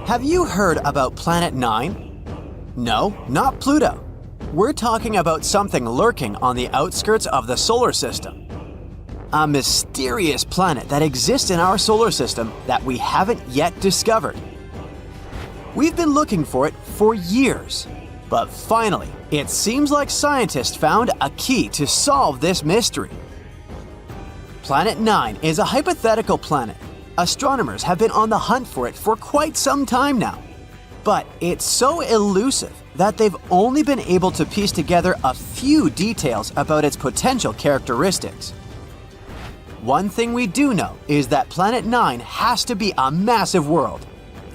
Have you heard about Planet 9? No, not Pluto. We're talking about something lurking on the outskirts of the solar system. A mysterious planet that exists in our solar system that we haven't yet discovered. We've been looking for it for years, but finally, it seems like scientists found a key to solve this mystery. Planet 9 is a hypothetical planet. Astronomers have been on the hunt for it for quite some time now. But it's so elusive that they've only been able to piece together a few details about its potential characteristics. One thing we do know is that Planet 9 has to be a massive world,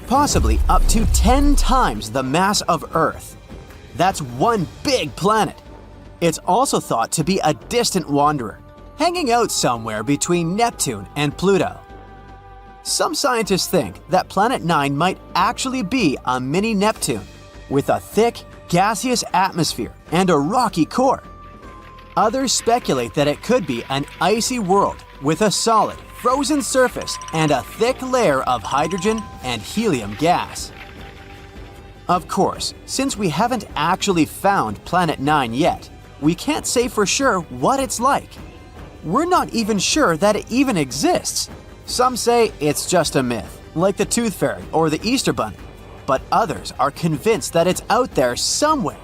possibly up to 10 times the mass of Earth. That's one big planet. It's also thought to be a distant wanderer, hanging out somewhere between Neptune and Pluto. Some scientists think that Planet 9 might actually be a mini Neptune, with a thick, gaseous atmosphere and a rocky core. Others speculate that it could be an icy world with a solid, frozen surface and a thick layer of hydrogen and helium gas. Of course, since we haven't actually found Planet 9 yet, we can't say for sure what it's like. We're not even sure that it even exists. Some say it's just a myth, like the Tooth Fairy or the Easter Bunny, but others are convinced that it's out there somewhere.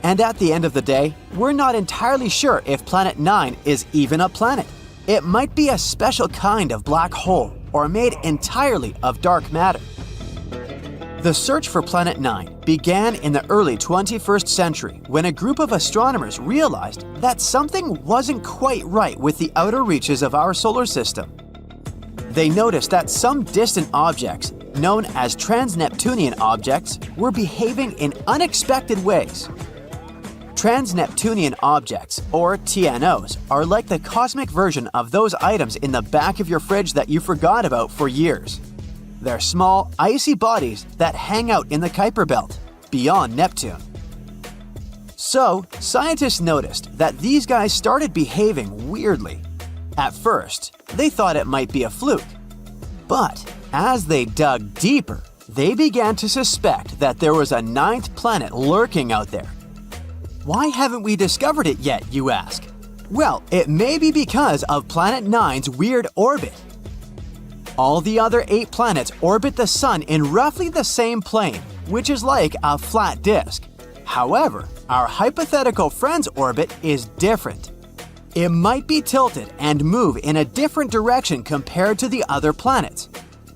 And at the end of the day, we're not entirely sure if Planet 9 is even a planet. It might be a special kind of black hole or made entirely of dark matter. The search for Planet 9 began in the early 21st century when a group of astronomers realized that something wasn't quite right with the outer reaches of our solar system. They noticed that some distant objects, known as trans-Neptunian objects, were behaving in unexpected ways. Trans-Neptunian objects, or TNOs, are like the cosmic version of those items in the back of your fridge that you forgot about for years. They're small, icy bodies that hang out in the Kuiper Belt, beyond Neptune. So, scientists noticed that these guys started behaving weirdly. At first, they thought it might be a fluke. But as they dug deeper, they began to suspect that there was a ninth planet lurking out there. Why haven't we discovered it yet, you ask? Well, it may be because of Planet 9's weird orbit. All the other 8 planets orbit the Sun in roughly the same plane, which is like a flat disk. However, our hypothetical friend's orbit is different. It might be tilted and move in a different direction compared to the other planets.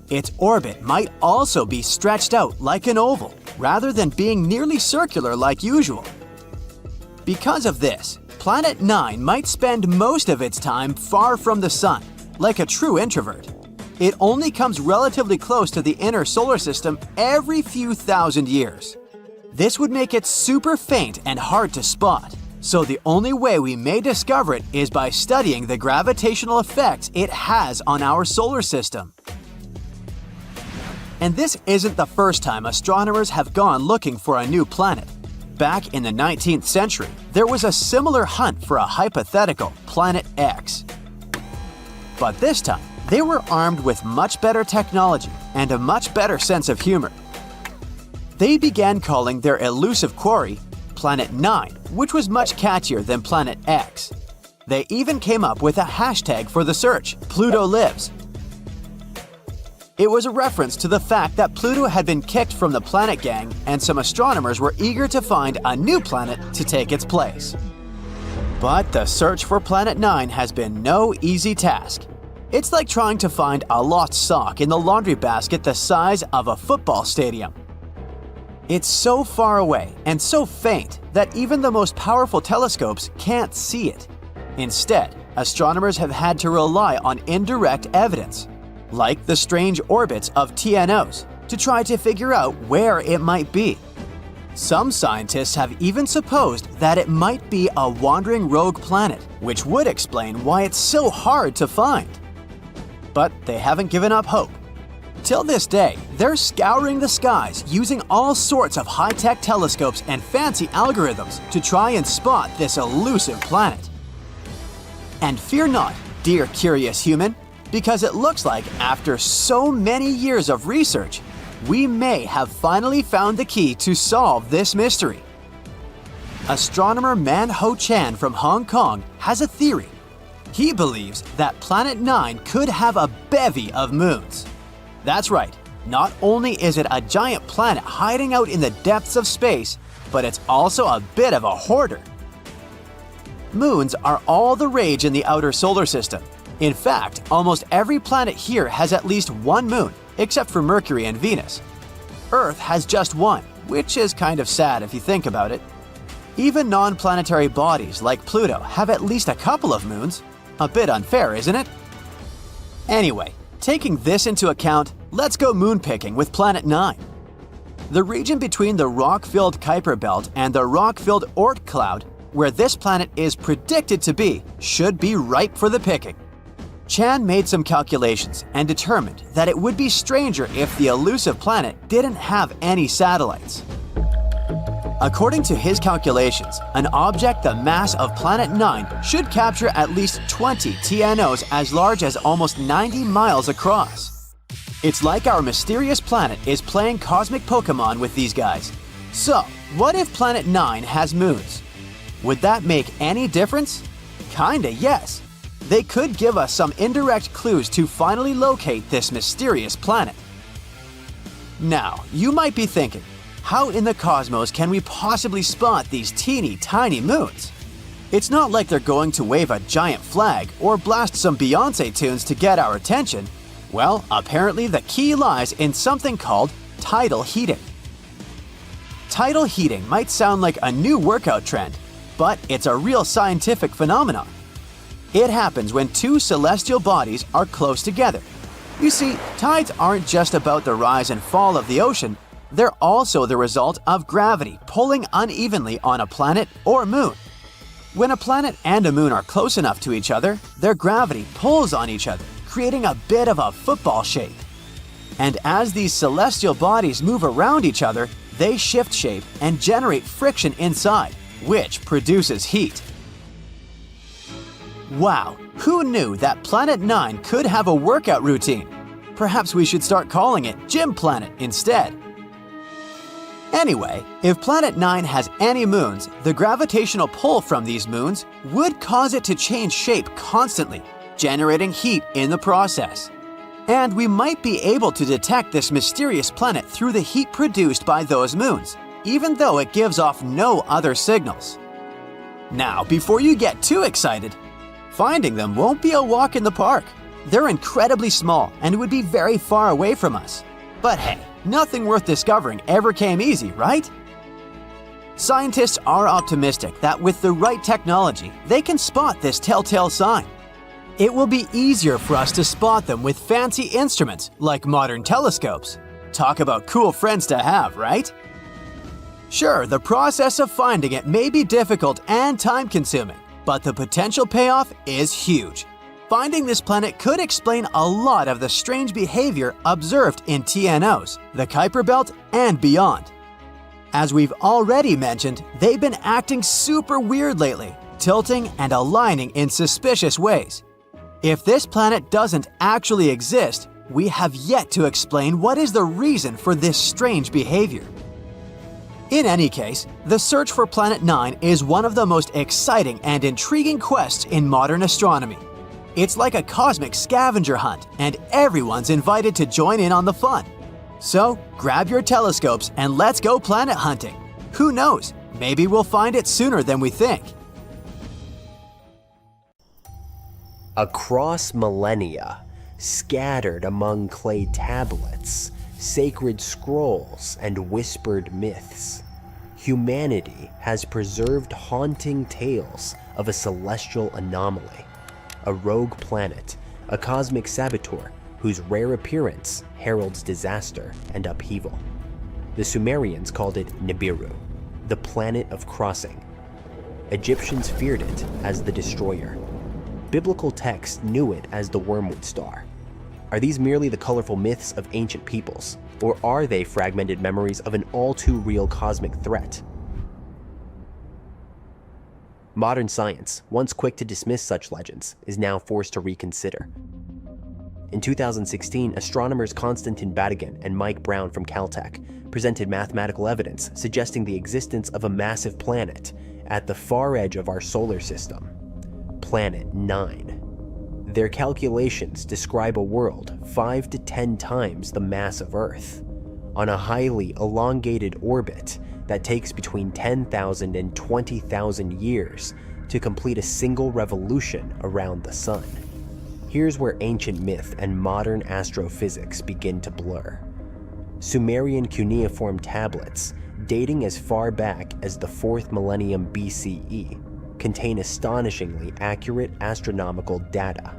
Its orbit might also be stretched out like an oval, rather than being nearly circular like usual. Because of this, Planet 9 might spend most of its time far from the Sun, like a true introvert. It only comes relatively close to the inner solar system every few thousand years. This would make it super faint and hard to spot. So the only way we may discover it is by studying the gravitational effects it has on our solar system. And this isn't the first time astronomers have gone looking for a new planet. Back in the 19th century, there was a similar hunt for a hypothetical Planet X. But this time, they were armed with much better technology and a much better sense of humor. They began calling their elusive quarry Planet 9, which was much catchier than Planet X. They even came up with a hashtag for the search, Pluto Lives. It was a reference to the fact that Pluto had been kicked from the planet gang and some astronomers were eager to find a new planet to take its place. But the search for Planet 9 has been no easy task. It's like trying to find a lost sock in the laundry basket the size of a football stadium. It's so far away and so faint that even the most powerful telescopes can't see it. Instead, astronomers have had to rely on indirect evidence, like the strange orbits of TNOs, to try to figure out where it might be. Some scientists have even supposed that it might be a wandering rogue planet, which would explain why it's so hard to find. But they haven't given up hope. Till this day, they're scouring the skies using all sorts of high-tech telescopes and fancy algorithms to try and spot this elusive planet. And fear not, dear curious human, because it looks like after so many years of research, we may have finally found the key to solve this mystery. Astronomer Man Ho Chan from Hong Kong has a theory. He believes that Planet 9 could have a bevy of moons. That's right, not only is it a giant planet hiding out in the depths of space, but it's also a bit of a hoarder. Moons are all the rage in the outer solar system. In fact, almost every planet here has at least one moon, except for Mercury and Venus. Earth has just one, which is kind of sad if you think about it. Even non-planetary bodies like Pluto have at least a couple of moons. A bit unfair, isn't it? Anyway, taking this into account, let's go moon picking with Planet 9. The region between the rock-filled Kuiper Belt and the rock-filled Oort Cloud, where this planet is predicted to be, should be ripe for the picking. Chan made some calculations and determined that it would be stranger if the elusive planet didn't have any satellites. According to his calculations, an object the mass of Planet 9 should capture at least 20 TNOs as large as almost 90 miles across. It's like our mysterious planet is playing cosmic Pokemon with these guys. So, what if Planet 9 has moons? Would that make any difference? Kinda yes. They could give us some indirect clues to finally locate this mysterious planet. Now, you might be thinking, how in the cosmos can we possibly spot these teeny tiny moons? It's not like they're going to wave a giant flag or blast some Beyoncé tunes to get our attention. Well, apparently the key lies in something called tidal heating. Tidal heating might sound like a new workout trend, but it's a real scientific phenomenon. It happens when two celestial bodies are close together. You see, tides aren't just about the rise and fall of the ocean, they're also the result of gravity pulling unevenly on a planet or moon. When a planet and a moon are close enough to each other, their gravity pulls on each other, creating a bit of a football shape. And as these celestial bodies move around each other, they shift shape and generate friction inside, which produces heat. Wow, who knew that Planet 9 could have a workout routine? Perhaps we should start calling it Gym Planet instead. Anyway, if Planet 9 has any moons, the gravitational pull from these moons would cause it to change shape constantly, generating heat in the process. And we might be able to detect this mysterious planet through the heat produced by those moons, even though it gives off no other signals. Now, before you get too excited, finding them won't be a walk in the park. They're incredibly small and would be very far away from us. But hey, nothing worth discovering ever came easy, right? Scientists are optimistic that with the right technology, they can spot this telltale sign. It will be easier for us to spot them with fancy instruments like modern telescopes. Talk about cool friends to have, right? Sure, the process of finding it may be difficult and time-consuming, but the potential payoff is huge. Finding this planet could explain a lot of the strange behavior observed in TNOs, the Kuiper Belt, and beyond. As we've already mentioned, they've been acting super weird lately, tilting and aligning in suspicious ways. If this planet doesn't actually exist, we have yet to explain what is the reason for this strange behavior. In any case, the search for Planet 9 is one of the most exciting and intriguing quests in modern astronomy. It's like a cosmic scavenger hunt, and everyone's invited to join in on the fun. So, grab your telescopes and let's go planet hunting. Who knows, maybe we'll find it sooner than we think. Across millennia, scattered among clay tablets, sacred scrolls, and whispered myths, humanity has preserved haunting tales of a celestial anomaly, a rogue planet, a cosmic saboteur whose rare appearance heralds disaster and upheaval. The Sumerians called it Nibiru, the planet of crossing. Egyptians feared it as the destroyer. Biblical texts knew it as the wormwood star. Are these merely the colorful myths of ancient peoples, or are they fragmented memories of an all-too-real cosmic threat? Modern science, once quick to dismiss such legends, is now forced to reconsider. In 2016, astronomers Konstantin Batygin and Mike Brown from Caltech presented mathematical evidence suggesting the existence of a massive planet at the far edge of our solar system, Planet 9. Their calculations describe a world 5 to 10 times the mass of Earth, on a highly elongated orbit that takes between 10,000 and 20,000 years to complete a single revolution around the Sun. Here's where ancient myth and modern astrophysics begin to blur. Sumerian cuneiform tablets, dating as far back as the 4th millennium BCE, contain astonishingly accurate astronomical data.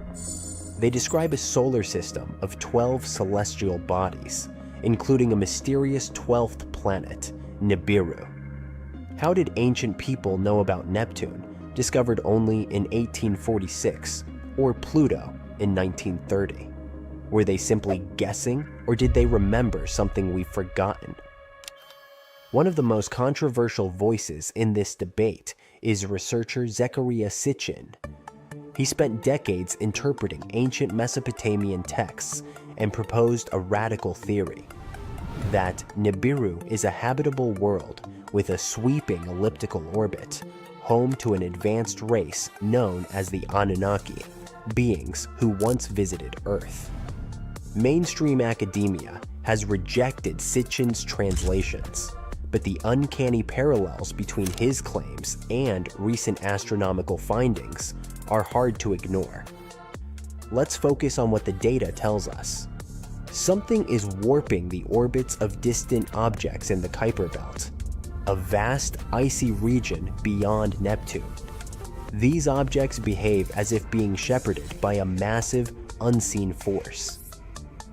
They describe a solar system of 12 celestial bodies, including a mysterious 12th planet, Nibiru. How did ancient people know about Neptune, discovered only in 1846, or Pluto in 1930? Were they simply guessing, or did they remember something we've forgotten? One of the most controversial voices in this debate is researcher Zecharia Sitchin. He spent decades interpreting ancient Mesopotamian texts and proposed a radical theory that Nibiru is a habitable world with a sweeping elliptical orbit, home to an advanced race known as the Anunnaki, beings who once visited Earth. Mainstream academia has rejected Sitchin's translations, but the uncanny parallels between his claims and recent astronomical findings are hard to ignore. Let's focus on what the data tells us. Something is warping the orbits of distant objects in the Kuiper Belt, a vast icy region beyond Neptune. These objects behave as if being shepherded by a massive, unseen force.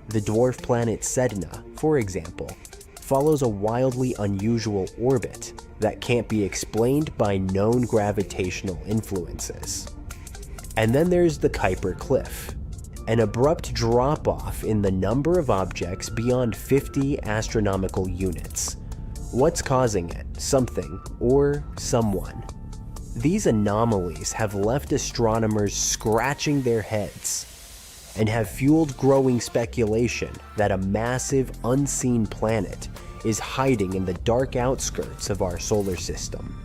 The dwarf planet Sedna, for example, follows a wildly unusual orbit that can't be explained by known gravitational influences. And then there's the Kuiper Cliff, an abrupt drop-off in the number of objects beyond 50 astronomical units. What's causing it? Something or someone. These anomalies have left astronomers scratching their heads and have fueled growing speculation that a massive, unseen planet is hiding in the dark outskirts of our solar system.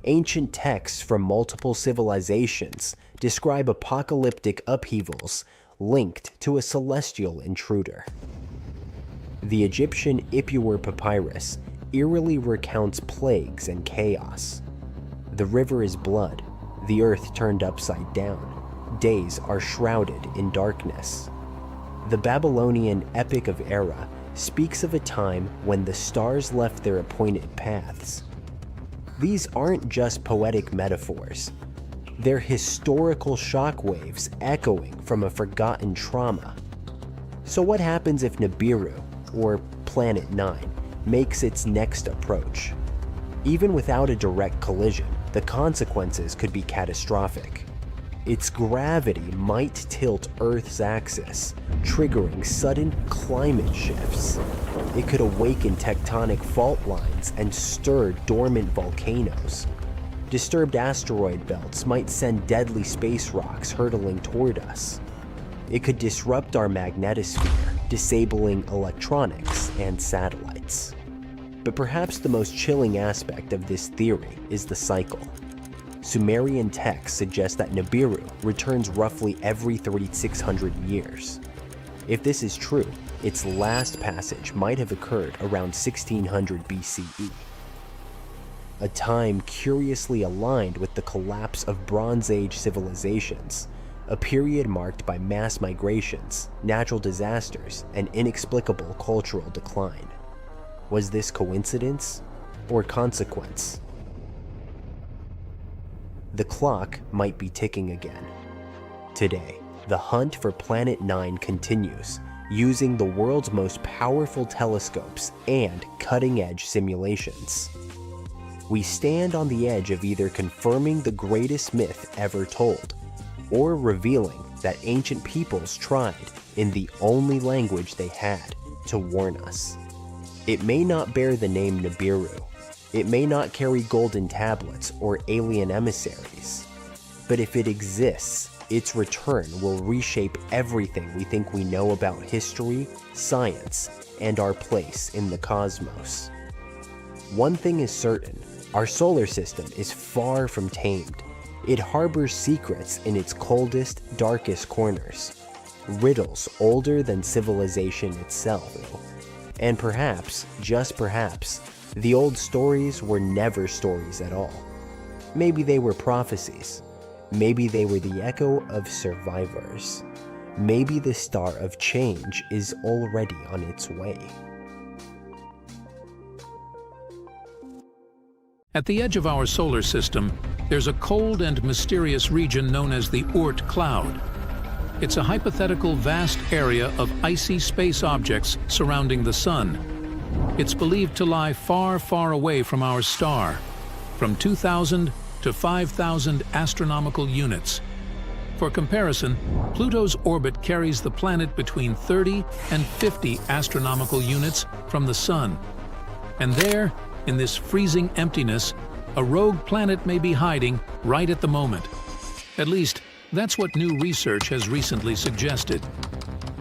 Ancient texts from multiple civilizations describe apocalyptic upheavals linked to a celestial intruder. The Egyptian Ipuwer papyrus eerily recounts plagues and chaos. The river is blood, the earth turned upside down, days are shrouded in darkness. The Babylonian Epic of Era speaks of a time when the stars left their appointed paths. These aren't just poetic metaphors. They're historical shockwaves echoing from a forgotten trauma. So what happens if Nibiru, or Planet 9, makes its next approach? Even without a direct collision, the consequences could be catastrophic. Its gravity might tilt Earth's axis, triggering sudden climate shifts. It could awaken tectonic fault lines and stir dormant volcanoes. Disturbed asteroid belts might send deadly space rocks hurtling toward us. It could disrupt our magnetosphere, disabling electronics and satellites. But perhaps the most chilling aspect of this theory is the cycle. Sumerian texts suggest that Nibiru returns roughly every 3,600 years. If this is true, its last passage might have occurred around 1600 BCE, a time curiously aligned with the collapse of Bronze Age civilizations, a period marked by mass migrations, natural disasters, and inexplicable cultural decline. Was this coincidence or consequence? The clock might be ticking again. Today, the hunt for Planet 9 continues, using the world's most powerful telescopes and cutting-edge simulations. We stand on the edge of either confirming the greatest myth ever told, or revealing that ancient peoples tried, in the only language they had, to warn us. It may not bear the name Nibiru. It may not carry golden tablets or alien emissaries. But if it exists, its return will reshape everything we think we know about history, science, and our place in the cosmos. One thing is certain, our solar system is far from tamed. It harbors secrets in its coldest, darkest corners, riddles older than civilization itself. And perhaps, just perhaps, the old stories were never stories at all. Maybe they were prophecies. Maybe they were the echo of survivors. Maybe the star of change is already on its way. At the edge of our solar system, there's a cold and mysterious region known as the Oort Cloud. It's a hypothetical vast area of icy space objects surrounding the Sun. It's believed to lie far, far away from our star, from 2,000 to 5,000 astronomical units. For comparison, Pluto's orbit carries the planet between 30 and 50 astronomical units from the Sun. And there, in this freezing emptiness, a rogue planet may be hiding right at the moment. At least, that's what new research has recently suggested.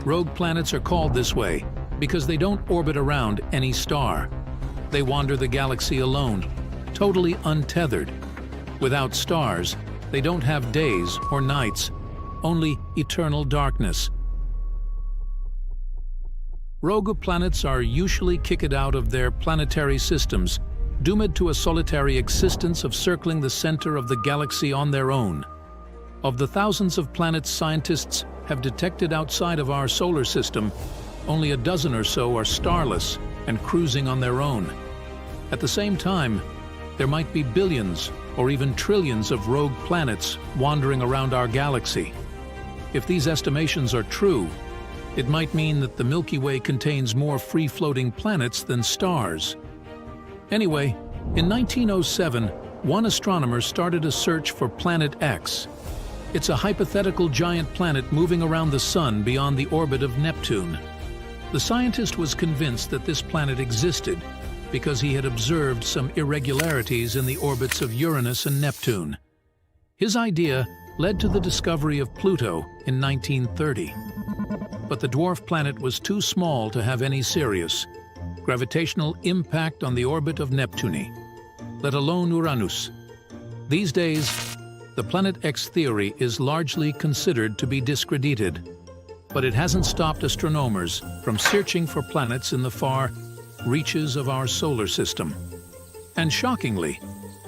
Rogue planets are called this way because they don't orbit around any star. They wander the galaxy alone, totally untethered. Without stars, they don't have days or nights, only eternal darkness. Rogue planets are usually kicked out of their planetary systems, doomed to a solitary existence of circling the center of the galaxy on their own. Of the thousands of planets scientists have detected outside of our solar system, only a dozen or so are starless and cruising on their own. At the same time, there might be billions or even trillions of rogue planets wandering around our galaxy. If these estimations are true, it might mean that the Milky Way contains more free-floating planets than stars. Anyway, in 1907, one astronomer started a search for Planet X. It's a hypothetical giant planet moving around the Sun beyond the orbit of Neptune. The scientist was convinced that this planet existed because he had observed some irregularities in the orbits of Uranus and Neptune. His idea led to the discovery of Pluto in 1930. But the dwarf planet was too small to have any serious gravitational impact on the orbit of Neptune, let alone Uranus. These days, the Planet X theory is largely considered to be discredited, but it hasn't stopped astronomers from searching for planets in the far reaches of our solar system. And shockingly,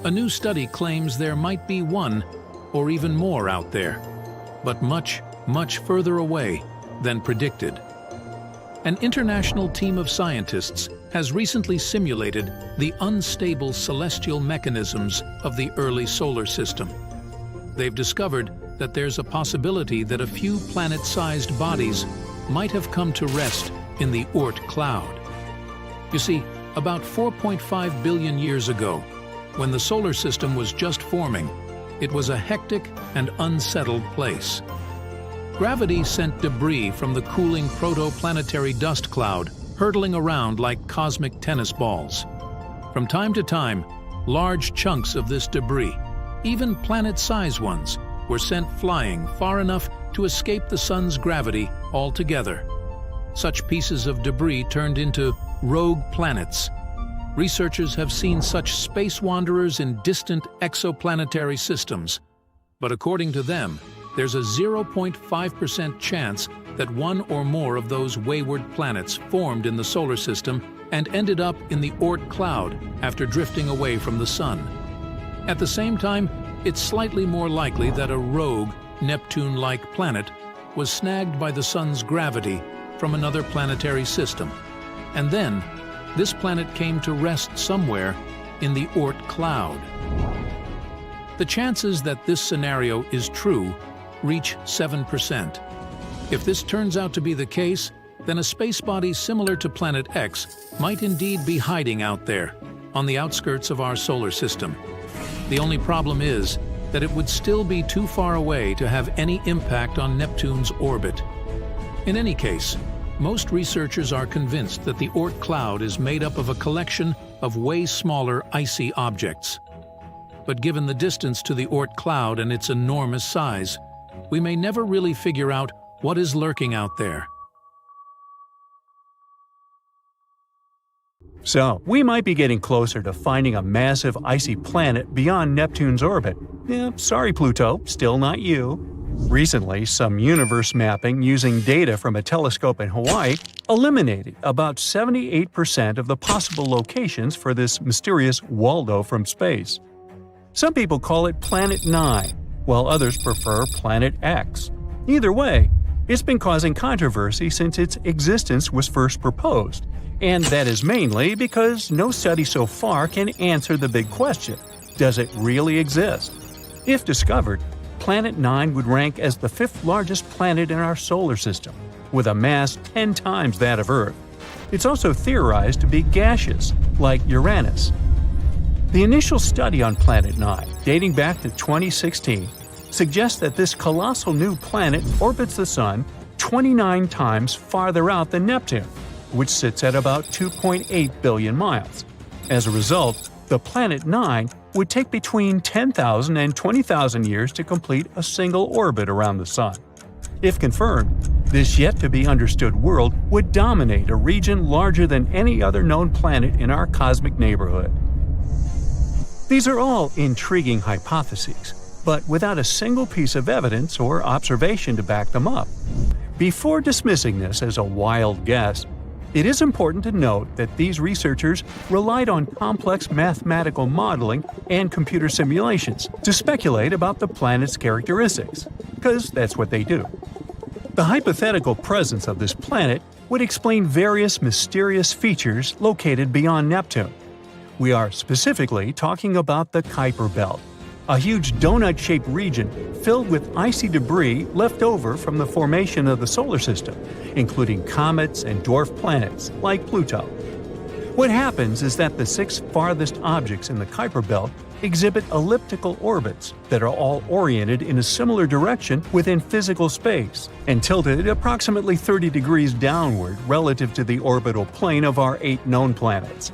a new study claims there might be one or even more out there, but much, much further away than predicted. An international team of scientists has recently simulated the unstable celestial mechanisms of the early solar system. They've discovered that there's a possibility that a few planet-sized bodies might have come to rest in the Oort Cloud. You see, about 4.5 billion years ago, when the solar system was just forming, it was a hectic and unsettled place. Gravity sent debris from the cooling protoplanetary dust cloud hurtling around like cosmic tennis balls. From time to time, large chunks of this debris, even planet-sized ones, were sent flying far enough to escape the Sun's gravity altogether. Such pieces of debris turned into rogue planets. Researchers have seen such space wanderers in distant exoplanetary systems, but according to them, there's a 0.5% chance that one or more of those wayward planets formed in the solar system and ended up in the Oort Cloud after drifting away from the Sun. At the same time, it's slightly more likely that a rogue, Neptune-like planet was snagged by the Sun's gravity from another planetary system. And then, this planet came to rest somewhere in the Oort Cloud. The chances that this scenario is true reach 7%. If this turns out to be the case, then a space body similar to Planet X might indeed be hiding out there, on the outskirts of our solar system. The only problem is that it would still be too far away to have any impact on Neptune's orbit. In any case, most researchers are convinced that the Oort Cloud is made up of a collection of way smaller icy objects. But given the distance to the Oort Cloud and its enormous size, we may never really figure out what is lurking out there. So, we might be getting closer to finding a massive icy planet beyond Neptune's orbit. Sorry Pluto, still not you. Recently, some universe mapping using data from a telescope in Hawaii eliminated about 78% of the possible locations for this mysterious Waldo from space. Some people call it Planet 9, while others prefer Planet X. Either way, it's been causing controversy since its existence was first proposed, and that is mainly because no study so far can answer the big question: does it really exist? If discovered, Planet 9 would rank as the 5th largest planet in our solar system, with a mass 10 times that of Earth. It's also theorized to be gaseous, like Uranus. The initial study on Planet 9, dating back to 2016, suggests that this colossal new planet orbits the Sun 29 times farther out than Neptune, which sits at about 2.8 billion miles. As a result, the Planet 9 would take between 10,000 and 20,000 years to complete a single orbit around the Sun. If confirmed, this yet-to-be-understood world would dominate a region larger than any other known planet in our cosmic neighborhood. These are all intriguing hypotheses, but without a single piece of evidence or observation to back them up. Before dismissing this as a wild guess, it is important to note that these researchers relied on complex mathematical modeling and computer simulations to speculate about the planet's characteristics, because that's what they do. The hypothetical presence of this planet would explain various mysterious features located beyond Neptune. We are specifically talking about the Kuiper Belt, a huge donut-shaped region filled with icy debris left over from the formation of the solar system, including comets and dwarf planets like Pluto. What happens is that the 6 farthest objects in the Kuiper Belt exhibit elliptical orbits that are all oriented in a similar direction within physical space and tilted approximately 30 degrees downward relative to the orbital plane of our 8 known planets.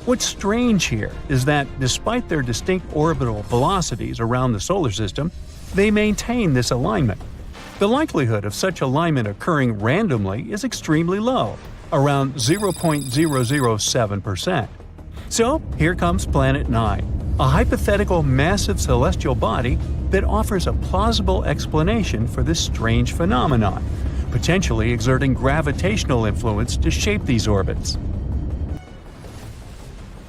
What's strange here is that, despite their distinct orbital velocities around the solar system, they maintain this alignment. The likelihood of such alignment occurring randomly is extremely low, around 0.007%. So, here comes Planet 9, a hypothetical massive celestial body that offers a plausible explanation for this strange phenomenon, potentially exerting gravitational influence to shape these orbits.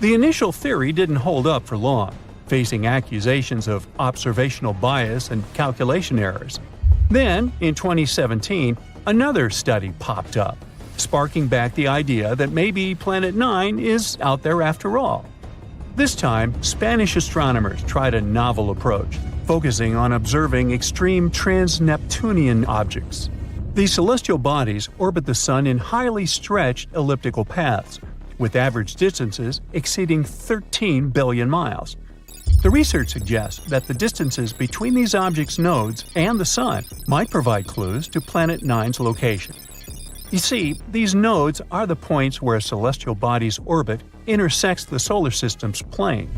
The initial theory didn't hold up for long, facing accusations of observational bias and calculation errors. Then, in 2017, another study popped up, sparking back the idea that maybe Planet 9 is out there after all. This time, Spanish astronomers tried a novel approach, focusing on observing extreme trans-Neptunian objects. These celestial bodies orbit the Sun in highly stretched elliptical paths, with average distances exceeding 13 billion miles. The research suggests that the distances between these objects' nodes and the Sun might provide clues to Planet 9's location. You see, these nodes are the points where a celestial body's orbit intersects the solar system's plane.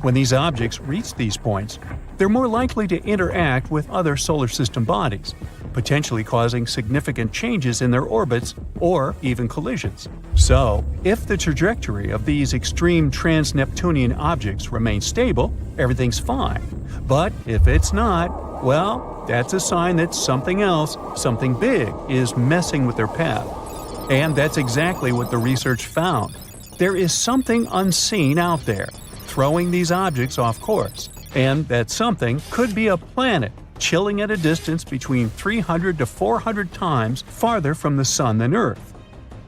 When these objects reach these points, they're more likely to interact with other solar system bodies, potentially causing significant changes in their orbits or even collisions. So, if the trajectory of these extreme trans-Neptunian objects remains stable, everything's fine. But if it's not, well, that's a sign that something else, something big, is messing with their path. And that's exactly what the research found. There is something unseen out there, throwing these objects off course. And that something could be a planet, chilling at a distance between 300 to 400 times farther from the Sun than Earth.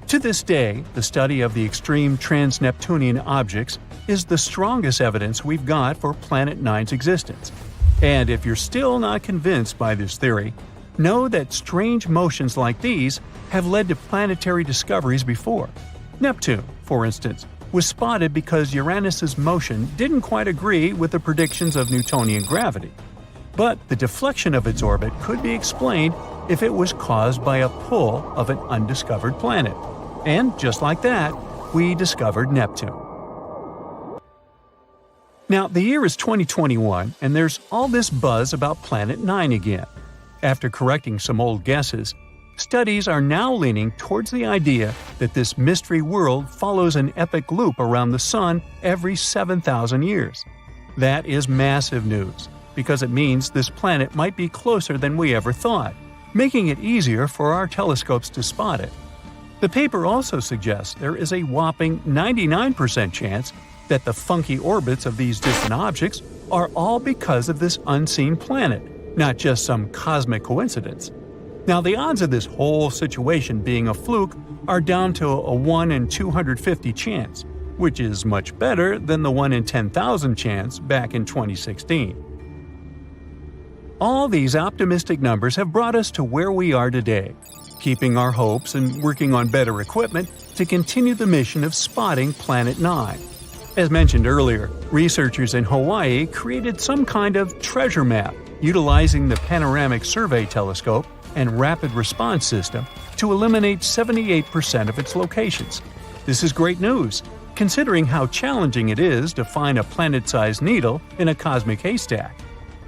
To this day, the study of the extreme trans-Neptunian objects is the strongest evidence we've got for Planet 9's existence. And if you're still not convinced by this theory, know that strange motions like these have led to planetary discoveries before. Neptune, for instance, was spotted because Uranus's motion didn't quite agree with the predictions of Newtonian gravity. But the deflection of its orbit could be explained if it was caused by a pull of an undiscovered planet. And just like that, we discovered Neptune. Now, the year is 2021, and there's all this buzz about Planet 9 again. After correcting some old guesses, studies are now leaning towards the idea that this mystery world follows an epic loop around the Sun every 7,000 years. That is massive news, because it means this planet might be closer than we ever thought, making it easier for our telescopes to spot it. The paper also suggests there is a whopping 99% chance that the funky orbits of these distant objects are all because of this unseen planet, not just some cosmic coincidence. Now, the odds of this whole situation being a fluke are down to a 1 in 250 chance, which is much better than the 1 in 10,000 chance back in 2016. All these optimistic numbers have brought us to where we are today, keeping our hopes and working on better equipment to continue the mission of spotting Planet 9. As mentioned earlier, researchers in Hawaii created some kind of treasure map utilizing the Panoramic Survey Telescope and Rapid Response System to eliminate 78% of its locations. This is great news, considering how challenging it is to find a planet-sized needle in a cosmic haystack.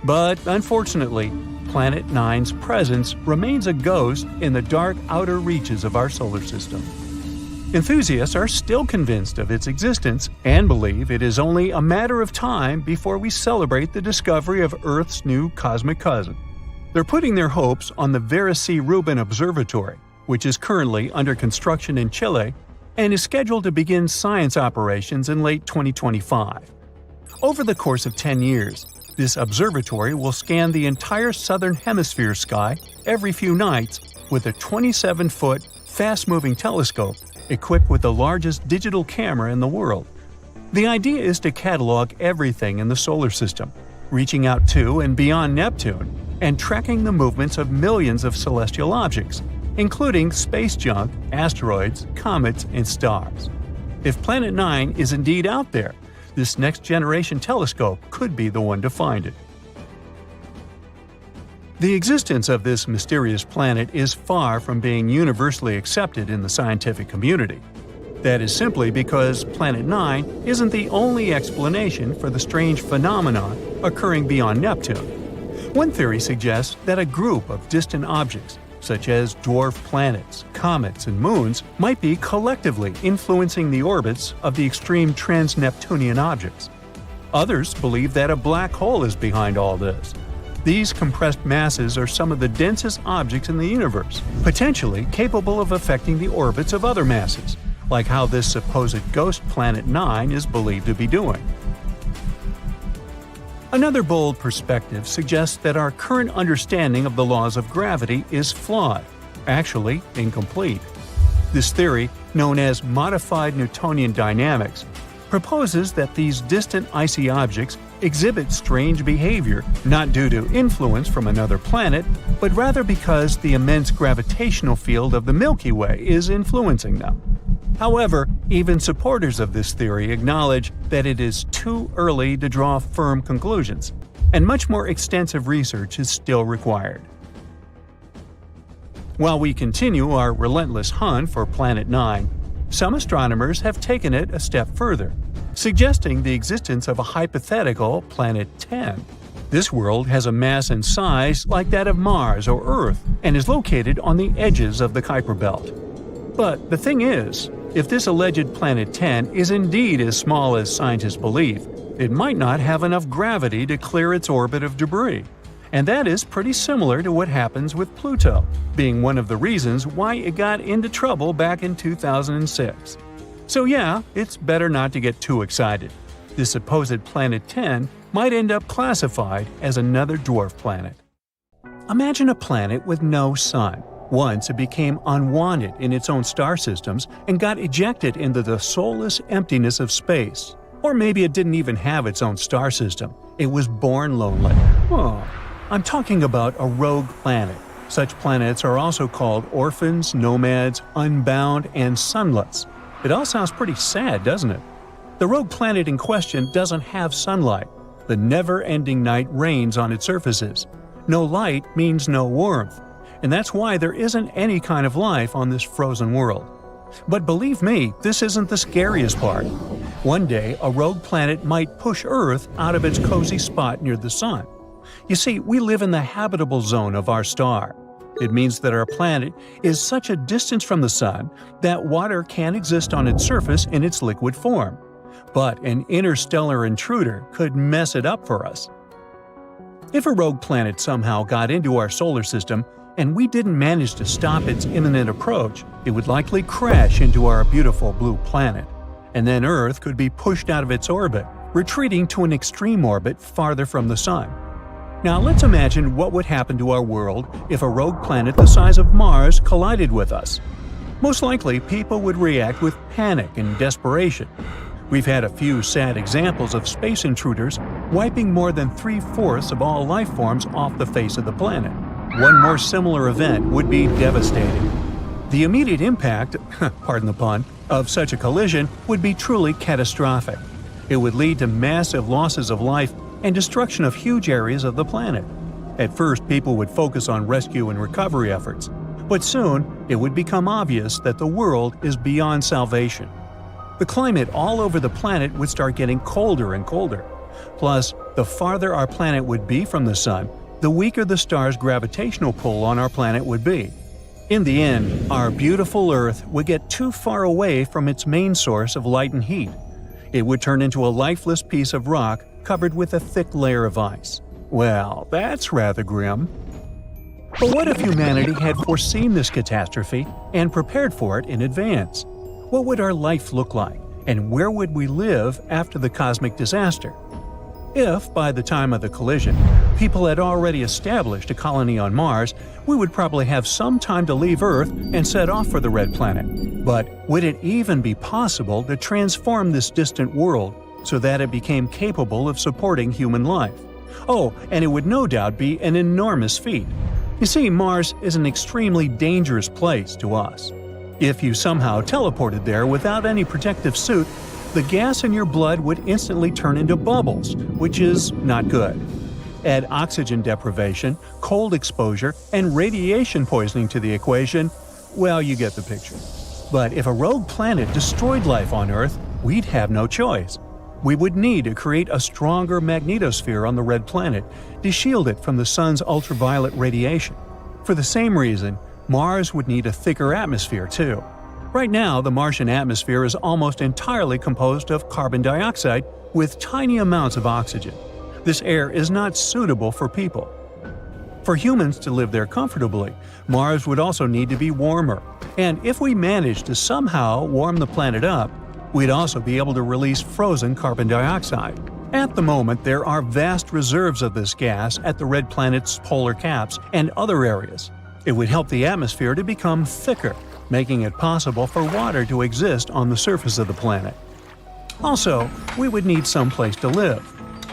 But unfortunately, Planet 9's presence remains a ghost in the dark outer reaches of our solar system. Enthusiasts are still convinced of its existence and believe it is only a matter of time before we celebrate the discovery of Earth's new cosmic cousin. They're putting their hopes on the Vera C. Rubin Observatory, which is currently under construction in Chile and is scheduled to begin science operations in late 2025. Over the course of 10 years, this observatory will scan the entire southern hemisphere sky every few nights with a 27-foot, fast-moving telescope equipped with the largest digital camera in the world. The idea is to catalog everything in the solar system, reaching out to and beyond Neptune, and tracking the movements of millions of celestial objects, including space junk, asteroids, comets, and stars. If Planet 9 is indeed out there, this next-generation telescope could be the one to find it. The existence of this mysterious planet is far from being universally accepted in the scientific community. That is simply because Planet 9 isn't the only explanation for the strange phenomenon occurring beyond Neptune. One theory suggests that a group of distant objects, such as dwarf planets, comets, and moons, might be collectively influencing the orbits of the extreme trans-Neptunian objects. Others believe that a black hole is behind all this. These compressed masses are some of the densest objects in the universe, potentially capable of affecting the orbits of other masses, like how this supposed ghost Planet 9 is believed to be doing. Another bold perspective suggests that our current understanding of the laws of gravity is flawed, actually incomplete. This theory, known as modified Newtonian dynamics, proposes that these distant icy objects exhibit strange behavior not due to influence from another planet, but rather because the immense gravitational field of the Milky Way is influencing them. However, even supporters of this theory acknowledge that it is too early to draw firm conclusions, and much more extensive research is still required. While we continue our relentless hunt for Planet 9, some astronomers have taken it a step further, suggesting the existence of a hypothetical Planet 10. This world has a mass and size like that of Mars or Earth and is located on the edges of the Kuiper Belt. But the thing is, if this alleged Planet 10 is indeed as small as scientists believe, it might not have enough gravity to clear its orbit of debris. And that is pretty similar to what happens with Pluto, being one of the reasons why it got into trouble back in 2006. So yeah, it's better not to get too excited. This supposed Planet 10 might end up classified as another dwarf planet. Imagine a planet with no sun. Once it became unwanted in its own star systems and got ejected into the soulless emptiness of space. Or maybe it didn't even have its own star system. It was born lonely. I'm talking about a rogue planet. Such planets are also called orphans, nomads, unbound, and sunless. It all sounds pretty sad, doesn't it? The rogue planet in question doesn't have sunlight. The never-ending night reigns on its surfaces. No light means no warmth, and that's why there isn't any kind of life on this frozen world. But believe me, this isn't the scariest part. One day, a rogue planet might push Earth out of its cozy spot near the sun. You see, we live in the habitable zone of our star. It means that our planet is such a distance from the Sun that water can exist on its surface in its liquid form. But an interstellar intruder could mess it up for us. If a rogue planet somehow got into our solar system and we didn't manage to stop its imminent approach, it would likely crash into our beautiful blue planet. And then Earth could be pushed out of its orbit, retreating to an extreme orbit farther from the Sun. Now let's imagine what would happen to our world if a rogue planet the size of Mars collided with us. Most likely, people would react with panic and desperation. We've had a few sad examples of space intruders wiping more than 3/4 of all life forms off the face of the planet. One more similar event would be devastating. The immediate impact, pardon the pun, of such a collision would be truly catastrophic. It would lead to massive losses of life and destruction of huge areas of the planet. At first, people would focus on rescue and recovery efforts, but soon it would become obvious that the world is beyond salvation. The climate all over the planet would start getting colder and colder. Plus, the farther our planet would be from the Sun, the weaker the star's gravitational pull on our planet would be. In the end, our beautiful Earth would get too far away from its main source of light and heat. It would turn into a lifeless piece of rock covered with a thick layer of ice. Well, that's rather grim. But what if humanity had foreseen this catastrophe and prepared for it in advance? What would our life look like, and where would we live after the cosmic disaster? If, by the time of the collision, people had already established a colony on Mars, we would probably have some time to leave Earth and set off for the Red Planet. But would it even be possible to transform this distant world so that it became capable of supporting human life? Oh, and it would no doubt be an enormous feat. You see, Mars is an extremely dangerous place to us. If you somehow teleported there without any protective suit, the gas in your blood would instantly turn into bubbles, which is not good. Add oxygen deprivation, cold exposure, and radiation poisoning to the equation, well, you get the picture. But if a rogue planet destroyed life on Earth, we'd have no choice. We would need to create a stronger magnetosphere on the red planet to shield it from the Sun's ultraviolet radiation. For the same reason, Mars would need a thicker atmosphere too. Right now, the Martian atmosphere is almost entirely composed of carbon dioxide with tiny amounts of oxygen. This air is not suitable for people. For humans to live there comfortably, Mars would also need to be warmer. And if we managed to somehow warm the planet up, we'd also be able to release frozen carbon dioxide. At the moment, there are vast reserves of this gas at the red planet's polar caps and other areas. It would help the atmosphere to become thicker, making it possible for water to exist on the surface of the planet. Also, we would need some place to live.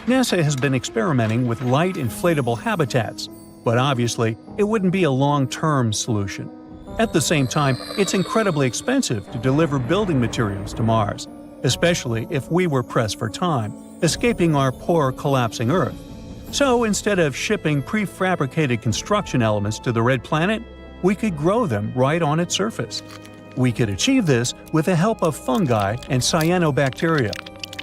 NASA has been experimenting with light inflatable habitats, but obviously it wouldn't be a long-term solution. At the same time, it's incredibly expensive to deliver building materials to Mars, especially if we were pressed for time, escaping our poor collapsing Earth. So instead of shipping prefabricated construction elements to the red planet, we could grow them right on its surface. We could achieve this with the help of fungi and cyanobacteria.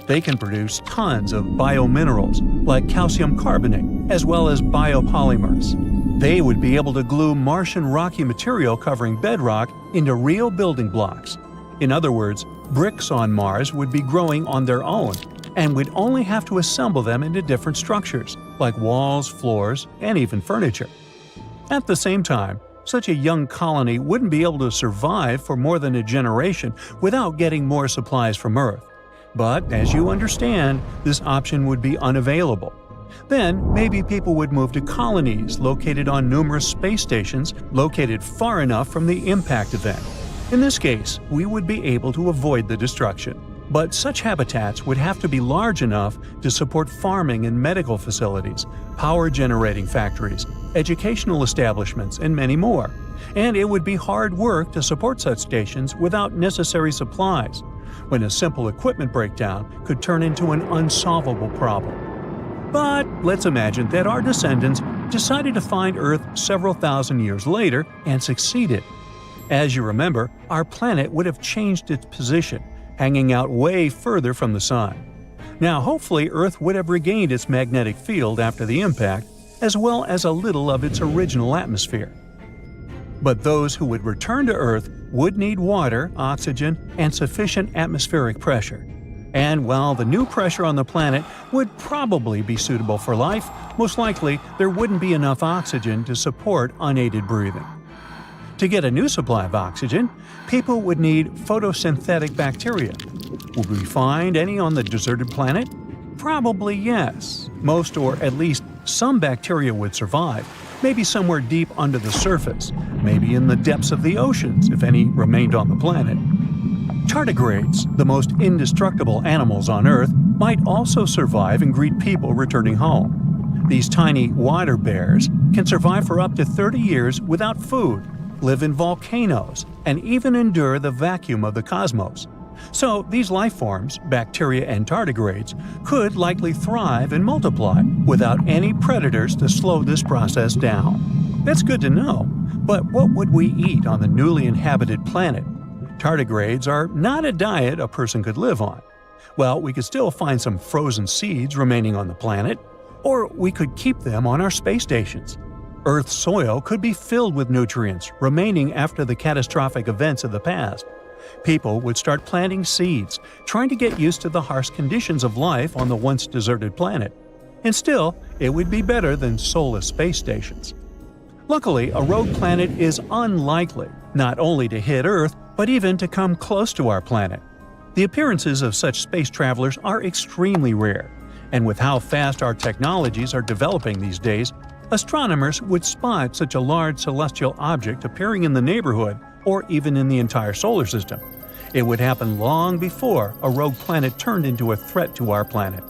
They can produce tons of biominerals like calcium carbonate, as well as biopolymers. They would be able to glue Martian rocky material covering bedrock into real building blocks. In other words, bricks on Mars would be growing on their own, and we'd only have to assemble them into different structures, like walls, floors, and even furniture. At the same time, such a young colony wouldn't be able to survive for more than a generation without getting more supplies from Earth. But, as you understand, this option would be unavailable. Then, maybe people would move to colonies located on numerous space stations located far enough from the impact event. In this case, we would be able to avoid the destruction. But such habitats would have to be large enough to support farming and medical facilities, power-generating factories, educational establishments, and many more. And it would be hard work to support such stations without necessary supplies, when a simple equipment breakdown could turn into an unsolvable problem. But let's imagine that our descendants decided to find Earth several thousand years later and succeeded. As you remember, our planet would have changed its position, hanging out way further from the Sun. Now, hopefully, Earth would have regained its magnetic field after the impact, as well as a little of its original atmosphere. But those who would return to Earth would need water, oxygen, and sufficient atmospheric pressure. And while the new pressure on the planet would probably be suitable for life, most likely there wouldn't be enough oxygen to support unaided breathing. To get a new supply of oxygen, people would need photosynthetic bacteria. Would we find any on the deserted planet? Probably yes. Most, or at least some bacteria would survive, maybe somewhere deep under the surface, maybe in the depths of the oceans if any remained on the planet. Tardigrades, the most indestructible animals on Earth, might also survive and greet people returning home. These tiny water bears can survive for up to 30 years without food, live in volcanoes, and even endure the vacuum of the cosmos. So these life forms, bacteria and tardigrades, could likely thrive and multiply without any predators to slow this process down. That's good to know, but what would we eat on the newly inhabited planet? Tardigrades are not a diet a person could live on. Well, we could still find some frozen seeds remaining on the planet, or we could keep them on our space stations. Earth's soil could be filled with nutrients remaining after the catastrophic events of the past. People would start planting seeds, trying to get used to the harsh conditions of life on the once deserted planet. And still, it would be better than soulless space stations. Luckily, a rogue planet is unlikely, not only to hit Earth, but even to come close to our planet. The appearances of such space travelers are extremely rare, and with how fast our technologies are developing these days, astronomers would spot such a large celestial object appearing in the neighborhood or even in the entire solar system. It would happen long before a rogue planet turned into a threat to our planet.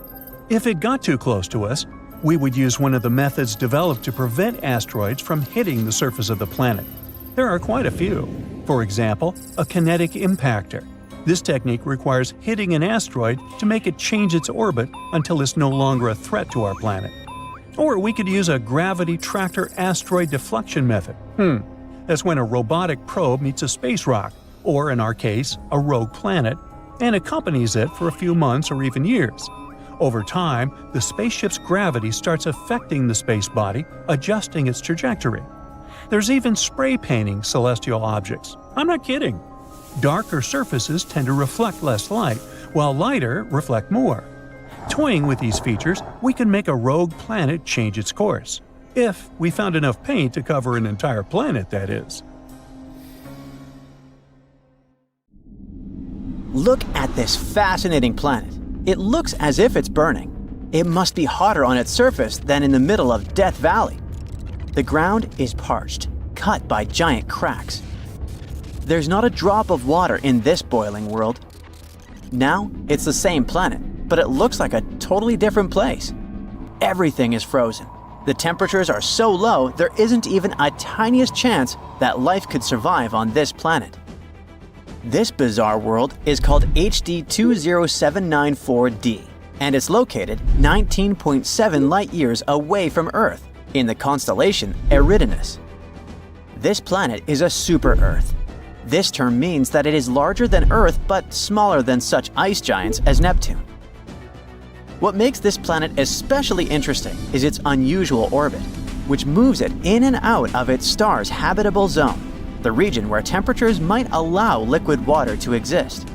If it got too close to us, we would use one of the methods developed to prevent asteroids from hitting the surface of the planet. There are quite a few. For example, a kinetic impactor. This technique requires hitting an asteroid to make it change its orbit until it's no longer a threat to our planet. Or we could use a gravity tractor asteroid deflection method. That's when a robotic probe meets a space rock, or in our case, a rogue planet, and accompanies it for a few months or even years. Over time, the spaceship's gravity starts affecting the space body, adjusting its trajectory. There's even spray painting celestial objects. I'm not kidding. Darker surfaces tend to reflect less light, while lighter reflect more. Toying with these features, we can make a rogue planet change its course. If we found enough paint to cover an entire planet, that is. Look at this fascinating planet. It looks as if it's burning. It must be hotter on its surface than in the middle of Death Valley. The ground is parched, cut by giant cracks. There's not a drop of water in this boiling world. Now, it's the same planet, but it looks like a totally different place. Everything is frozen. The temperatures are so low, there isn't even a tiniest chance that life could survive on this planet. This bizarre world is called HD 20794d, and it's located 19.7 light-years away from Earth in the constellation Eridanus. This planet is a super-Earth. This term means that it is larger than Earth but smaller than such ice giants as Neptune. What makes this planet especially interesting is its unusual orbit, which moves it in and out of its star's habitable zone, the region where temperatures might allow liquid water to exist.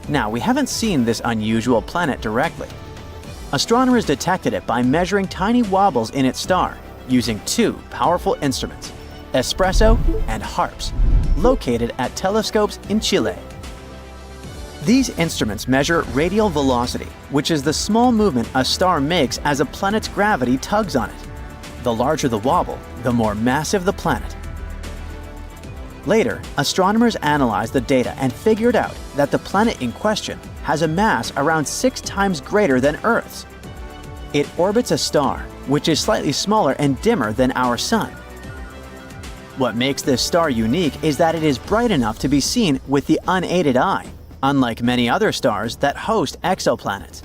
Now, we haven't seen this unusual planet directly. Astronomers detected it by measuring tiny wobbles in its star using two powerful instruments, espresso and HARPS, located at telescopes in Chile. These instruments measure radial velocity, which is the small movement a star makes as a planet's gravity tugs on it. The larger the wobble, the more massive the planet. Later, astronomers analyzed the data and figured out that the planet in question has a mass around 6 times greater than Earth's. It orbits a star, which is slightly smaller and dimmer than our Sun. What makes this star unique is that it is bright enough to be seen with the unaided eye, unlike many other stars that host exoplanets.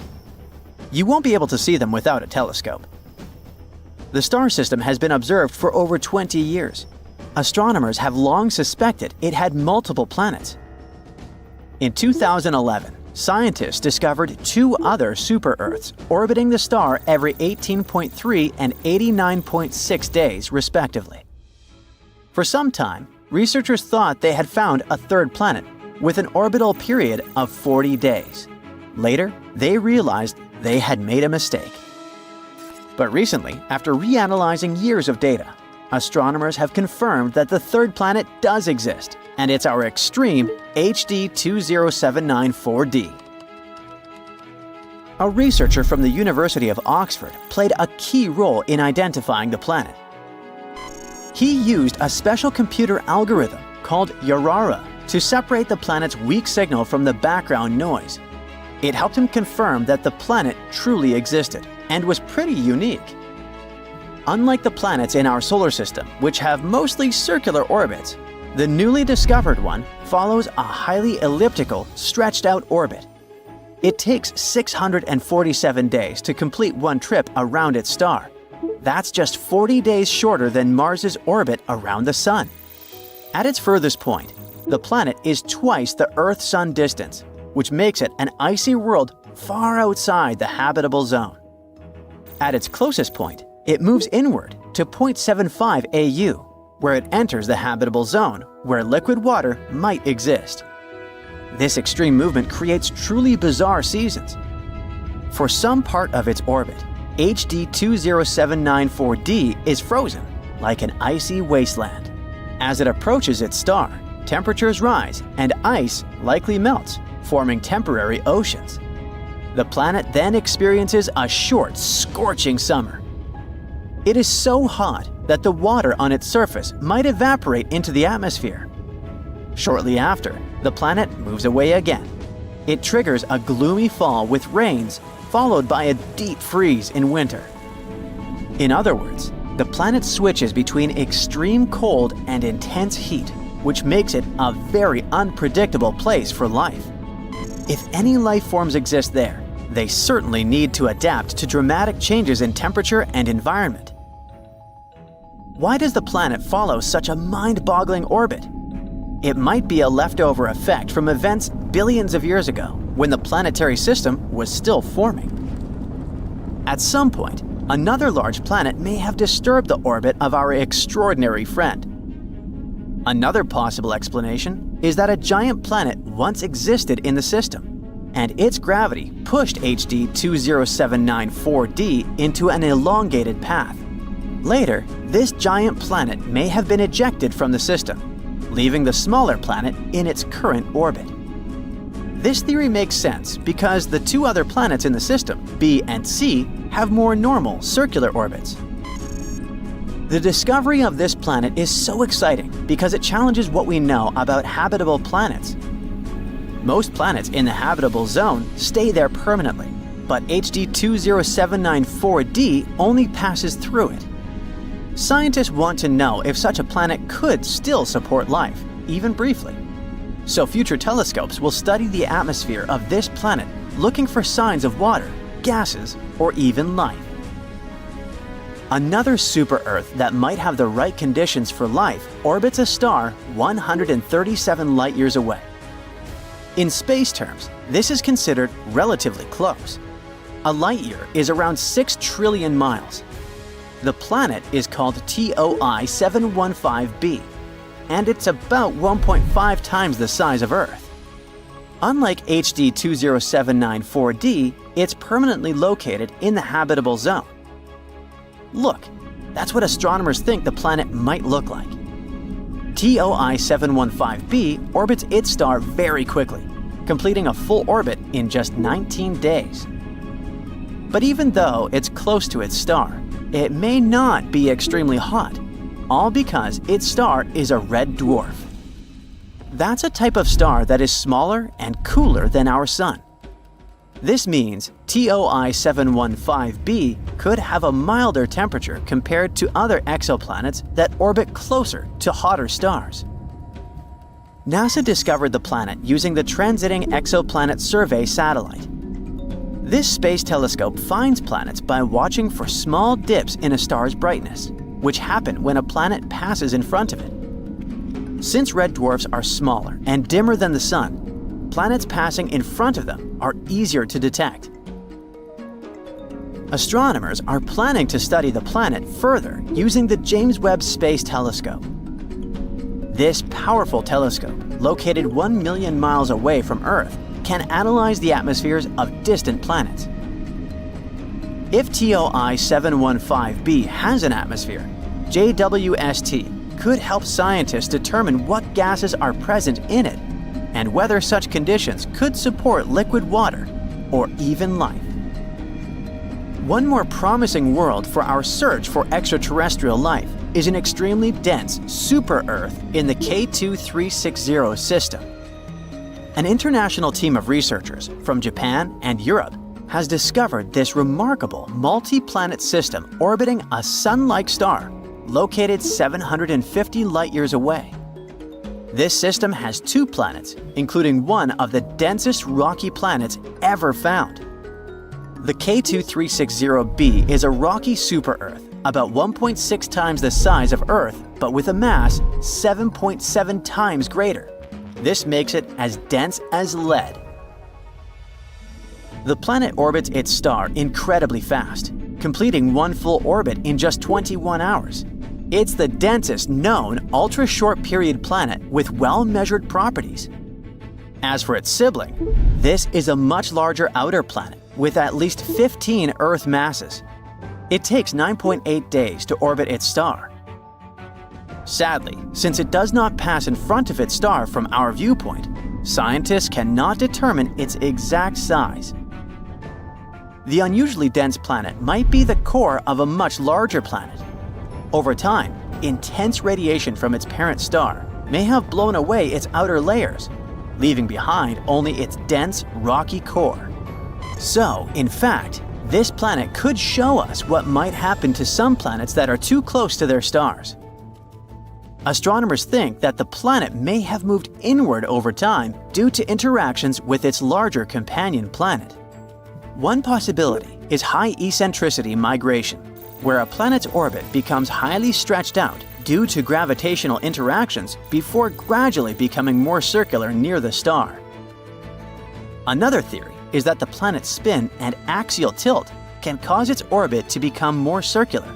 You won't be able to see them without a telescope. The star system has been observed for over 20 years. Astronomers have long suspected it had multiple planets. In 2011, scientists discovered two other super-Earths orbiting the star every 18.3 and 89.6 days, respectively. For some time, researchers thought they had found a third planet with an orbital period of 40 days. Later, they realized they had made a mistake. But recently, after reanalyzing years of data, astronomers have confirmed that the third planet does exist, and it's our extreme HD 20794d. A researcher from the University of Oxford played a key role in identifying the planet. He used a special computer algorithm called Yarara to separate the planet's weak signal from the background noise. It helped him confirm that the planet truly existed and was pretty unique. Unlike the planets in our solar system, which have mostly circular orbits, the newly discovered one follows a highly elliptical, stretched-out orbit. It takes 647 days to complete one trip around its star. That's just 40 days shorter than Mars's orbit around the Sun. At its furthest point, the planet is twice the Earth-Sun distance, which makes it an icy world far outside the habitable zone. At its closest point, it moves inward to 0.75 AU, where it enters the habitable zone, where liquid water might exist. This extreme movement creates truly bizarre seasons. For some part of its orbit, HD 20794d is frozen, like an icy wasteland. As it approaches its star, temperatures rise and ice likely melts, forming temporary oceans. The planet then experiences a short, scorching summer. It is so hot that the water on its surface might evaporate into the atmosphere. Shortly after, the planet moves away again. It triggers a gloomy fall with rains, followed by a deep freeze in winter. In other words, the planet switches between extreme cold and intense heat, which makes it a very unpredictable place for life. If any life forms exist there, they certainly need to adapt to dramatic changes in temperature and environment. Why does the planet follow such a mind-boggling orbit? It might be a leftover effect from events billions of years ago, when the planetary system was still forming. At some point, another large planet may have disturbed the orbit of our extraordinary friend. Another possible explanation is that a giant planet once existed in the system, and its gravity pushed HD 20794d into an elongated path. Later, this giant planet may have been ejected from the system, leaving the smaller planet in its current orbit. This theory makes sense because the two other planets in the system, B and C, have more normal circular orbits. The discovery of this planet is so exciting because it challenges what we know about habitable planets. Most planets in the habitable zone stay there permanently, but HD 20794d only passes through it. Scientists want to know if such a planet could still support life, even briefly. So future telescopes will study the atmosphere of this planet, looking for signs of water, gases, or even life. Another super-Earth that might have the right conditions for life orbits a star 137 light-years away. In space terms, this is considered relatively close. A light-year is around 6 trillion miles. The planet is called TOI 715b, and it's about 1.5 times the size of Earth. Unlike HD 20794d, it's permanently located in the habitable zone. Look, that's what astronomers think the planet might look like. TOI 715b orbits its star very quickly, completing a full orbit in just 19 days. But even though it's close to its star, it may not be extremely hot, all because its star is a red dwarf. That's a type of star that is smaller and cooler than our Sun. This means TOI 715b could have a milder temperature compared to other exoplanets that orbit closer to hotter stars. NASA discovered the planet using the Transiting Exoplanet Survey satellite. This space telescope finds planets by watching for small dips in a star's brightness, which happen when a planet passes in front of it. Since red dwarfs are smaller and dimmer than the Sun, planets passing in front of them are easier to detect. Astronomers are planning to study the planet further using the James Webb Space Telescope. This powerful telescope, located 1 million miles away from Earth, can analyze the atmospheres of distant planets. If TOI 715b has an atmosphere, JWST could help scientists determine what gases are present in it and whether such conditions could support liquid water or even life. One more promising world for our search for extraterrestrial life is an extremely dense super-Earth in the K2360 system. An international team of researchers from Japan and Europe has discovered this remarkable multi-planet system orbiting a Sun-like star located 750 light-years away. This system has 2 planets, including one of the densest rocky planets ever found. The K2360b is a rocky super-Earth, about 1.6 times the size of Earth, but with a mass 7.7 times greater. This makes it as dense as lead. The planet orbits its star incredibly fast, completing one full orbit in just 21 hours. It's the densest known ultra-short period planet with well-measured properties. As for its sibling, this is a much larger outer planet with at least 15 Earth masses. It takes 9.8 days to orbit its star. Sadly, since it does not pass in front of its star from our viewpoint, scientists cannot determine its exact size. The unusually dense planet might be the core of a much larger planet. Over time, intense radiation from its parent star may have blown away its outer layers, leaving behind only its dense, rocky core. So, in fact, this planet could show us what might happen to some planets that are too close to their stars. Astronomers think that the planet may have moved inward over time due to interactions with its larger companion planet. One possibility is high eccentricity migration, where a planet's orbit becomes highly stretched out due to gravitational interactions before gradually becoming more circular near the star. Another theory is that the planet's spin and axial tilt can cause its orbit to become more circular.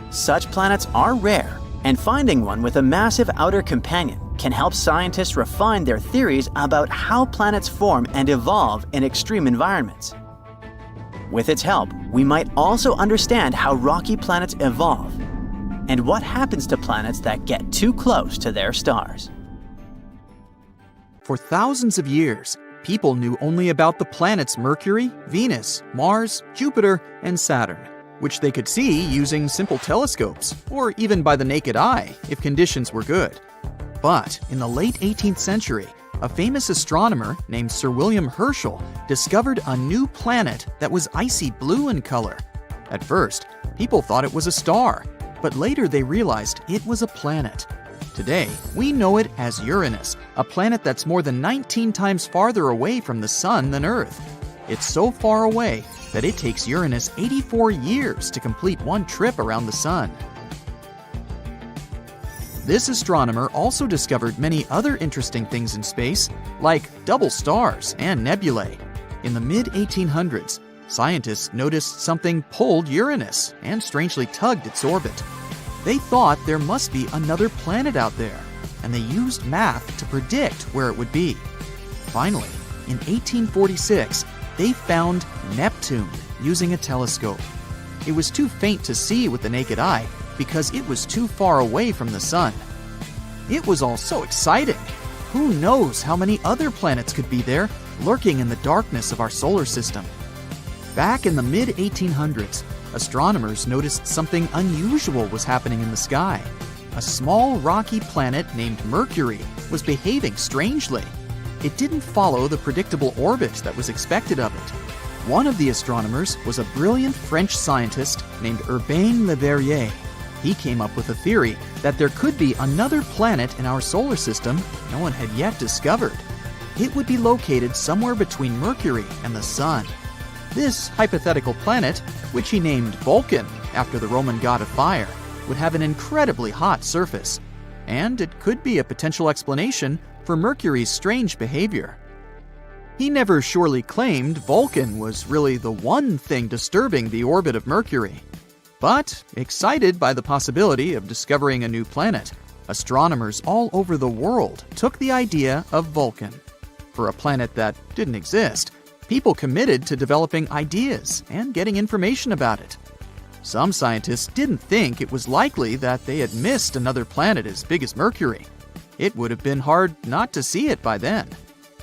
Such planets are rare, and finding one with a massive outer companion can help scientists refine their theories about how planets form and evolve in extreme environments. With its help, we might also understand how rocky planets evolve and what happens to planets that get too close to their stars. For thousands of years, people knew only about the planets Mercury, Venus, Mars, Jupiter, and Saturn, which they could see using simple telescopes, or even by the naked eye if conditions were good. But in the late 18th century, a famous astronomer named Sir William Herschel discovered a new planet that was icy blue in color. At first, people thought it was a star, but later they realized it was a planet. Today, we know it as Uranus, a planet that's more than 19 times farther away from the Sun than Earth. It's so far away that it takes Uranus 84 years to complete one trip around the Sun. This astronomer also discovered many other interesting things in space, like double stars and nebulae. In the mid-1800s, scientists noticed something pulled Uranus and strangely tugged its orbit. They thought there must be another planet out there, and they used math to predict where it would be. Finally, in 1846, they found Neptune using a telescope. It was too faint to see with the naked eye because it was too far away from the Sun. It was all so exciting. Who knows how many other planets could be there, lurking in the darkness of our solar system? Back in the mid-1800s, astronomers noticed something unusual was happening in the sky. A small rocky planet named Mercury was behaving strangely. It didn't follow the predictable orbit that was expected of it. One of the astronomers was a brilliant French scientist named Urbain Le Verrier. He came up with a theory that there could be another planet in our solar system no one had yet discovered. It would be located somewhere between Mercury and the Sun. This hypothetical planet, which he named Vulcan after the Roman god of fire, would have an incredibly hot surface, and it could be a potential explanation for Mercury's strange behavior. He never surely claimed Vulcan was really the one thing disturbing the orbit of Mercury. But, excited by the possibility of discovering a new planet, astronomers all over the world took the idea of Vulcan. For a planet that didn't exist, people committed to developing ideas and getting information about it. Some scientists didn't think it was likely that they had missed another planet as big as Mercury. It would have been hard not to see it by then.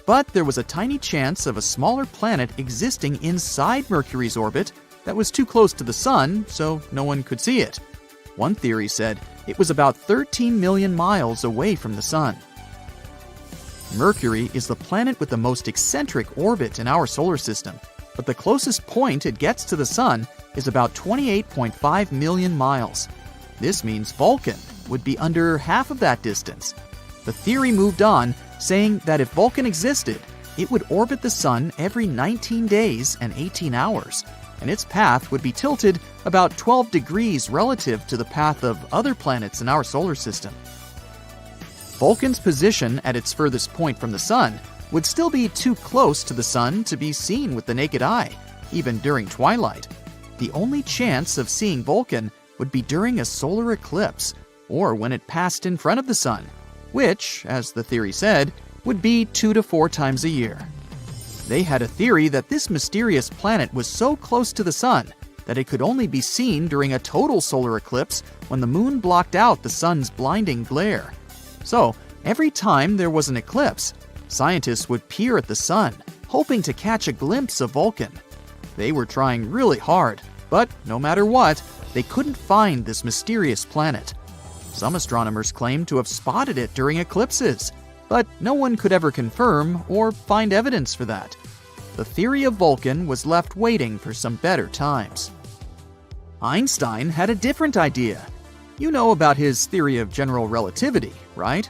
But there was a tiny chance of a smaller planet existing inside Mercury's orbit that was too close to the Sun, so no one could see it. One theory said it was about 13 million miles away from the Sun. Mercury is the planet with the most eccentric orbit in our solar system, but the closest point it gets to the Sun is about 28.5 million miles. This means Vulcan would be under half of that distance. The theory moved on, saying that if Vulcan existed, it would orbit the Sun every 19 days and 18 hours, and its path would be tilted about 12 degrees relative to the path of other planets in our solar system. Vulcan's position at its furthest point from the Sun would still be too close to the Sun to be seen with the naked eye, even during twilight. The only chance of seeing Vulcan would be during a solar eclipse, or when it passed in front of the Sun, which, as the theory said, would be 2 to 4 times a year. They had a theory that this mysterious planet was so close to the Sun that it could only be seen during a total solar eclipse when the Moon blocked out the Sun's blinding glare. So, every time there was an eclipse, scientists would peer at the Sun, hoping to catch a glimpse of Vulcan. They were trying really hard, but no matter what, they couldn't find this mysterious planet. Some astronomers claimed to have spotted it during eclipses, but no one could ever confirm or find evidence for that. The theory of Vulcan was left waiting for some better times. Einstein had a different idea. You know about his theory of general relativity, right?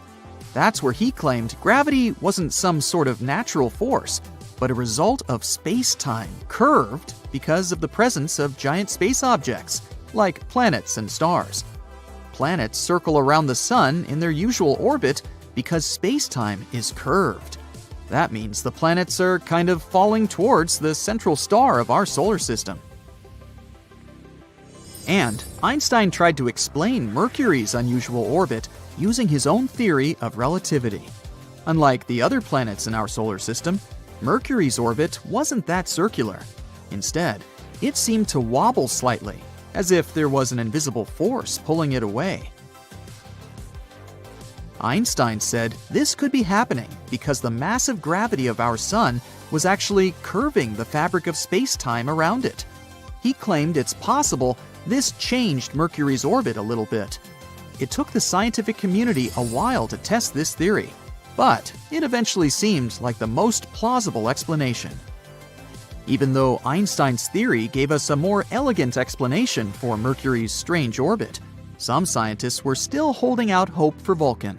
That's where he claimed gravity wasn't some sort of natural force, but a result of space-time curved because of the presence of giant space objects, like planets and stars. Planets circle around the Sun in their usual orbit because space-time is curved. That means the planets are kind of falling towards the central star of our solar system. And Einstein tried to explain Mercury's unusual orbit using his own theory of relativity. Unlike the other planets in our solar system, Mercury's orbit wasn't that circular. Instead, it seemed to wobble slightly, as if there was an invisible force pulling it away. Einstein said this could be happening because the massive gravity of our Sun was actually curving the fabric of space-time around it. He claimed it's possible this changed Mercury's orbit a little bit. It took the scientific community a while to test this theory, but it eventually seemed like the most plausible explanation. Even though Einstein's theory gave us a more elegant explanation for Mercury's strange orbit, some scientists were still holding out hope for Vulcan.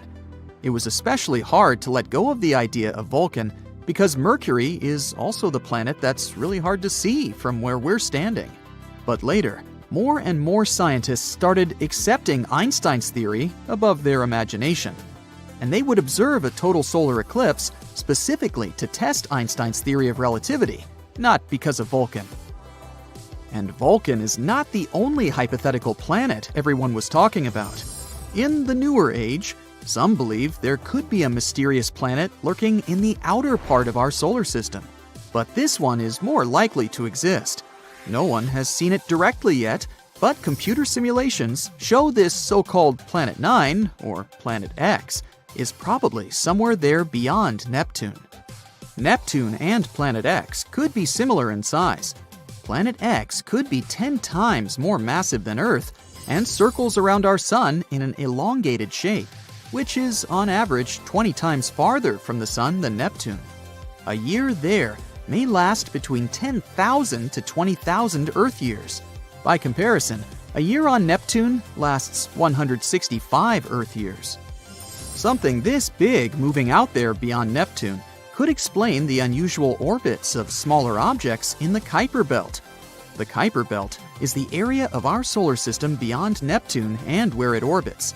It was especially hard to let go of the idea of Vulcan because Mercury is also the planet that's really hard to see from where we're standing. But later, more and more scientists started accepting Einstein's theory above their imagination, and they would observe a total solar eclipse specifically to test Einstein's theory of relativity, not because of Vulcan. And Vulcan is not the only hypothetical planet everyone was talking about. In the newer age, some believe there could be a mysterious planet lurking in the outer part of our solar system, but this one is more likely to exist. No one has seen it directly yet, but computer simulations show this so-called Planet 9, or Planet X, is probably somewhere there beyond Neptune. Neptune and Planet X could be similar in size. Planet X could be 10 times more massive than Earth and circles around our Sun in an elongated shape, which is on average 20 times farther from the Sun than Neptune. A year there may last between 10,000 to 20,000 Earth years. By comparison, a year on Neptune lasts 165 Earth years. Something this big moving out there beyond Neptune could explain the unusual orbits of smaller objects in the Kuiper Belt. The Kuiper Belt is the area of our solar system beyond Neptune and where it orbits.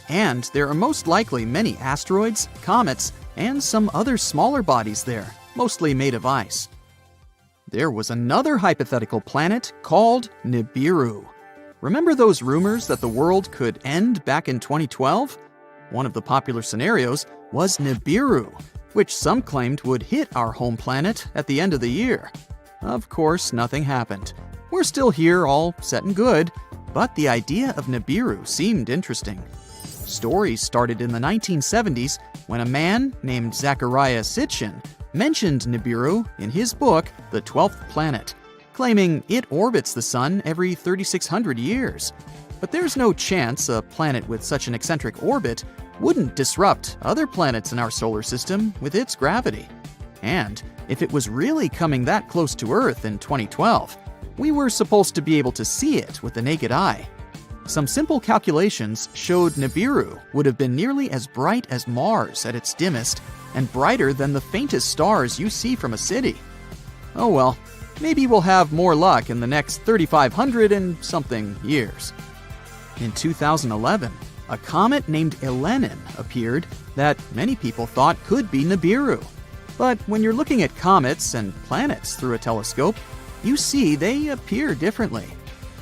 And there are most likely many asteroids, comets, and some other smaller bodies there. mostly made of ice. There was another hypothetical planet called Nibiru. Remember those rumors that the world could end back in 2012? One of the popular scenarios was Nibiru, which some claimed would hit our home planet at the end of the year. Of course, nothing happened. We're still here, all set and good, but the idea of Nibiru seemed interesting. Stories started in the 1970s when a man named Zecharia Sitchin mentioned Nibiru in his book, The 12th Planet, claiming it orbits the Sun every 3,600 years. But there's no chance a planet with such an eccentric orbit wouldn't disrupt other planets in our solar system with its gravity. And if it was really coming that close to Earth in 2012, we were supposed to be able to see it with the naked eye. Some simple calculations showed Nibiru would have been nearly as bright as Mars at its dimmest and brighter than the faintest stars you see from a city. Oh well, maybe we'll have more luck in the next 3,500 and something years. In 2011, a comet named Elenin appeared that many people thought could be Nibiru. But when you're looking at comets and planets through a telescope, you see they appear differently.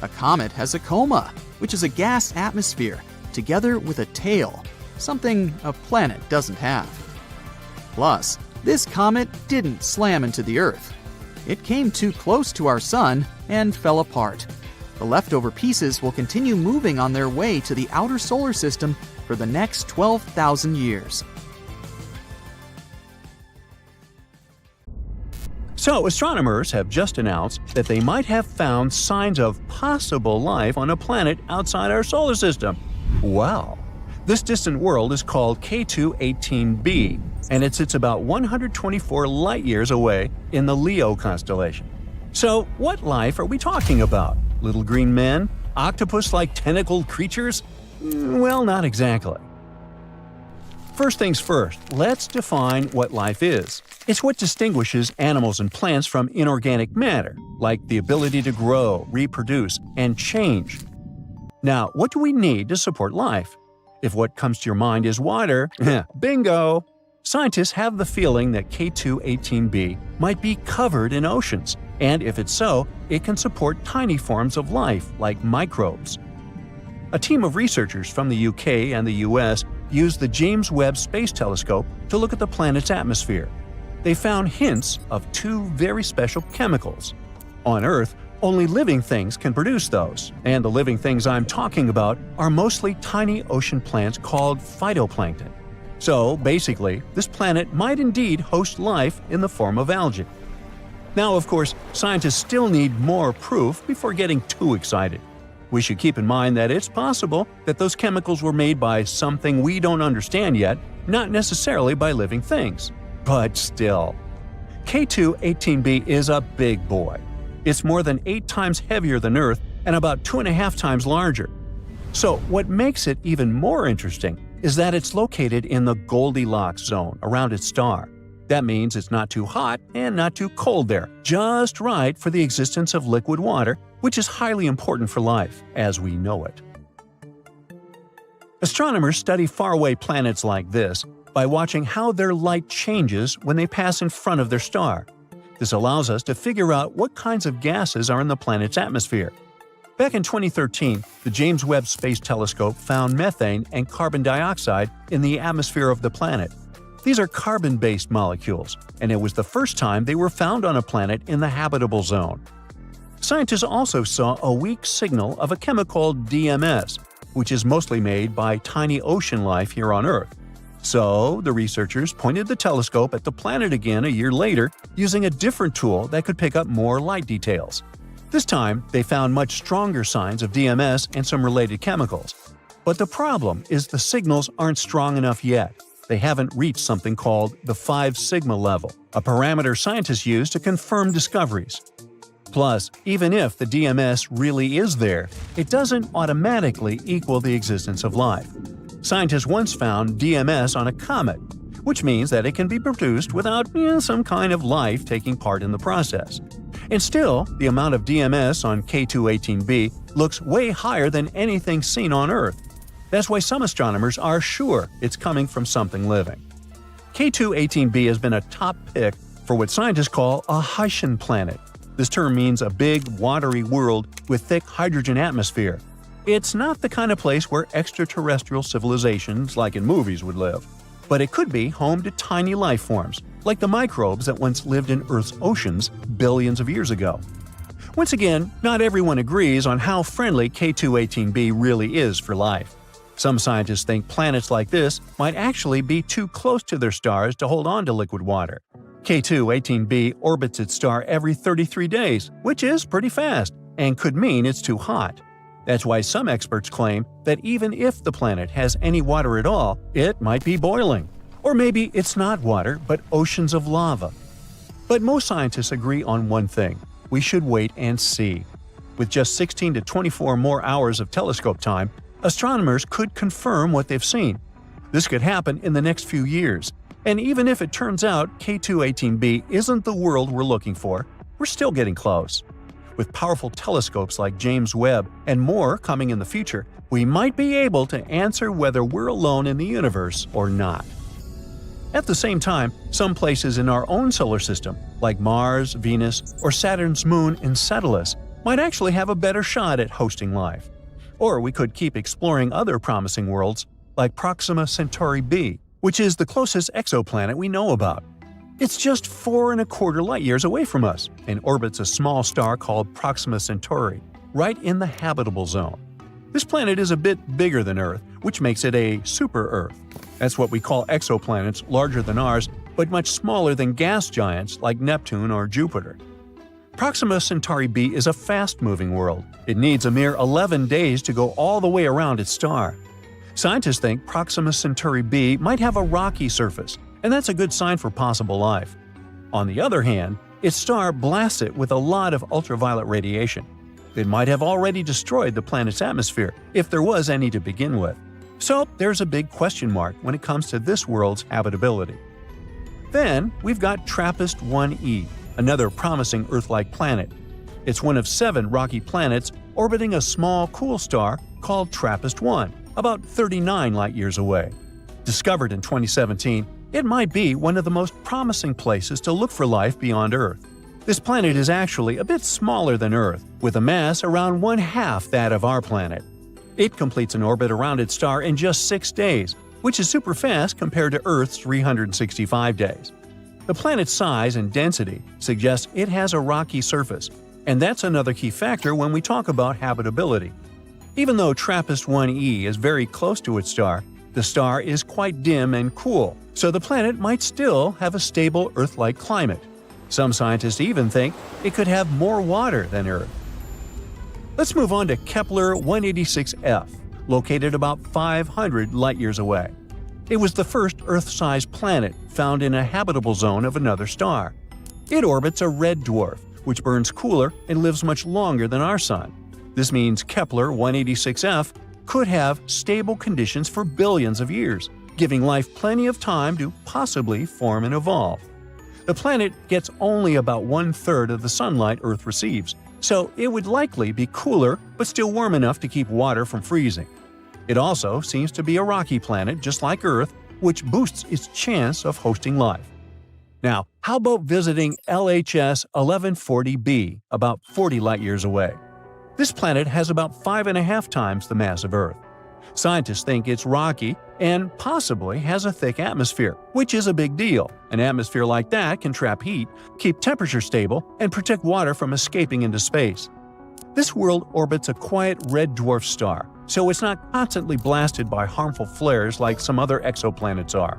A comet has a coma, which is a gas atmosphere, together with a tail, something a planet doesn't have. Plus, this comet didn't slam into the Earth. It came too close to our Sun and fell apart. The leftover pieces will continue moving on their way to the outer solar system for the next 12,000 years. So, astronomers have just announced that they might have found signs of possible life on a planet outside our solar system. Wow! This distant world is called K2-18b, and it sits about 124 light-years away in the Leo constellation. So, what life are we talking about? Little green men? Octopus-like tentacled creatures? Well, not exactly. First things first, let's define what life is. It's what distinguishes animals and plants from inorganic matter, like the ability to grow, reproduce, and change. Now, what do we need to support life? If what comes to your mind is water, bingo! Scientists have the feeling that K2-18b might be covered in oceans, and if it's so, it can support tiny forms of life, like microbes. A team of researchers from the UK and the US used the James Webb Space Telescope to look at the planet's atmosphere. They found hints of two very special chemicals. On Earth, only living things can produce those, and the living things I'm talking about are mostly tiny ocean plants called phytoplankton. So, basically, this planet might indeed host life in the form of algae. Now, of course, scientists still need more proof before getting too excited. We should keep in mind that it's possible that those chemicals were made by something we don't understand yet, not necessarily by living things. But still. K2-18b is a big boy. It's more than 8 times heavier than Earth and about 2.5 times larger. So what makes it even more interesting is that it's located in the Goldilocks zone around its star. That means it's not too hot and not too cold there, just right for the existence of liquid water, which is highly important for life as we know it. Astronomers study faraway planets like this by watching how their light changes when they pass in front of their star. This allows us to figure out what kinds of gases are in the planet's atmosphere. Back in 2013, the James Webb Space Telescope found methane and carbon dioxide in the atmosphere of the planet. These are carbon-based molecules, and it was the first time they were found on a planet in the habitable zone. Scientists also saw a weak signal of a chemical called DMS, which is mostly made by tiny ocean life here on Earth. So, the researchers pointed the telescope at the planet again a year later using a different tool that could pick up more light details. This time, they found much stronger signs of DMS and some related chemicals. But the problem is the signals aren't strong enough yet. They haven't reached something called the 5 sigma level, a parameter scientists use to confirm discoveries. Plus, even if the DMS really is there, it doesn't automatically equal the existence of life. Scientists once found DMS on a comet, which means that it can be produced without some kind of life taking part in the process. And still, the amount of DMS on K2-18b looks way higher than anything seen on Earth. That's why some astronomers are sure it's coming from something living. K2-18b has been a top pick for what scientists call a Haitian planet. This term means a big, watery world with thick hydrogen atmosphere. It's not the kind of place where extraterrestrial civilizations like in movies would live, but it could be home to tiny life forms, like the microbes that once lived in Earth's oceans billions of years ago. Once again, not everyone agrees on how friendly K2-18b really is for life. Some scientists think planets like this might actually be too close to their stars to hold on to liquid water. K2-18b orbits its star every 33 days, which is pretty fast, and could mean it's too hot. That's why some experts claim that even if the planet has any water at all, it might be boiling. Or maybe it's not water, but oceans of lava. But most scientists agree on one thing: we should wait and see. With just 16 to 24 more hours of telescope time, astronomers could confirm what they've seen. This could happen in the next few years. And even if it turns out K2-18b isn't the world we're looking for, we're still getting close. With powerful telescopes like James Webb and more coming in the future, we might be able to answer whether we're alone in the universe or not. At the same time, some places in our own solar system, like Mars, Venus, or Saturn's moon Enceladus, might actually have a better shot at hosting life. Or we could keep exploring other promising worlds, like Proxima Centauri b, which is the closest exoplanet we know about. It's just 4.25 light-years away from us and orbits a small star called Proxima Centauri, right in the habitable zone. This planet is a bit bigger than Earth, which makes it a super-Earth. That's what we call exoplanets larger than ours, but much smaller than gas giants like Neptune or Jupiter. Proxima Centauri b is a fast-moving world. It needs a mere 11 days to go all the way around its star. Scientists think Proxima Centauri b might have a rocky surface, and that's a good sign for possible life. On the other hand, its star blasts it with a lot of ultraviolet radiation. It might have already destroyed the planet's atmosphere, if there was any to begin with. So there's a big question mark when it comes to this world's habitability. Then we've got TRAPPIST-1e, another promising Earth-like planet. It's one of 7 rocky planets orbiting a small, cool star called TRAPPIST-1, about 39 light-years away. Discovered in 2017, it might be one of the most promising places to look for life beyond Earth. This planet is actually a bit smaller than Earth, with a mass around 1/2 that of our planet. It completes an orbit around its star in just 6 days, which is super fast compared to Earth's 365 days. The planet's size and density suggests it has a rocky surface, and that's another key factor when we talk about habitability. Even though TRAPPIST-1e is very close to its star, the star is quite dim and cool, so the planet might still have a stable Earth-like climate. Some scientists even think it could have more water than Earth. Let's move on to Kepler-186f, located about 500 light-years away. It was the first Earth-sized planet found in a habitable zone of another star. It orbits a red dwarf, which burns cooler and lives much longer than our Sun. This means Kepler-186f could have stable conditions for billions of years, giving life plenty of time to possibly form and evolve. The planet gets only about 1/3 of the sunlight Earth receives, so it would likely be cooler but still warm enough to keep water from freezing. It also seems to be a rocky planet just like Earth, which boosts its chance of hosting life. Now, how about visiting LHS 1140b, about 40 light-years away? This planet has about 5.5 times the mass of Earth. Scientists think it's rocky and possibly has a thick atmosphere, which is a big deal. An atmosphere like that can trap heat, keep temperature stable, and protect water from escaping into space. This world orbits a quiet red dwarf star, so it's not constantly blasted by harmful flares like some other exoplanets are.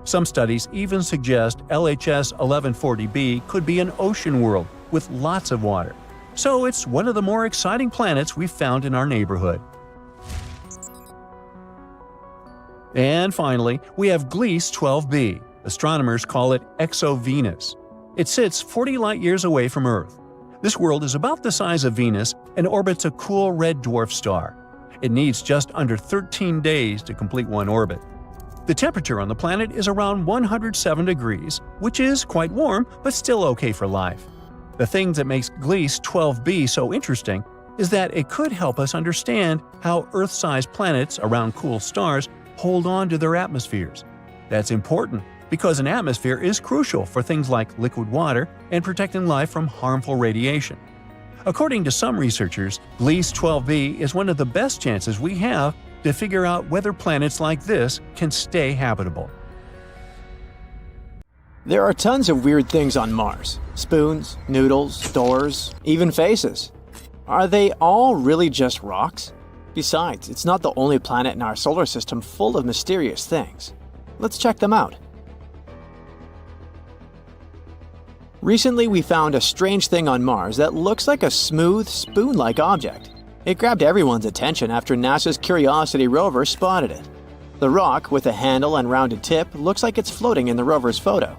Some studies even suggest LHS 1140b could be an ocean world with lots of water. So it's one of the more exciting planets we've found in our neighborhood. And finally, we have Gliese 12b. Astronomers call it Exo-Venus. It sits 40 light-years away from Earth. This world is about the size of Venus and orbits a cool red dwarf star. It needs just under 13 days to complete one orbit. The temperature on the planet is around 107 degrees, which is quite warm, but still okay for life. The thing that makes Gliese 12b so interesting is that it could help us understand how Earth-sized planets around cool stars hold on to their atmospheres. That's important because an atmosphere is crucial for things like liquid water and protecting life from harmful radiation. According to some researchers, Gliese 12b is one of the best chances we have to figure out whether planets like this can stay habitable. There are tons of weird things on Mars. Spoons, noodles, doors, even faces. Are they all really just rocks? Besides, it's not the only planet in our solar system full of mysterious things. Let's check them out. Recently, we found a strange thing on Mars that looks like a smooth, spoon-like object. It grabbed everyone's attention after NASA's Curiosity rover spotted it. The rock, with a handle and rounded tip, looks like it's floating in the rover's photo.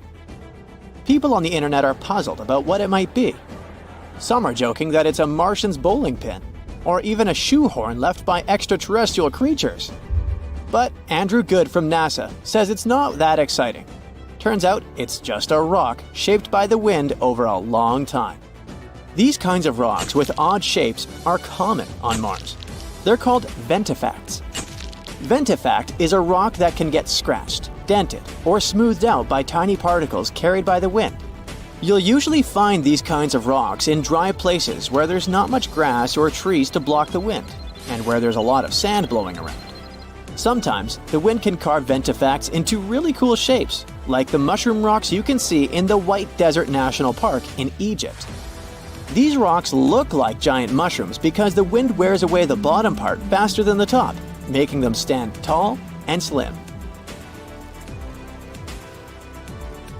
People on the internet are puzzled about what it might be. Some are joking that it's a Martian's bowling pin, or even a shoehorn left by extraterrestrial creatures. But Andrew Good from NASA says it's not that exciting. Turns out it's just a rock shaped by the wind over a long time. These kinds of rocks with odd shapes are common on Mars. They're called ventifacts. Ventifact is a rock that can get scratched, dented, or smoothed out by tiny particles carried by the wind. You'll usually find these kinds of rocks in dry places where there's not much grass or trees to block the wind, and where there's a lot of sand blowing around. Sometimes, the wind can carve ventifacts into really cool shapes, like the mushroom rocks you can see in the White Desert National Park in Egypt. These rocks look like giant mushrooms because the wind wears away the bottom part faster than the top, making them stand tall and slim.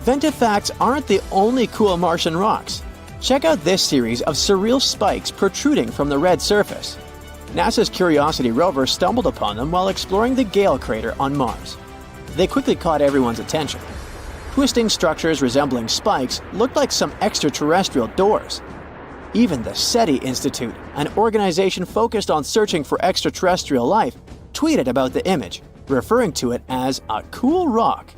Ventifacts aren't the only cool Martian rocks. Check out this series of surreal spikes protruding from the red surface. NASA's Curiosity rover stumbled upon them while exploring the Gale crater on Mars. They quickly caught everyone's attention. Twisting structures resembling spikes looked like some extraterrestrial doors. Even the SETI Institute, an organization focused on searching for extraterrestrial life, tweeted about the image, referring to it as a cool rock.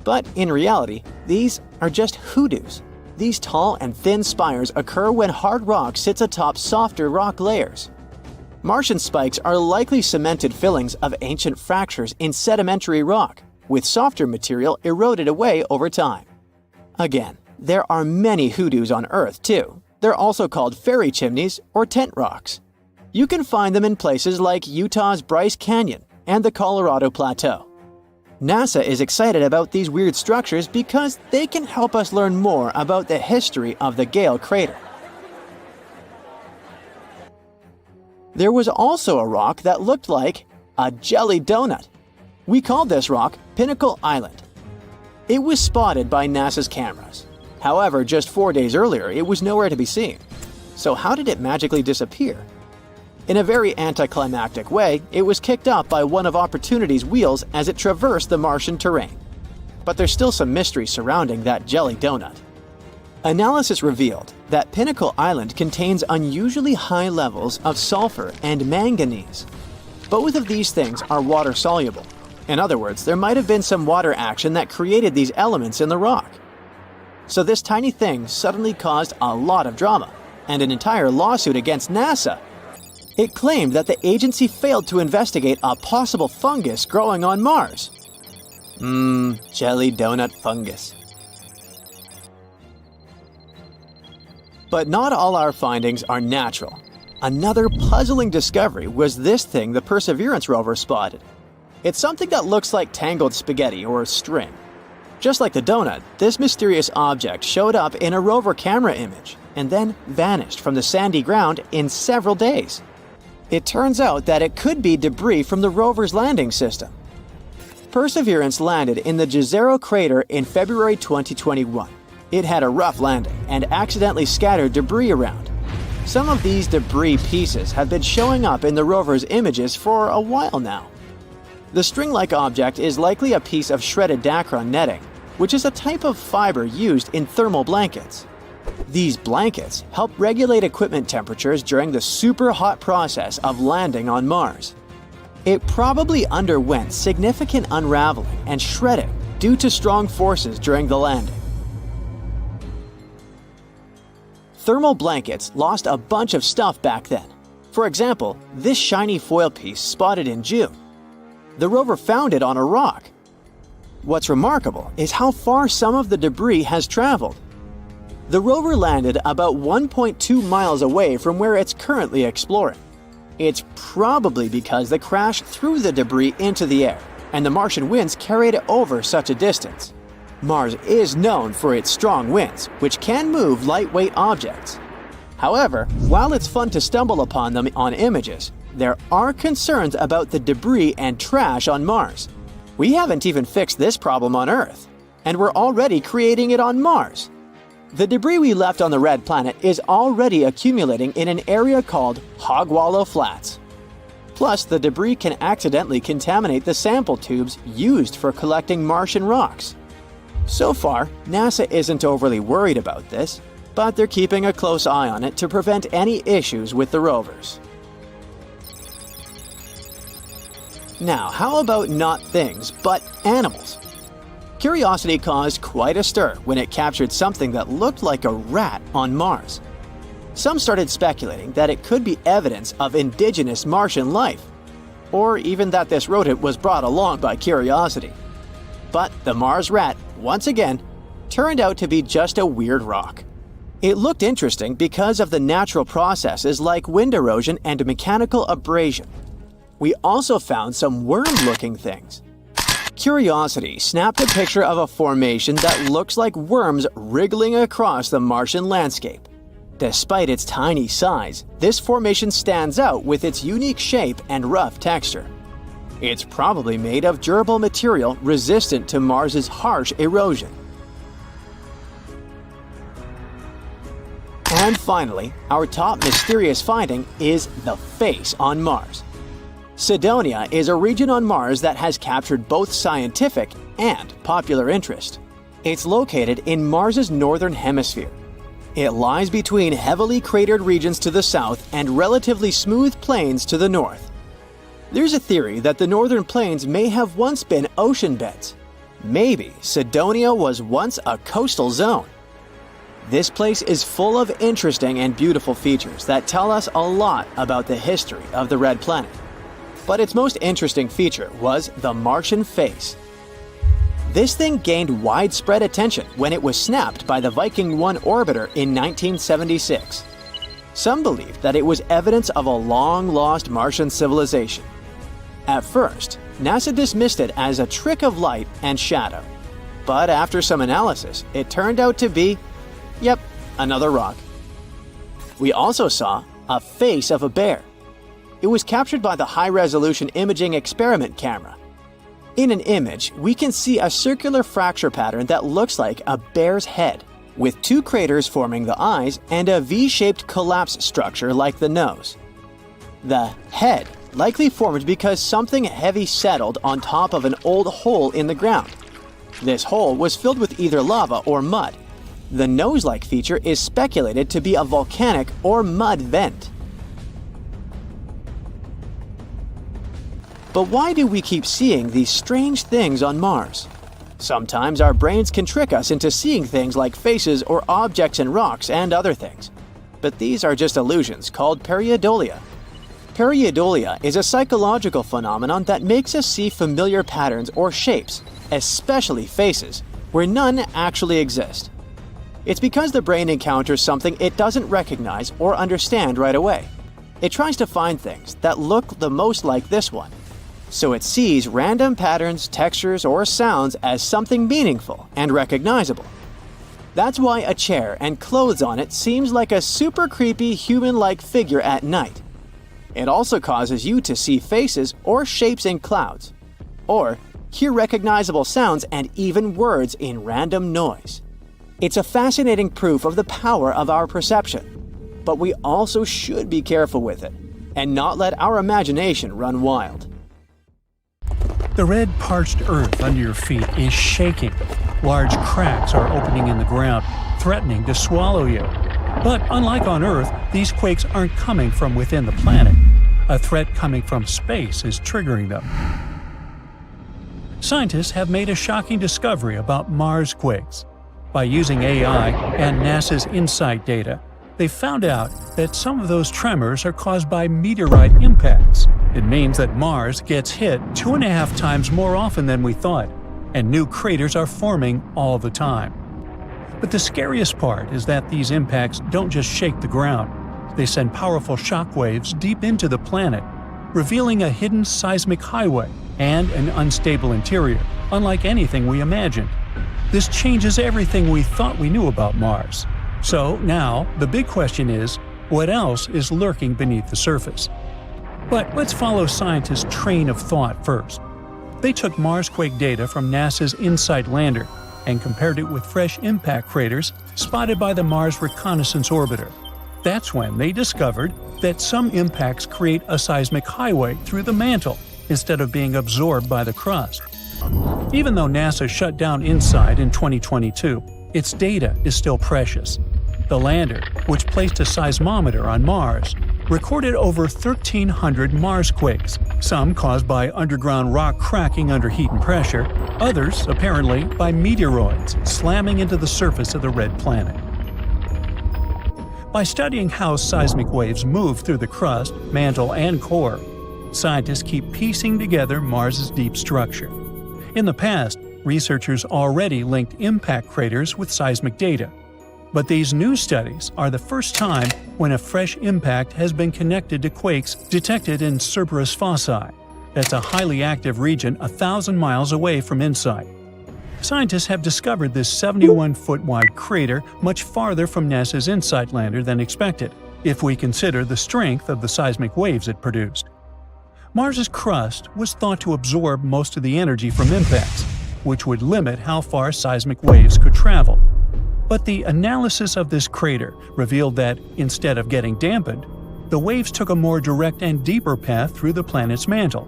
But in reality, these are just hoodoos. These tall and thin spires occur when hard rock sits atop softer rock layers. Martian spikes are likely cemented fillings of ancient fractures in sedimentary rock, with softer material eroded away over time. Again, there are many hoodoos on Earth too. They're also called fairy chimneys or tent rocks. You can find them in places like Utah's Bryce Canyon and the Colorado Plateau. NASA is excited about these weird structures because they can help us learn more about the history of the Gale crater. There was also a rock that looked like a jelly donut. We called this rock Pinnacle Island. It was spotted by NASA's cameras. However, just 4 days earlier, it was nowhere to be seen. So how did it magically disappear? In a very anticlimactic way, it was kicked up by one of Opportunity's wheels as it traversed the Martian terrain. But there's still some mystery surrounding that jelly donut. Analysis revealed that Pinnacle Island contains unusually high levels of sulfur and manganese. Both of these things are water-soluble. In other words, there might have been some water action that created these elements in the rock. So this tiny thing suddenly caused a lot of drama, and an entire lawsuit against NASA. It claimed that the agency failed to investigate a possible fungus growing on Mars. Jelly donut fungus. But not all our findings are natural. Another puzzling discovery was this thing the Perseverance rover spotted. It's something that looks like tangled spaghetti or string. Just like the donut, this mysterious object showed up in a rover camera image and then vanished from the sandy ground in several days. It turns out that it could be debris from the rover's landing system. Perseverance landed in the Jezero crater in February 2021. It had a rough landing and accidentally scattered debris around. Some of these debris pieces have been showing up in the rover's images for a while now. The string-like object is likely a piece of shredded Dacron netting, which is a type of fiber used in thermal blankets. These blankets help regulate equipment temperatures during the super hot process of landing on Mars. It probably underwent significant unraveling and shredding due to strong forces during the landing. Thermal blankets lost a bunch of stuff back then. For example, this shiny foil piece spotted in June. The rover found it on a rock. What's remarkable is how far some of the debris has traveled. The rover landed about 1.2 miles away from where it's currently exploring. It's probably because the crash threw the debris into the air, and the Martian winds carried it over such a distance. Mars is known for its strong winds, which can move lightweight objects. However, while it's fun to stumble upon them on images, there are concerns about the debris and trash on Mars. We haven't even fixed this problem on Earth, and we're already creating it on Mars. The debris we left on the red planet is already accumulating in an area called Hogwallow Flats. Plus, the debris can accidentally contaminate the sample tubes used for collecting Martian rocks. So far, NASA isn't overly worried about this, but they're keeping a close eye on it to prevent any issues with the rovers. Now, how about not things, but animals? Curiosity caused quite a stir when it captured something that looked like a rat on Mars. Some started speculating that it could be evidence of indigenous Martian life, or even that this rodent was brought along by Curiosity. But the Mars rat, once again, turned out to be just a weird rock. It looked interesting because of the natural processes like wind erosion and mechanical abrasion. We also found some worm-looking things. Curiosity snapped a picture of a formation that looks like worms wriggling across the Martian landscape. Despite its tiny size, this formation stands out with its unique shape and rough texture. It's probably made of durable material resistant to Mars's harsh erosion. And finally, our top mysterious finding is the face on Mars. Cydonia is a region on Mars that has captured both scientific and popular interest. It's located in Mars's northern hemisphere. It lies between heavily cratered regions to the south and relatively smooth plains to the north. There's a theory that the northern plains may have once been ocean beds. Maybe Cydonia was once a coastal zone. This place is full of interesting and beautiful features that tell us a lot about the history of the red planet. But its most interesting feature was the Martian face. This thing gained widespread attention when it was snapped by the Viking 1 orbiter in 1976. Some believed that it was evidence of a long-lost Martian civilization. At first, NASA dismissed it as a trick of light and shadow. But after some analysis, it turned out to be, yep, another rock. We also saw a face of a bear. It was captured by the high-resolution imaging experiment camera. In an image, we can see a circular fracture pattern that looks like a bear's head, with two craters forming the eyes and a V-shaped collapse structure like the nose. The head likely formed because something heavy settled on top of an old hole in the ground. This hole was filled with either lava or mud. The nose-like feature is speculated to be a volcanic or mud vent. But why do we keep seeing these strange things on Mars? Sometimes our brains can trick us into seeing things like faces or objects in rocks and other things. But these are just illusions called Peridolia. Peridolia is a psychological phenomenon that makes us see familiar patterns or shapes, especially faces, where none actually exist. It's because the brain encounters something it doesn't recognize or understand right away. It tries to find things that look the most like this one. So it sees random patterns, textures, or sounds as something meaningful and recognizable. That's why a chair and clothes on it seems like a super creepy human-like figure at night. It also causes you to see faces or shapes in clouds, or hear recognizable sounds and even words in random noise. It's a fascinating proof of the power of our perception, but we also should be careful with it and not let our imagination run wild. The red, parched earth under your feet is shaking. Large cracks are opening in the ground, threatening to swallow you. But unlike on Earth, these quakes aren't coming from within the planet. A threat coming from space is triggering them. Scientists have made a shocking discovery about Mars quakes. By using AI and NASA's InSight data, they found out that some of those tremors are caused by meteorite impacts. It means that Mars gets hit 2.5 times more often than we thought, and new craters are forming all the time. But the scariest part is that these impacts don't just shake the ground. They send powerful shock waves deep into the planet, revealing a hidden seismic highway and an unstable interior, unlike anything we imagined. This changes everything we thought we knew about Mars. So now, the big question is, what else is lurking beneath the surface? But let's follow scientists' train of thought first. They took Marsquake data from NASA's InSight lander and compared it with fresh impact craters spotted by the Mars Reconnaissance Orbiter. That's when they discovered that some impacts create a seismic highway through the mantle instead of being absorbed by the crust. Even though NASA shut down InSight in 2022, its data is still precious. The lander, which placed a seismometer on Mars, recorded over 1,300 Marsquakes, some caused by underground rock cracking under heat and pressure, others, apparently, by meteoroids slamming into the surface of the red planet. By studying how seismic waves move through the crust, mantle, and core, scientists keep piecing together Mars's deep structure. In the past, researchers already linked impact craters with seismic data. But these new studies are the first time when a fresh impact has been connected to quakes detected in Cerberus fossae. That's a highly active region 1,000 miles away from InSight. Scientists have discovered this 71-foot-wide crater much farther from NASA's InSight lander than expected, if we consider the strength of the seismic waves it produced. Mars's crust was thought to absorb most of the energy from impacts, which would limit how far seismic waves could travel. But the analysis of this crater revealed that, instead of getting dampened, the waves took a more direct and deeper path through the planet's mantle.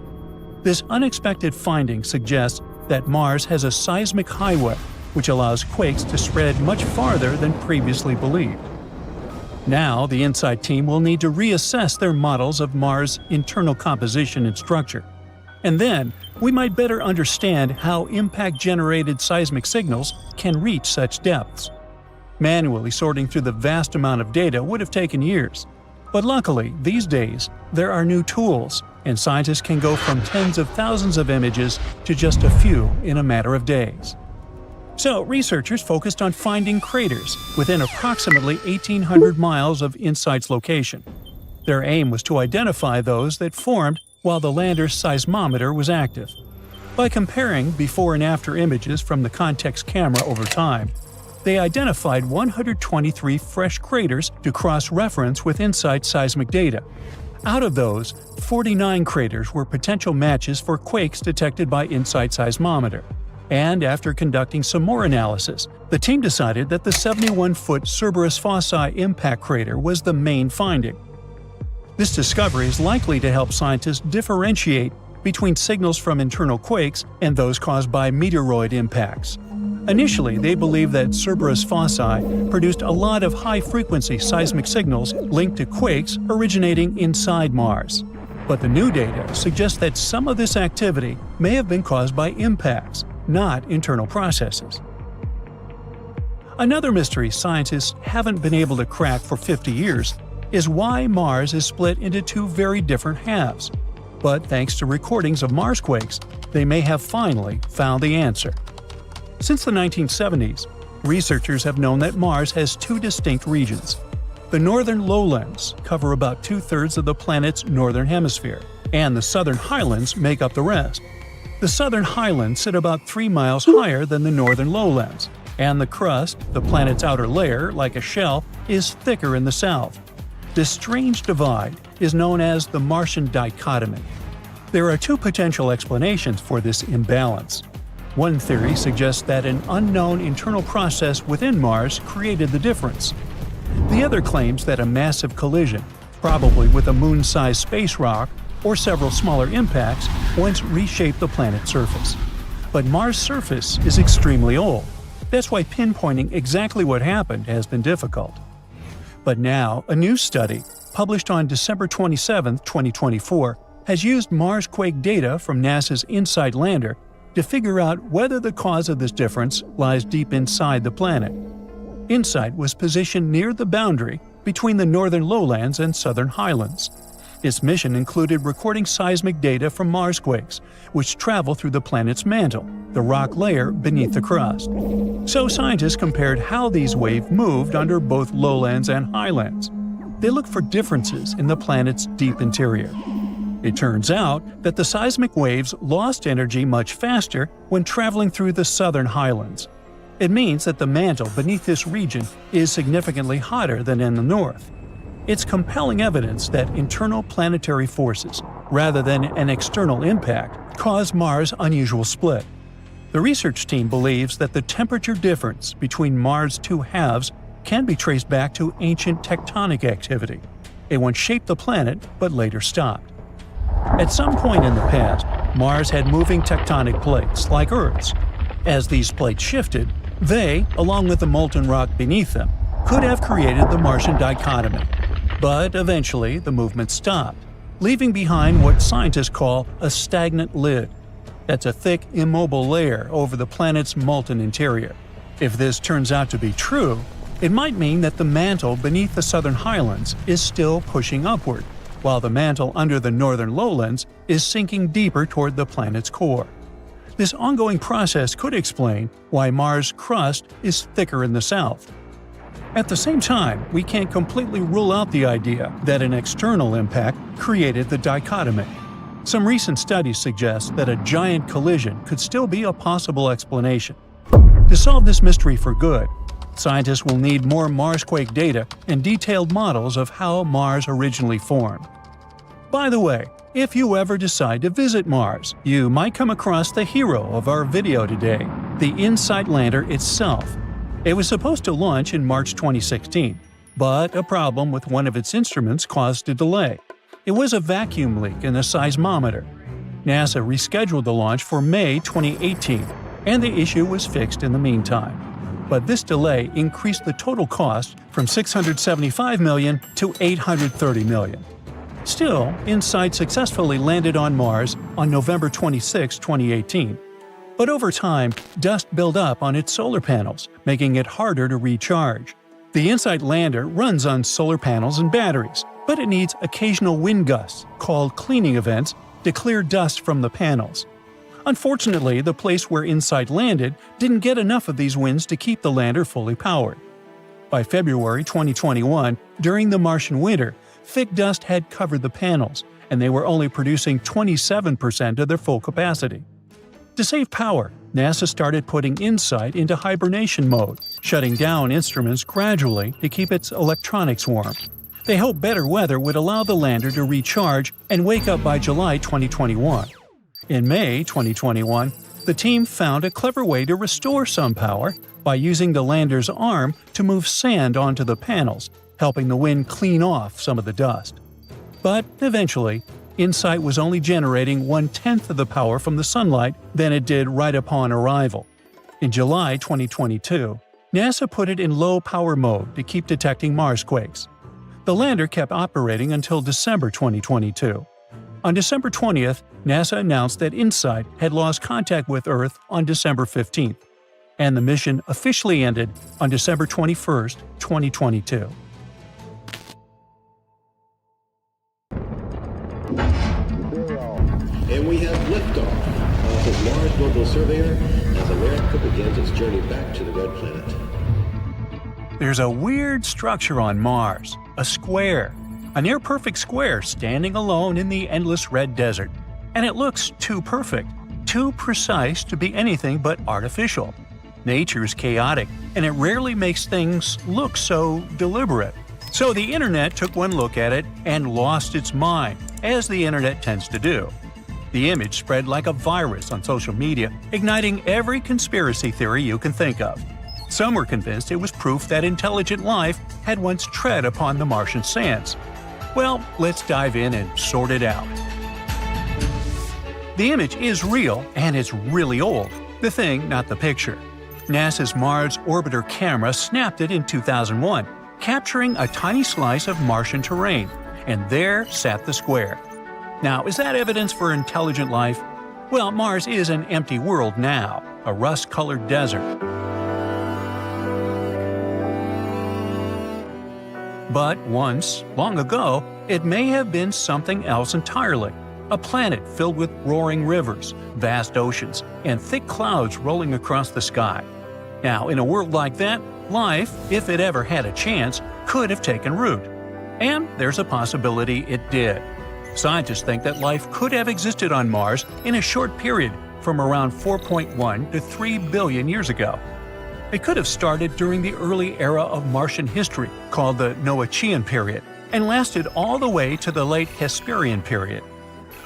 This unexpected finding suggests that Mars has a seismic highway, which allows quakes to spread much farther than previously believed. Now, the InSight team will need to reassess their models of Mars' internal composition and structure. And then, we might better understand how impact-generated seismic signals can reach such depths. Manually sorting through the vast amount of data would have taken years. But luckily, these days, there are new tools, and scientists can go from tens of thousands of images to just a few in a matter of days. So, researchers focused on finding craters within approximately 1,800 miles of InSight's location. Their aim was to identify those that formed while the lander's seismometer was active. By comparing before and after images from the context camera over time, they identified 123 fresh craters to cross-reference with InSight seismic data. Out of those, 49 craters were potential matches for quakes detected by InSight seismometer. And after conducting some more analysis, the team decided that the 71-foot Cerberus fossae impact crater was the main finding. This discovery is likely to help scientists differentiate between signals from internal quakes and those caused by meteoroid impacts. Initially, they believed that Cerberus fossae produced a lot of high-frequency seismic signals linked to quakes originating inside Mars. But the new data suggests that some of this activity may have been caused by impacts, not internal processes. Another mystery scientists haven't been able to crack for 50 years is why Mars is split into two very different halves. But thanks to recordings of Marsquakes, they may have finally found the answer. Since the 1970s, researchers have known that Mars has two distinct regions. The northern lowlands cover about 2/3 of the planet's northern hemisphere, and the southern highlands make up the rest. The southern highlands sit about 3 miles higher than the northern lowlands, and the crust, the planet's outer layer, like a shell, is thicker in the south. This strange divide is known as the Martian dichotomy. There are two potential explanations for this imbalance. One theory suggests that an unknown internal process within Mars created the difference. The other claims that a massive collision, probably with a moon-sized space rock or several smaller impacts, once reshaped the planet's surface. But Mars' surface is extremely old. That's why pinpointing exactly what happened has been difficult. But now, a new study, published on December 27, 2024, has used Marsquake data from NASA's InSight lander to figure out whether the cause of this difference lies deep inside the planet. InSight was positioned near the boundary between the northern lowlands and southern highlands. Its mission included recording seismic data from Marsquakes, which travel through the planet's mantle, the rock layer beneath the crust. So scientists compared how these waves moved under both lowlands and highlands. They looked for differences in the planet's deep interior. It turns out that the seismic waves lost energy much faster when traveling through the southern highlands. It means that the mantle beneath this region is significantly hotter than in the north. It's compelling evidence that internal planetary forces, rather than an external impact, cause Mars' unusual split. The research team believes that the temperature difference between Mars' two halves can be traced back to ancient tectonic activity. It once shaped the planet, but later stopped. At some point in the past, Mars had moving tectonic plates, like Earth's. As these plates shifted, they, along with the molten rock beneath them, could have created the Martian dichotomy. But eventually, the movement stopped, leaving behind what scientists call a stagnant lid. That's a thick, immobile layer over the planet's molten interior. If this turns out to be true, it might mean that the mantle beneath the southern highlands is still pushing upward, while the mantle under the northern lowlands is sinking deeper toward the planet's core. This ongoing process could explain why Mars' crust is thicker in the south. At the same time, we can't completely rule out the idea that an external impact created the dichotomy. Some recent studies suggest that a giant collision could still be a possible explanation. To solve this mystery for good, scientists will need more Marsquake data and detailed models of how Mars originally formed. By the way, if you ever decide to visit Mars, you might come across the hero of our video today, the InSight lander itself. It was supposed to launch in March 2016, but a problem with one of its instruments caused a delay. It was a vacuum leak in the seismometer. NASA rescheduled the launch for May 2018, and the issue was fixed in the meantime. But this delay increased the total cost from $675 million to $830 million. Still, InSight successfully landed on Mars on November 26, 2018. But over time, dust built up on its solar panels, making it harder to recharge. The InSight lander runs on solar panels and batteries, but it needs occasional wind gusts, called cleaning events, to clear dust from the panels. Unfortunately, the place where InSight landed didn't get enough of these winds to keep the lander fully powered. By February 2021, during the Martian winter, thick dust had covered the panels, and they were only producing 27% of their full capacity. To save power, NASA started putting InSight into hibernation mode, shutting down instruments gradually to keep its electronics warm. They hoped better weather would allow the lander to recharge and wake up by July 2021. In May 2021, the team found a clever way to restore some power by using the lander's arm to move sand onto the panels, helping the wind clean off some of the dust. But eventually, InSight was only generating 1/10 of the power from the sunlight than it did right upon arrival. In July 2022, NASA put it in low power mode to keep detecting Marsquakes. The lander kept operating until December 2022. On December 20th, NASA announced that InSight had lost contact with Earth on December 15th, and the mission officially ended on December 21st, 2022. And we have liftoff off of Mars Global Surveyor as America begins its journey back to the Red Planet. There's a weird structure on Mars, a square. A near-perfect square standing alone in the endless red desert. And it looks too perfect, too precise to be anything but artificial. Nature's chaotic, and it rarely makes things look so deliberate. So the internet took one look at it and lost its mind, as the internet tends to do. The image spread like a virus on social media, igniting every conspiracy theory you can think of. Some were convinced it was proof that intelligent life had once tread upon the Martian sands. Well, let's dive in and sort it out. The image is real, and it's really old. The thing, not the picture. NASA's Mars Orbiter camera snapped it in 2001, capturing a tiny slice of Martian terrain, and there sat the square. Now, is that evidence for intelligent life? Well, Mars is an empty world now, a rust-colored desert. But once, long ago, It may have been something else entirely. A planet filled with roaring rivers, vast oceans, and thick clouds rolling across the sky. Now, in a world like that, life, if it ever had a chance, could have taken root. And there's a possibility it did. Scientists think that life could have existed on Mars in a short period from around 4.1 to 3 billion years ago. It could have started during the early era of Martian history, called the Noachian period, and lasted all the way to the late Hesperian period.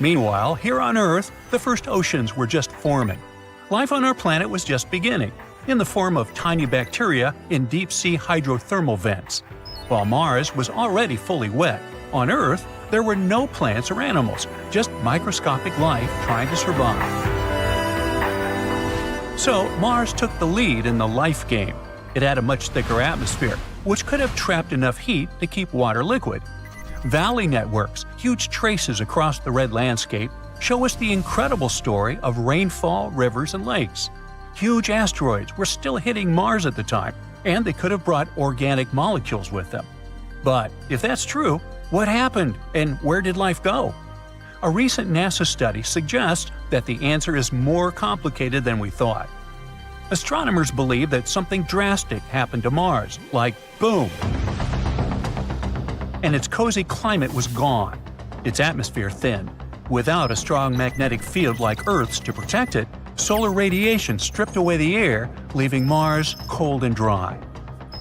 Meanwhile, here on Earth, the first oceans were just forming. Life on our planet was just beginning, in the form of tiny bacteria in deep-sea hydrothermal vents. While Mars was already fully wet, on Earth, there were no plants or animals, just microscopic life trying to survive. So, Mars took the lead in the life game. It had a much thicker atmosphere, which could have trapped enough heat to keep water liquid. Valley networks, huge traces across the red landscape, show us the incredible story of rainfall, rivers, and lakes. Huge asteroids were still hitting Mars at the time, and they could have brought organic molecules with them. But if that's true, what happened and where did life go? A recent NASA study suggests that the answer is more complicated than we thought. Astronomers believe that something drastic happened to Mars, like boom, and its cozy climate was gone, its atmosphere thinned. Without a strong magnetic field like Earth's to protect it, solar radiation stripped away the air, leaving Mars cold and dry.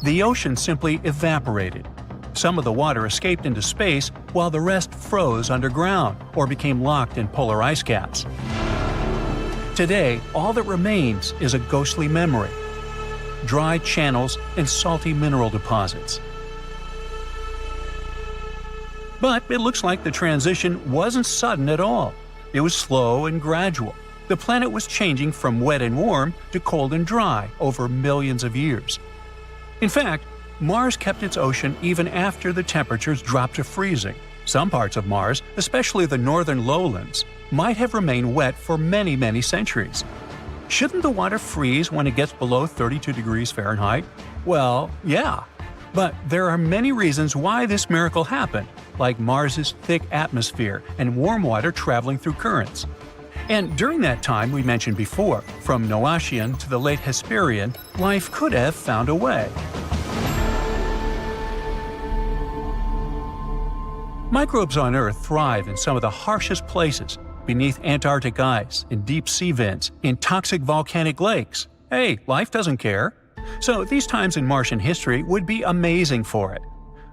The ocean simply evaporated. Some of the water escaped into space while the rest froze underground or became locked in polar ice caps. Today, all that remains is a ghostly memory, dry channels and salty mineral deposits. But it looks like the transition wasn't sudden at all. It was slow and gradual. The planet was changing from wet and warm to cold and dry over millions of years. In fact, Mars kept its ocean even after the temperatures dropped to freezing. Some parts of Mars, especially the northern lowlands, might have remained wet for many, many centuries. Shouldn't the water freeze when it gets below 32 degrees Fahrenheit? Well, yeah. But there are many reasons why this miracle happened, like Mars's thick atmosphere and warm water traveling through currents. And during that time we mentioned before, from Noachian to the late Hesperian, life could have found a way. Microbes on Earth thrive in some of the harshest places, beneath Antarctic ice, in deep sea vents, in toxic volcanic lakes. Hey, life doesn't care. So these times in Martian history would be amazing for it.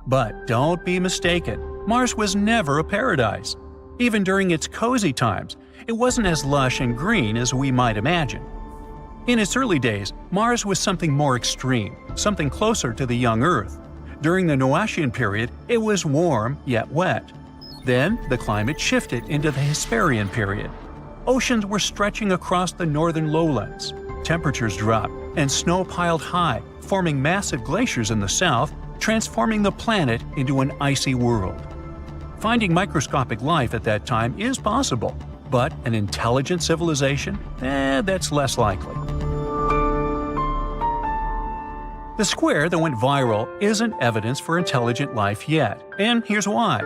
But don't be mistaken, Mars was never a paradise. Even during its cozy times, it wasn't as lush and green as we might imagine. In its early days, Mars was something more extreme, something closer to the young Earth. During the Noachian period, it was warm yet wet. Then, the climate shifted into the Hesperian period. Oceans were stretching across the northern lowlands. Temperatures dropped, and snow piled high, forming massive glaciers in the south, transforming the planet into an icy world. Finding microscopic life at that time is possible, but an intelligent civilization? That's less likely. The square that went viral isn't evidence for intelligent life yet, and here's why.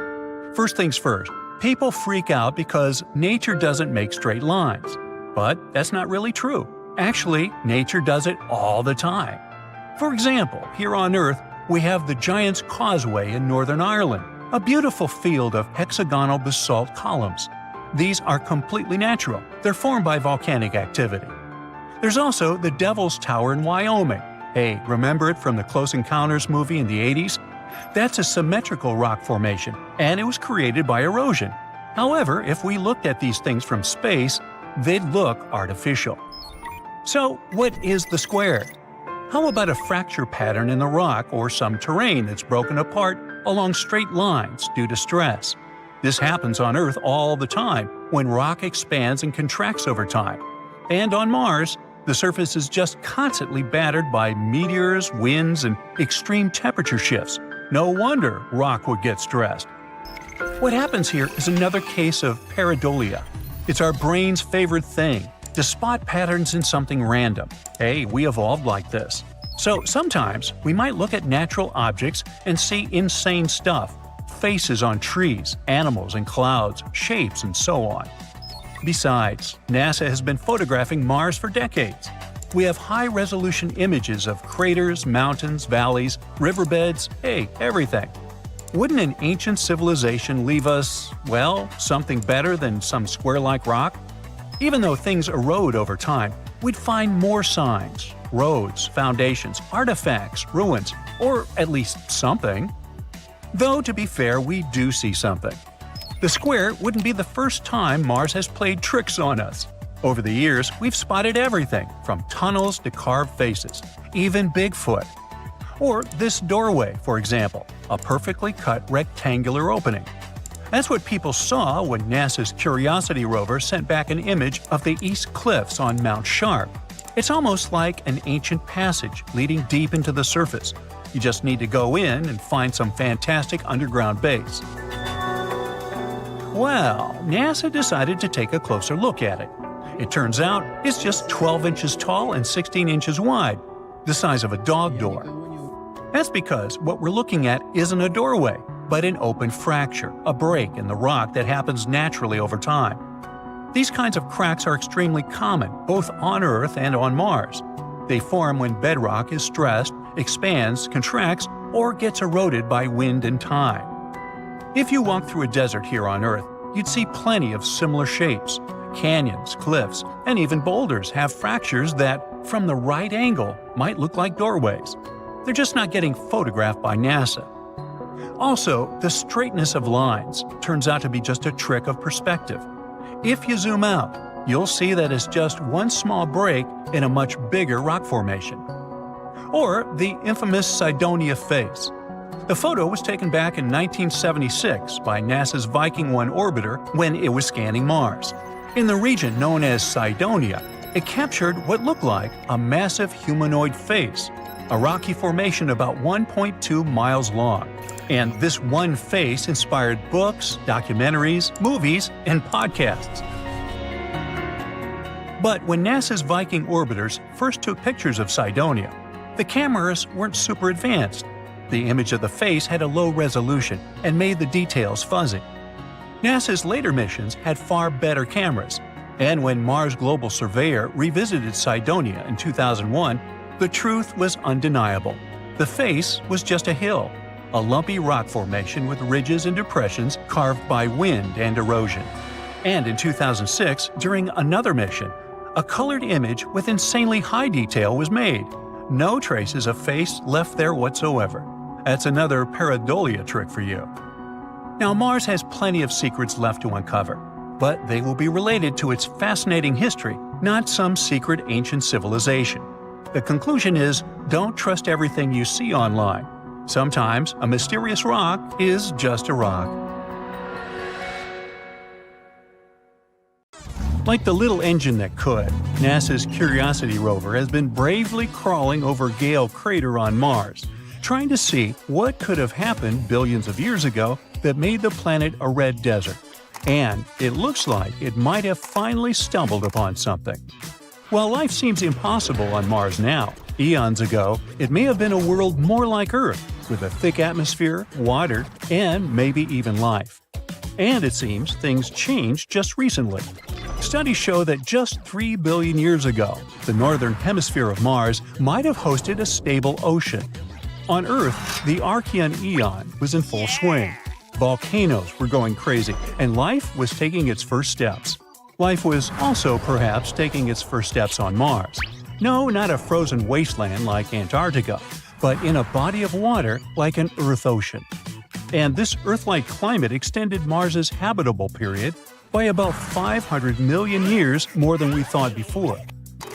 First things first, people freak out because nature doesn't make straight lines. But that's not really true. Actually, nature does it all the time. For example, here on Earth, we have the Giant's Causeway in Northern Ireland, a beautiful field of hexagonal basalt columns. These are completely natural. They're formed by volcanic activity. There's also the Devil's Tower in Wyoming. Hey, remember it from the Close Encounters movie in the 80s? That's a symmetrical rock formation, and it was created by erosion. However, if we looked at these things from space, they'd look artificial. So, what is the square? How about a fracture pattern in the rock or some terrain that's broken apart along straight lines due to stress? This happens on Earth all the time when rock expands and contracts over time. And on Mars, the surface is just constantly battered by meteors, winds, and extreme temperature shifts. No wonder rock would get stressed. What happens here is another case of Peridolia. It's our brain's favorite thing, to spot patterns in something random. Hey, we evolved like this. So sometimes we might look at natural objects and see insane stuff. faces on trees, animals and clouds, shapes, and so on. Besides, NASA has been photographing Mars for decades. We have high-resolution images of craters, mountains, valleys, riverbeds, everything. Wouldn't an ancient civilization leave us, well, something better than some square-like rock? Even though things erode over time, we'd find more signs, roads, foundations, artifacts, ruins, or at least something. Though, to be fair, we do see something. The square wouldn't be the first time Mars has played tricks on us. Over the years, we've spotted everything, from tunnels to carved faces, even Bigfoot. Or this doorway, for example, a perfectly cut rectangular opening. That's what people saw when NASA's Curiosity rover sent back an image of the East Cliffs on Mount Sharp. It's almost like an ancient passage leading deep into the surface. You just need to go in and find some fantastic underground base. Well, NASA decided to take a closer look at it. It turns out it's just 12 inches tall and 16 inches wide, the size of a dog door. That's because what we're looking at isn't a doorway, but an open fracture, a break in the rock that happens naturally over time. These kinds of cracks are extremely common, both on Earth and on Mars. They form when bedrock is stressed, expands, contracts, or gets eroded by wind and time. If you walk through a desert here on Earth, you'd see plenty of similar shapes. Canyons, cliffs, and even boulders have fractures that, from the right angle, might look like doorways. They're just not getting photographed by NASA. Also, the straightness of lines turns out to be just a trick of perspective. If you zoom out, you'll see that it's just one small break in a much bigger rock formation. Or the infamous Cydonia face. The photo was taken back in 1976 by NASA's Viking 1 orbiter when it was scanning Mars. In the region known as Cydonia, it captured what looked like a massive humanoid face, a rocky formation about 1.2 miles long. And this one face inspired books, documentaries, movies, and podcasts. But when NASA's Viking orbiters first took pictures of Cydonia, the cameras weren't super advanced. The image of the face had a low resolution and made the details fuzzy. NASA's later missions had far better cameras, and when Mars Global Surveyor revisited Cydonia in 2001, the truth was undeniable. The face was just a hill, a lumpy rock formation with ridges and depressions carved by wind and erosion. And in 2006, during another mission, a colored image with insanely high detail was made. No traces of face left there whatsoever. That's another Peridolia trick for you. Now, Mars has plenty of secrets left to uncover, but they will be related to its fascinating history, not some secret ancient civilization. The conclusion is, don't trust everything you see online. Sometimes a mysterious rock is just a rock. Like the little engine that could, NASA's Curiosity rover has been bravely crawling over Gale Crater on Mars, trying to see what could have happened billions of years ago that made the planet a red desert. And it looks like it might have finally stumbled upon something. While life seems impossible on Mars now, eons ago, it may have been a world more like Earth, with a thick atmosphere, water, and maybe even life. And it seems things changed just recently. Studies show that just 3 billion years ago, the northern hemisphere of Mars might have hosted a stable ocean. On Earth, the Archean Eon was in full swing. Volcanoes were going crazy, and life was taking its first steps. Life was also perhaps taking its first steps on Mars. No, not a frozen wasteland like Antarctica, but in a body of water like an Earth ocean. And this Earth-like climate extended Mars's habitable period by about 500 million years more than we thought before.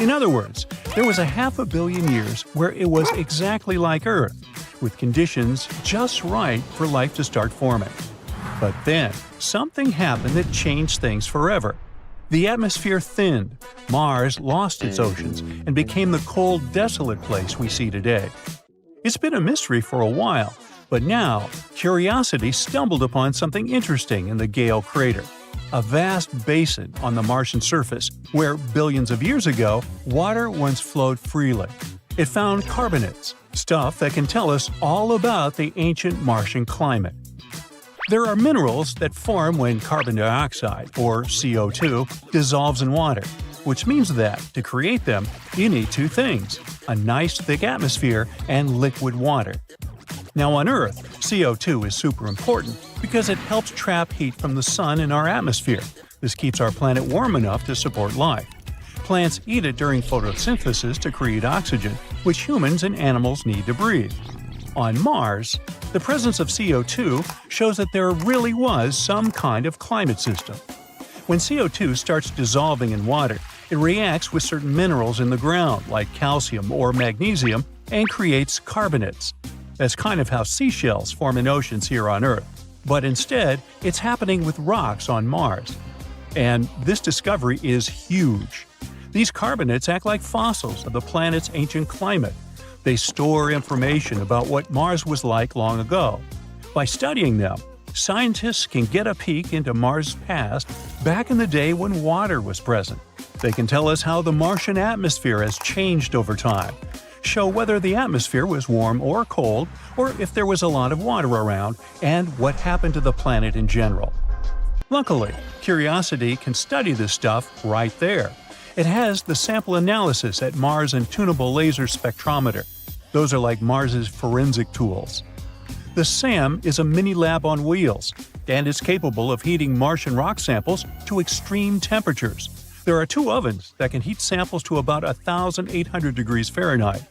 In other words, there was a 500 million years where it was exactly like Earth, with conditions just right for life to start forming. But then, something happened that changed things forever. The atmosphere thinned, Mars lost its oceans, and became the cold, desolate place we see today. It's been a mystery for a while, but now, Curiosity stumbled upon something interesting in the Gale Crater, a vast basin on the Martian surface where billions of years ago, water once flowed freely. It found carbonates, stuff that can tell us all about the ancient Martian climate. There are minerals that form when carbon dioxide, or CO2, dissolves in water, which means that, to create them, you need two things: a nice thick atmosphere and liquid water. Now on Earth, CO2 is super important because it helps trap heat from the sun in our atmosphere. This keeps our planet warm enough to support life. Plants eat it during photosynthesis to create oxygen, which humans and animals need to breathe. On Mars, the presence of CO2 shows that there really was some kind of climate system. When CO2 starts dissolving in water, it reacts with certain minerals in the ground, like calcium or magnesium, and creates carbonates. That's kind of how seashells form in oceans here on Earth. But instead, it's happening with rocks on Mars. And this discovery is huge. These carbonates act like fossils of the planet's ancient climate. They store information about what Mars was like long ago. By studying them, scientists can get a peek into Mars' past back in the day when water was present. They can tell us how the Martian atmosphere has changed over time, show whether the atmosphere was warm or cold, or if there was a lot of water around, and what happened to the planet in general. Luckily, Curiosity can study this stuff right there. It has the sample analysis at Mars and tunable laser spectrometer. Those are like Mars's forensic tools. The SAM is a mini lab on wheels, and it's capable of heating Martian rock samples to extreme temperatures. There are two ovens that can heat samples to about 1,800 degrees Fahrenheit.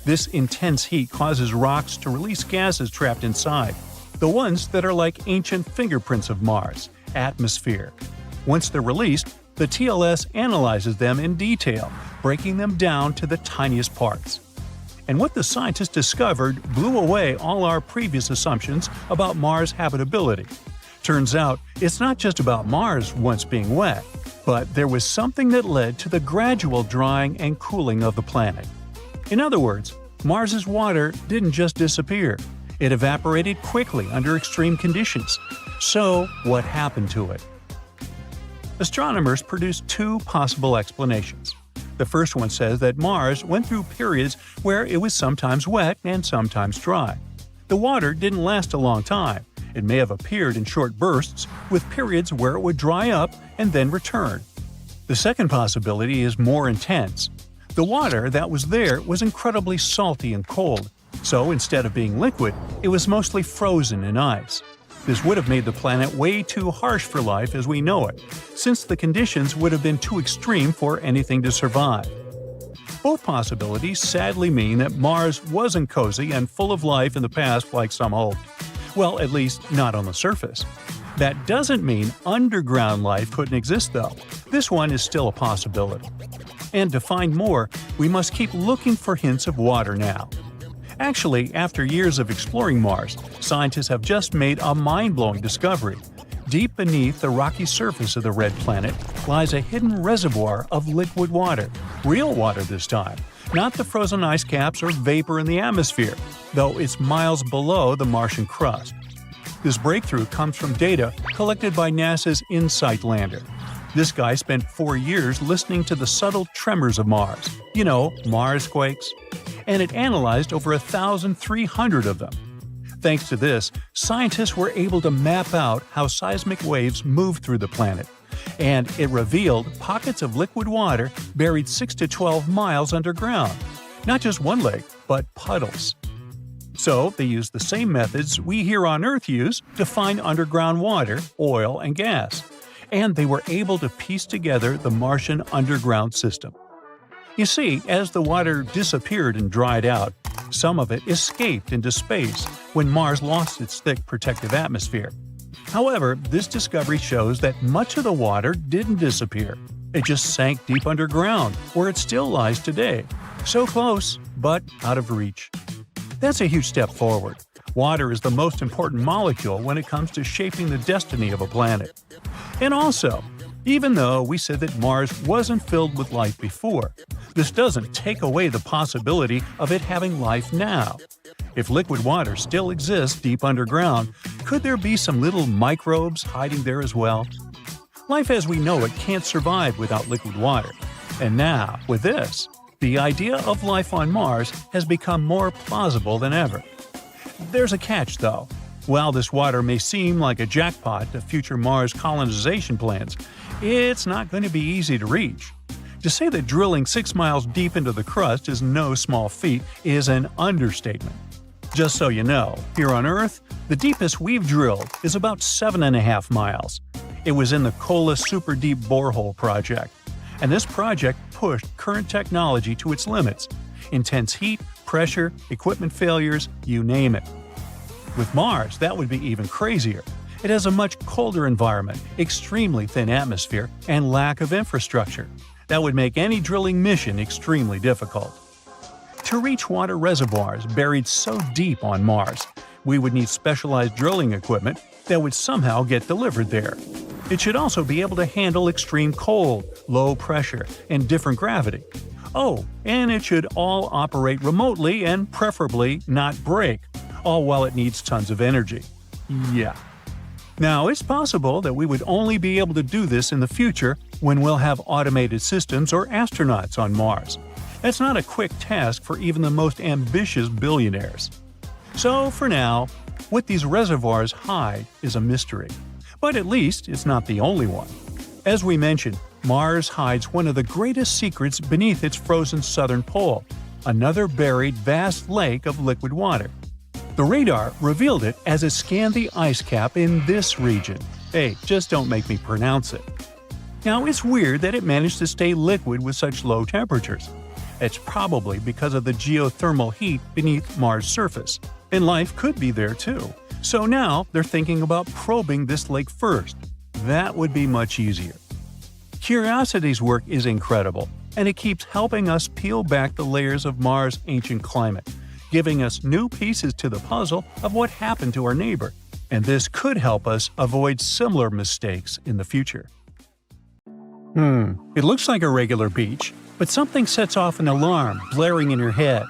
This intense heat causes rocks to release gases trapped inside, the ones that are like ancient fingerprints of Mars, atmosphere. Once they're released, the TLS analyzes them in detail, breaking them down to the tiniest parts. And what the scientists discovered blew away all our previous assumptions about Mars' habitability. Turns out, it's not just about Mars once being wet, but there was something that led to the gradual drying and cooling of the planet. In other words, Mars's water didn't just disappear. It evaporated quickly under extreme conditions. So, what happened to it? Astronomers produced two possible explanations. The first one says that Mars went through periods where it was sometimes wet and sometimes dry. The water didn't last a long time. It may have appeared in short bursts, with periods where it would dry up and then return. The second possibility is more intense. The water that was there was incredibly salty and cold, so instead of being liquid, it was mostly frozen in ice. This would have made the planet way too harsh for life as we know it, since the conditions would have been too extreme for anything to survive. Both possibilities sadly mean that Mars wasn't cozy and full of life in the past like some hoped. Well, at least not on the surface. That doesn't mean underground life couldn't exist, though. This one is still a possibility. And to find more, we must keep looking for hints of water now. Actually, after years of exploring Mars, scientists have just made a mind-blowing discovery. Deep beneath the rocky surface of the red planet lies a hidden reservoir of liquid water. Real water this time, not the frozen ice caps or vapor in the atmosphere, though it's miles below the Martian crust. This breakthrough comes from data collected by NASA's InSight lander. This guy spent 4 years listening to the subtle tremors of Mars. You know, Mars quakes. And it analyzed over 1,300 of them. Thanks to this, scientists were able to map out how seismic waves move through the planet. And it revealed pockets of liquid water buried 6 to 12 miles underground. Not just one lake, but puddles. So they used the same methods we here on Earth use to find underground water, oil, and gas. And they were able to piece together the Martian underground system. You see, as the water disappeared and dried out, some of it escaped into space when Mars lost its thick protective atmosphere. However, this discovery shows that much of the water didn't disappear. It just sank deep underground, where it still lies today. So close, but out of reach. That's a huge step forward. Water is the most important molecule when it comes to shaping the destiny of a planet. And also, even though we said that Mars wasn't filled with life before, this doesn't take away the possibility of it having life now. If liquid water still exists deep underground, could there be some little microbes hiding there as well? Life as we know it can't survive without liquid water. And now, with this, the idea of life on Mars has become more plausible than ever. There's a catch, though. While this water may seem like a jackpot to future Mars colonization plans, it's not going to be easy to reach. To say that drilling 6 miles deep into the crust is no small feat is an understatement. Just so you know, here on Earth, the deepest we've drilled is about 7.5 miles. It was in the Kola Super Deep Borehole project. And this project pushed current technology to its limits. Intense heat, pressure, equipment failures, you name it. With Mars, that would be even crazier. It has a much colder environment, extremely thin atmosphere, and lack of infrastructure. That would make any drilling mission extremely difficult. To reach water reservoirs buried so deep on Mars, we would need specialized drilling equipment that would somehow get delivered there. It should also be able to handle extreme cold, low pressure, and different gravity. Oh, and it should all operate remotely and preferably not break, all while it needs tons of energy. Yeah. Now, it's possible that we would only be able to do this in the future when we'll have automated systems or astronauts on Mars. That's not a quick task for even the most ambitious billionaires. So, for now, what these reservoirs hide is a mystery. But at least it's not the only one. As we mentioned, Mars hides one of the greatest secrets beneath its frozen southern pole, another buried vast lake of liquid water. The radar revealed it as it scanned the ice cap in this region. Hey, just don't make me pronounce it. Now, it's weird that it managed to stay liquid with such low temperatures. It's probably because of the geothermal heat beneath Mars' surface, and life could be there too. So now they're thinking about probing this lake first. That would be much easier. Curiosity's work is incredible, and it keeps helping us peel back the layers of Mars' ancient climate, giving us new pieces to the puzzle of what happened to our neighbor, and this could help us avoid similar mistakes in the future. It looks like a regular beach, but something sets off an alarm blaring in your head.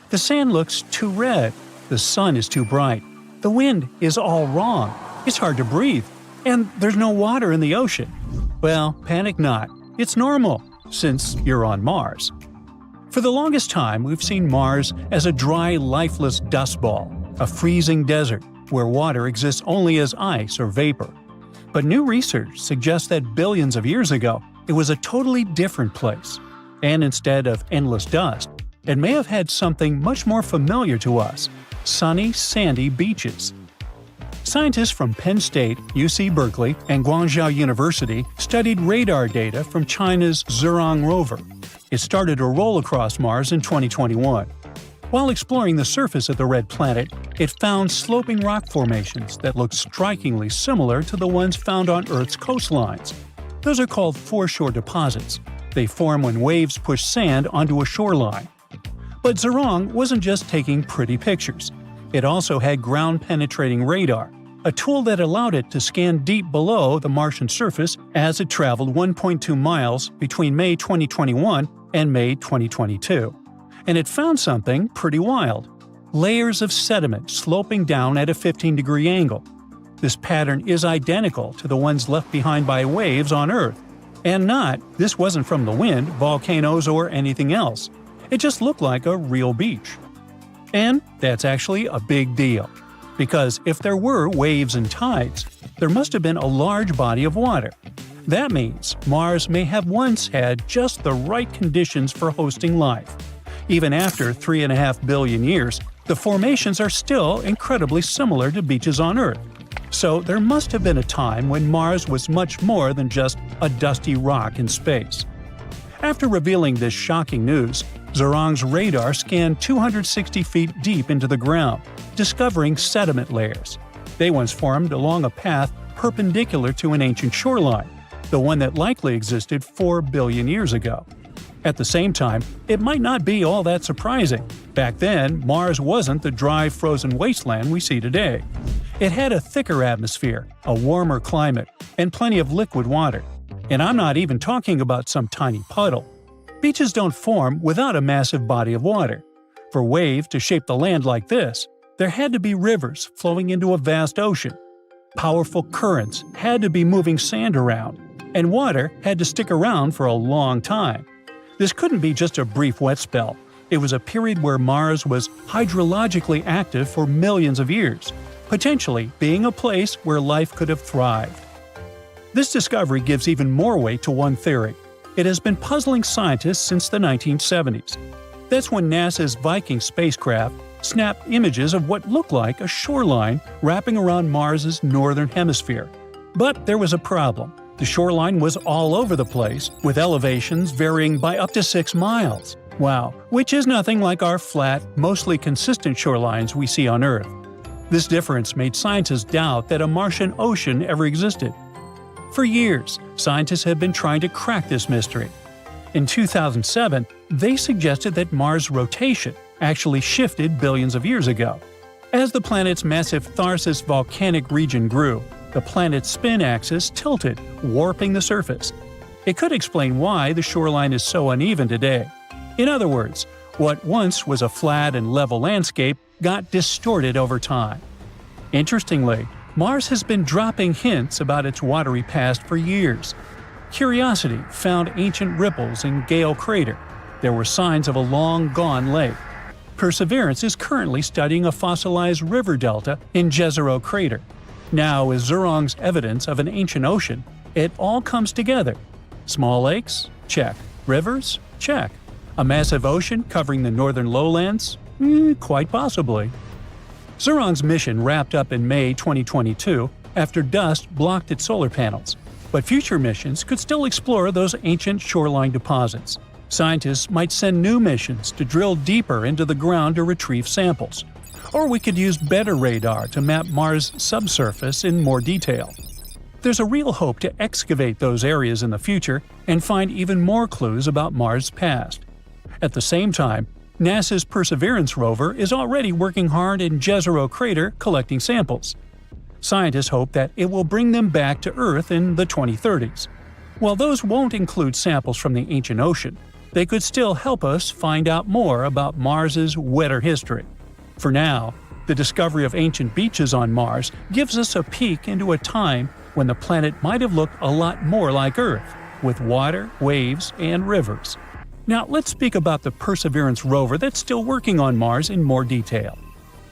The sand looks too red, the sun is too bright, the wind is all wrong, it's hard to breathe, and there's no water in the ocean. Well, panic not, it's normal, since you're on Mars. For the longest time, we've seen Mars as a dry, lifeless dust ball, a freezing desert where water exists only as ice or vapor. But new research suggests that billions of years ago, it was a totally different place. And instead of endless dust, it may have had something much more familiar to us: sunny, sandy beaches. Scientists from Penn State, UC Berkeley, and Guangzhou University studied radar data from China's Zhurong rover. It started to roll across Mars in 2021. While exploring the surface of the red planet, it found sloping rock formations that looked strikingly similar to the ones found on Earth's coastlines. Those are called foreshore deposits. They form when waves push sand onto a shoreline. But Zhurong wasn't just taking pretty pictures. It also had ground-penetrating radar, a tool that allowed it to scan deep below the Martian surface as it traveled 1.2 miles between May 2021 and May 2022. And it found something pretty wild: layers of sediment sloping down at a 15-degree angle. This pattern is identical to the ones left behind by waves on Earth. And this wasn't from the wind, volcanoes, or anything else. It just looked like a real beach. And that's actually a big deal. Because if there were waves and tides, there must have been a large body of water. That means Mars may have once had just the right conditions for hosting life. Even after 3.5 billion years, the formations are still incredibly similar to beaches on Earth. So there must have been a time when Mars was much more than just a dusty rock in space. After revealing this shocking news, Zhurong's radar scanned 260 feet deep into the ground, discovering sediment layers. They once formed along a path perpendicular to an ancient shoreline, the one that likely existed 4 billion years ago. At the same time, it might not be all that surprising. Back then, Mars wasn't the dry, frozen wasteland we see today. It had a thicker atmosphere, a warmer climate, and plenty of liquid water. And I'm not even talking about some tiny puddle. Beaches don't form without a massive body of water. For waves to shape the land like this, there had to be rivers flowing into a vast ocean. Powerful currents had to be moving sand around, and water had to stick around for a long time. This couldn't be just a brief wet spell. It was a period where Mars was hydrologically active for millions of years. potentially being a place where life could have thrived. This discovery gives even more weight to one theory. It has been puzzling scientists since the 1970s. That's when NASA's Viking spacecraft snapped images of what looked like a shoreline wrapping around Mars's northern hemisphere. But there was a problem. The shoreline was all over the place, with elevations varying by up to 6 miles. Wow, which is nothing like our flat, mostly consistent shorelines we see on Earth. This difference made scientists doubt that a Martian ocean ever existed. For years, scientists have been trying to crack this mystery. In 2007, they suggested that Mars' rotation actually shifted billions of years ago. As the planet's massive Tharsis volcanic region grew, the planet's spin axis tilted, warping the surface. It could explain why the shoreline is so uneven today. In other words, what once was a flat and level landscape got distorted over time. Interestingly, Mars has been dropping hints about its watery past for years. Curiosity found ancient ripples in Gale Crater. There were signs of a long-gone lake. Perseverance is currently studying a fossilized river delta in Jezero Crater. Now, with Zhurong's evidence of an ancient ocean, it all comes together. Small lakes? Check. Rivers? Check. A massive ocean covering the northern lowlands? Quite possibly. Zhurong's mission wrapped up in May 2022 after dust blocked its solar panels. But future missions could still explore those ancient shoreline deposits. Scientists might send new missions to drill deeper into the ground to retrieve samples. Or we could use better radar to map Mars' subsurface in more detail. There's a real hope to excavate those areas in the future and find even more clues about Mars' past. At the same time, NASA's Perseverance rover is already working hard in Jezero Crater collecting samples. Scientists hope that it will bring them back to Earth in the 2030s. While those won't include samples from the ancient ocean, they could still help us find out more about Mars's wetter history. For now, the discovery of ancient beaches on Mars gives us a peek into a time when the planet might have looked a lot more like Earth, with water, waves, and rivers. Now let's speak about the Perseverance rover that's still working on Mars in more detail.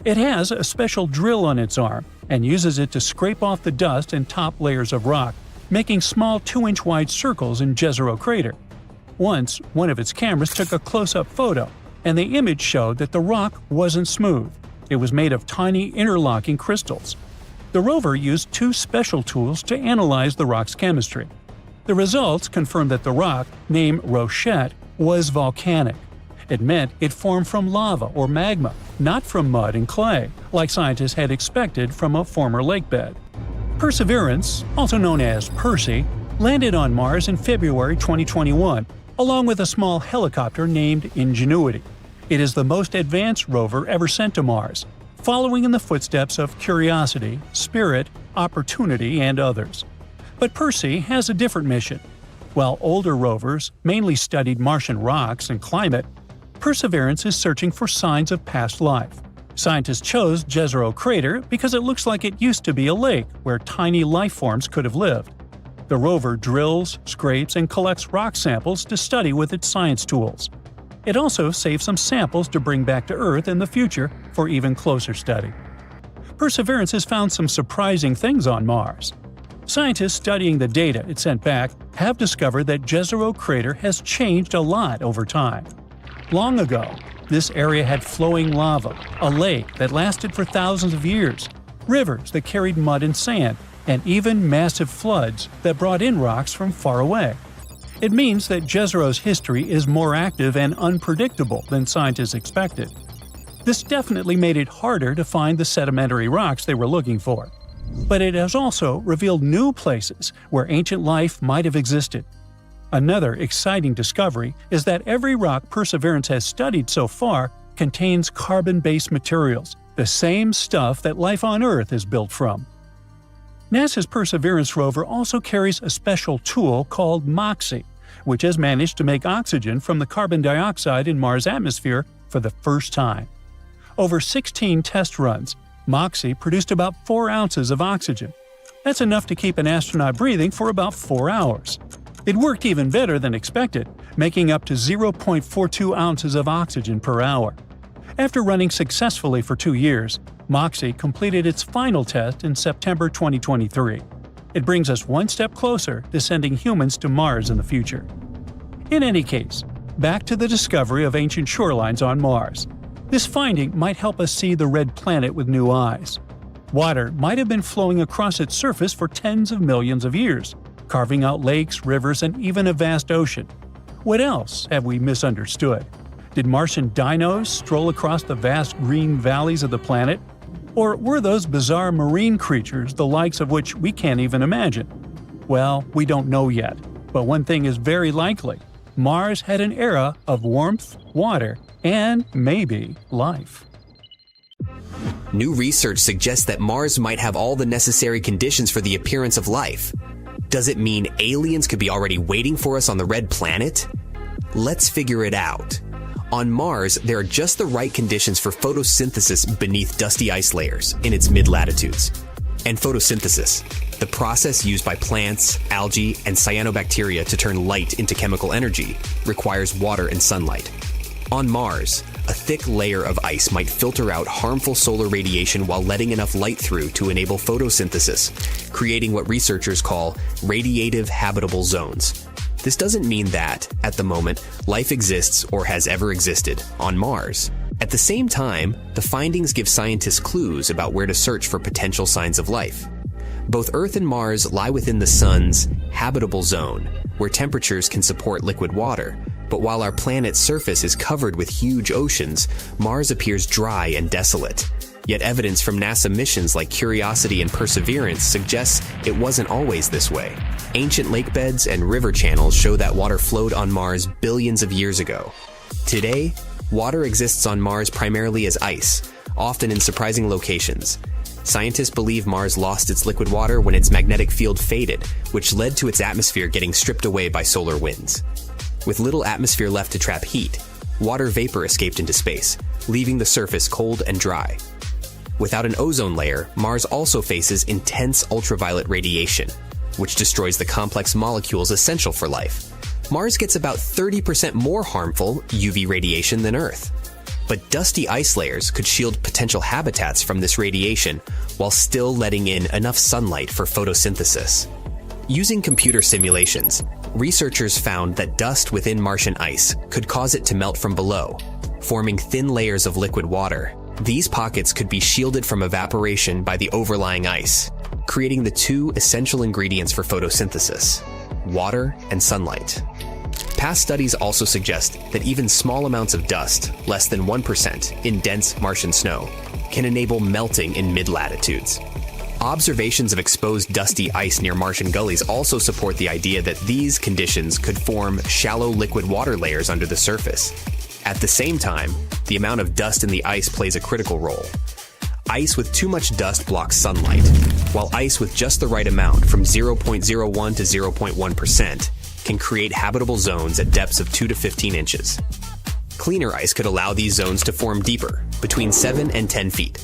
It has a special drill on its arm and uses it to scrape off the dust and top layers of rock, making small 2-inch wide circles in Jezero Crater. Once, one of its cameras took a close-up photo, and the image showed that the rock wasn't smooth. It was made of tiny interlocking crystals. The rover used 2 special tools to analyze the rock's chemistry. The results confirmed that the rock, named Rochette, was volcanic. It meant it formed from lava or magma, not from mud and clay, like scientists had expected from a former lakebed. Perseverance, also known as Percy, landed on Mars in February 2021, along with a small helicopter named Ingenuity. It is the most advanced rover ever sent to Mars, following in the footsteps of Curiosity, Spirit, Opportunity, and others. But Percy has a different mission. While older rovers mainly studied Martian rocks and climate, Perseverance is searching for signs of past life. Scientists chose Jezero Crater because it looks like it used to be a lake where tiny life forms could have lived. The rover drills, scrapes, and collects rock samples to study with its science tools. It also saves some samples to bring back to Earth in the future for even closer study. Perseverance has found some surprising things on Mars. Scientists studying the data it sent back have discovered that Jezero Crater has changed a lot over time. Long ago, this area had flowing lava, a lake that lasted for thousands of years, rivers that carried mud and sand, and even massive floods that brought in rocks from far away. It means that Jezero's history is more active and unpredictable than scientists expected. This definitely made it harder to find the sedimentary rocks they were looking for. But it has also revealed new places where ancient life might have existed. Another exciting discovery is that every rock Perseverance has studied so far contains carbon-based materials, the same stuff that life on Earth is built from. NASA's Perseverance rover also carries a special tool called MOXIE, which has managed to make oxygen from the carbon dioxide in Mars' atmosphere for the first time. Over 16 test runs, MOXIE produced about 4 ounces of oxygen. That's enough to keep an astronaut breathing for about 4 hours. It worked even better than expected, making up to 0.42 ounces of oxygen per hour. After running successfully for 2 years, MOXIE completed its final test in September 2023. It brings us one step closer to sending humans to Mars in the future. In any case, back to the discovery of ancient shorelines on Mars. This finding might help us see the red planet with new eyes. Water might have been flowing across its surface for tens of millions of years, carving out lakes, rivers, and even a vast ocean. What else have we misunderstood? Did Martian dinos stroll across the vast green valleys of the planet? Or were those bizarre marine creatures the likes of which we can't even imagine? Well, we don't know yet, but one thing is very likely. Mars had an era of warmth, water, and maybe life. New research suggests that Mars might have all the necessary conditions for the appearance of life. Does it mean aliens could be already waiting for us on the red planet? Let's figure it out. On Mars, there are just the right conditions for photosynthesis beneath dusty ice layers in its mid-latitudes. And photosynthesis, the process used by plants, algae, and cyanobacteria to turn light into chemical energy, requires water and sunlight. On Mars, a thick layer of ice might filter out harmful solar radiation while letting enough light through to enable photosynthesis, creating what researchers call radiative habitable zones. This doesn't mean that, at the moment, life exists or has ever existed on Mars. At the same time, the findings give scientists clues about where to search for potential signs of life. Both Earth and Mars lie within the Sun's habitable zone, where temperatures can support liquid water. But while our planet's surface is covered with huge oceans, Mars appears dry and desolate. Yet evidence from NASA missions like Curiosity and Perseverance suggests it wasn't always this way. Ancient lakebeds and river channels show that water flowed on Mars billions of years ago. Today, water exists on Mars primarily as ice, often in surprising locations. Scientists believe Mars lost its liquid water when its magnetic field faded, which led to its atmosphere getting stripped away by solar winds. With little atmosphere left to trap heat, water vapor escaped into space, leaving the surface cold and dry. Without an ozone layer, Mars also faces intense ultraviolet radiation, which destroys the complex molecules essential for life. Mars gets about 30% more harmful UV radiation than Earth. But dusty ice layers could shield potential habitats from this radiation while still letting in enough sunlight for photosynthesis. Using computer simulations, researchers found that dust within Martian ice could cause it to melt from below, forming thin layers of liquid water. These pockets could be shielded from evaporation by the overlying ice, creating the two essential ingredients for photosynthesis: water and sunlight. Past studies also suggest that even small amounts of dust, less than 1%, in dense Martian snow, can enable melting in mid-latitudes. Observations of exposed dusty ice near Martian gullies also support the idea that these conditions could form shallow liquid water layers under the surface. At the same time, the amount of dust in the ice plays a critical role. Ice with too much dust blocks sunlight, while ice with just the right amount, from 0.01 to 0.1%, can create habitable zones at depths of 2 to 15 inches. Cleaner ice could allow these zones to form deeper, between 7 and 10 feet.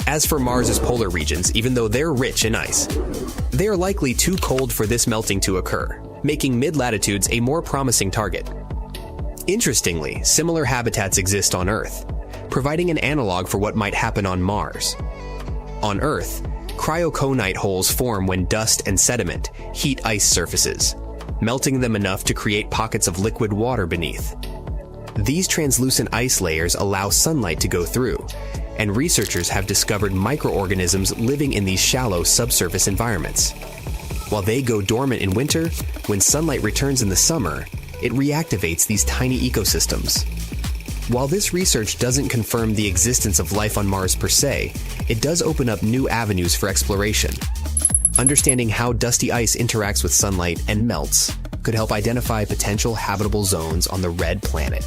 As for Mars's polar regions, even though they're rich in ice, they are likely too cold for this melting to occur, making mid-latitudes a more promising target. Interestingly, similar habitats exist on Earth, providing an analog for what might happen on Mars. On Earth, cryoconite holes form when dust and sediment heat ice surfaces, melting them enough to create pockets of liquid water beneath. These translucent ice layers allow sunlight to go through, and researchers have discovered microorganisms living in these shallow subsurface environments. While they go dormant in winter, when sunlight returns in the summer, it reactivates these tiny ecosystems. While this research doesn't confirm the existence of life on Mars per se, it does open up new avenues for exploration. Understanding how dusty ice interacts with sunlight and melts could help identify potential habitable zones on the red planet.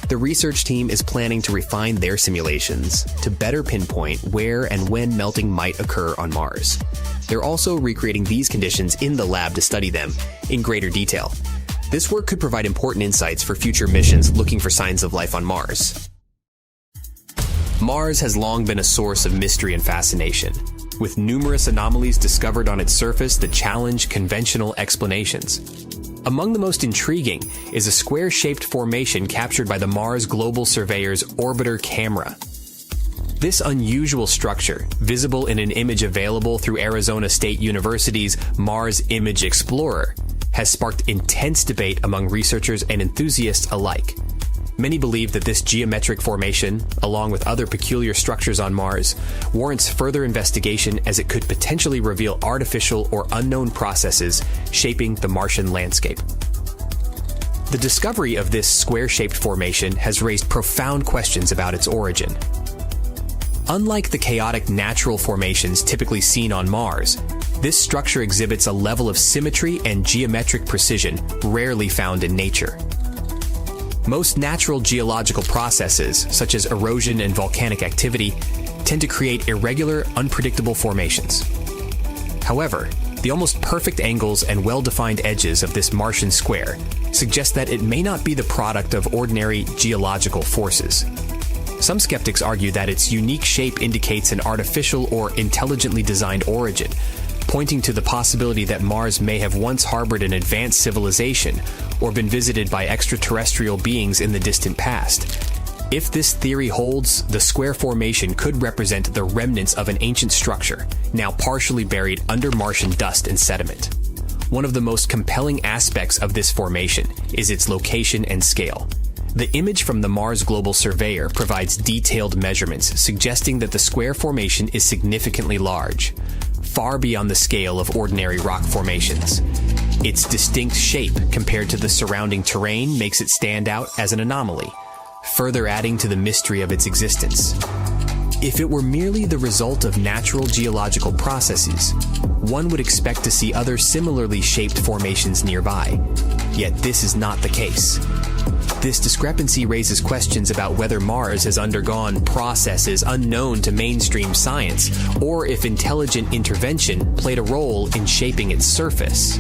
The research team is planning to refine their simulations to better pinpoint where and when melting might occur on Mars. They're also recreating these conditions in the lab to study them in greater detail. This work could provide important insights for future missions looking for signs of life on Mars. Mars has long been a source of mystery and fascination, with numerous anomalies discovered on its surface that challenge conventional explanations. Among the most intriguing is a square-shaped formation captured by the Mars Global Surveyor's orbiter camera. This unusual structure, visible in an image available through Arizona State University's Mars Image Explorer, has sparked intense debate among researchers and enthusiasts alike. Many believe that this geometric formation, along with other peculiar structures on Mars, warrants further investigation as it could potentially reveal artificial or unknown processes shaping the Martian landscape. The discovery of this square-shaped formation has raised profound questions about its origin. Unlike the chaotic natural formations typically seen on Mars, this structure exhibits a level of symmetry and geometric precision rarely found in nature. Most natural geological processes, such as erosion and volcanic activity, tend to create irregular, unpredictable formations. However, the almost perfect angles and well-defined edges of this Martian square suggest that it may not be the product of ordinary geological forces. Some skeptics argue that its unique shape indicates an artificial or intelligently designed origin, pointing to the possibility that Mars may have once harbored an advanced civilization or been visited by extraterrestrial beings in the distant past. If this theory holds, the square formation could represent the remnants of an ancient structure, now partially buried under Martian dust and sediment. One of the most compelling aspects of this formation is its location and scale. The image from the Mars Global Surveyor provides detailed measurements suggesting that the square formation is significantly large, far beyond the scale of ordinary rock formations. Its distinct shape compared to the surrounding terrain makes it stand out as an anomaly, further adding to the mystery of its existence. If it were merely the result of natural geological processes, one would expect to see other similarly shaped formations nearby. Yet this is not the case. This discrepancy raises questions about whether Mars has undergone processes unknown to mainstream science, or if intelligent intervention played a role in shaping its surface.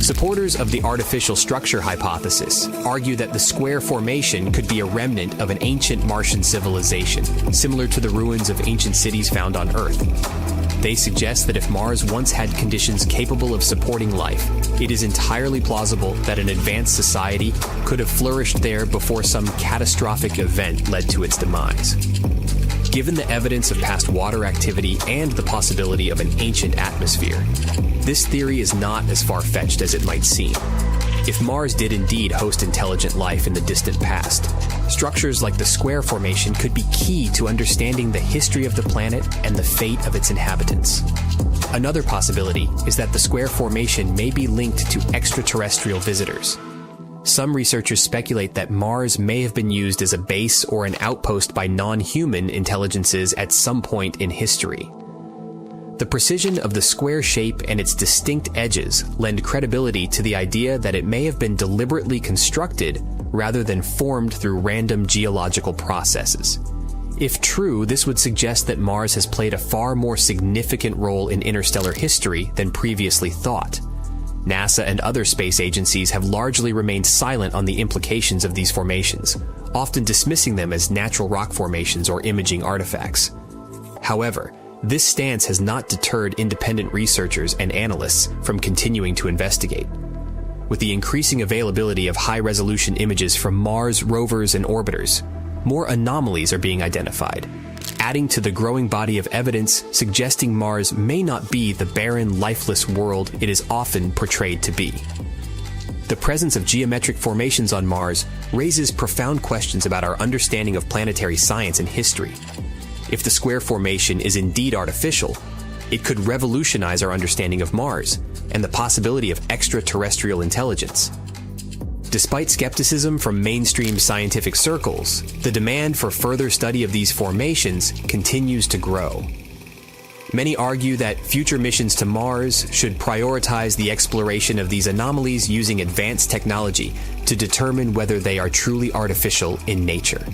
Supporters of the artificial structure hypothesis argue that the square formation could be a remnant of an ancient Martian civilization, similar to the ruins of ancient cities found on Earth. They suggest that if Mars once had conditions capable of supporting life, it is entirely plausible that an advanced society could have flourished there before some catastrophic event led to its demise. Given the evidence of past water activity and the possibility of an ancient atmosphere, this theory is not as far-fetched as it might seem. If Mars did indeed host intelligent life in the distant past, structures like the square formation could be key to understanding the history of the planet and the fate of its inhabitants. Another possibility is that the square formation may be linked to extraterrestrial visitors. Some researchers speculate that Mars may have been used as a base or an outpost by non-human intelligences at some point in history. The precision of the square shape and its distinct edges lend credibility to the idea that it may have been deliberately constructed rather than formed through random geological processes. If true, this would suggest that Mars has played a far more significant role in interstellar history than previously thought. NASA and other space agencies have largely remained silent on the implications of these formations, often dismissing them as natural rock formations or imaging artifacts. However, this stance has not deterred independent researchers and analysts from continuing to investigate. With the increasing availability of high-resolution images from Mars rovers and orbiters, more anomalies are being identified, adding to the growing body of evidence suggesting Mars may not be the barren, lifeless world it is often portrayed to be. The presence of geometric formations on Mars raises profound questions about our understanding of planetary science and history. If the square formation is indeed artificial, it could revolutionize our understanding of Mars and the possibility of extraterrestrial intelligence. Despite skepticism from mainstream scientific circles, the demand for further study of these formations continues to grow. Many argue that future missions to Mars should prioritize the exploration of these anomalies using advanced technology to determine whether they are truly artificial in nature.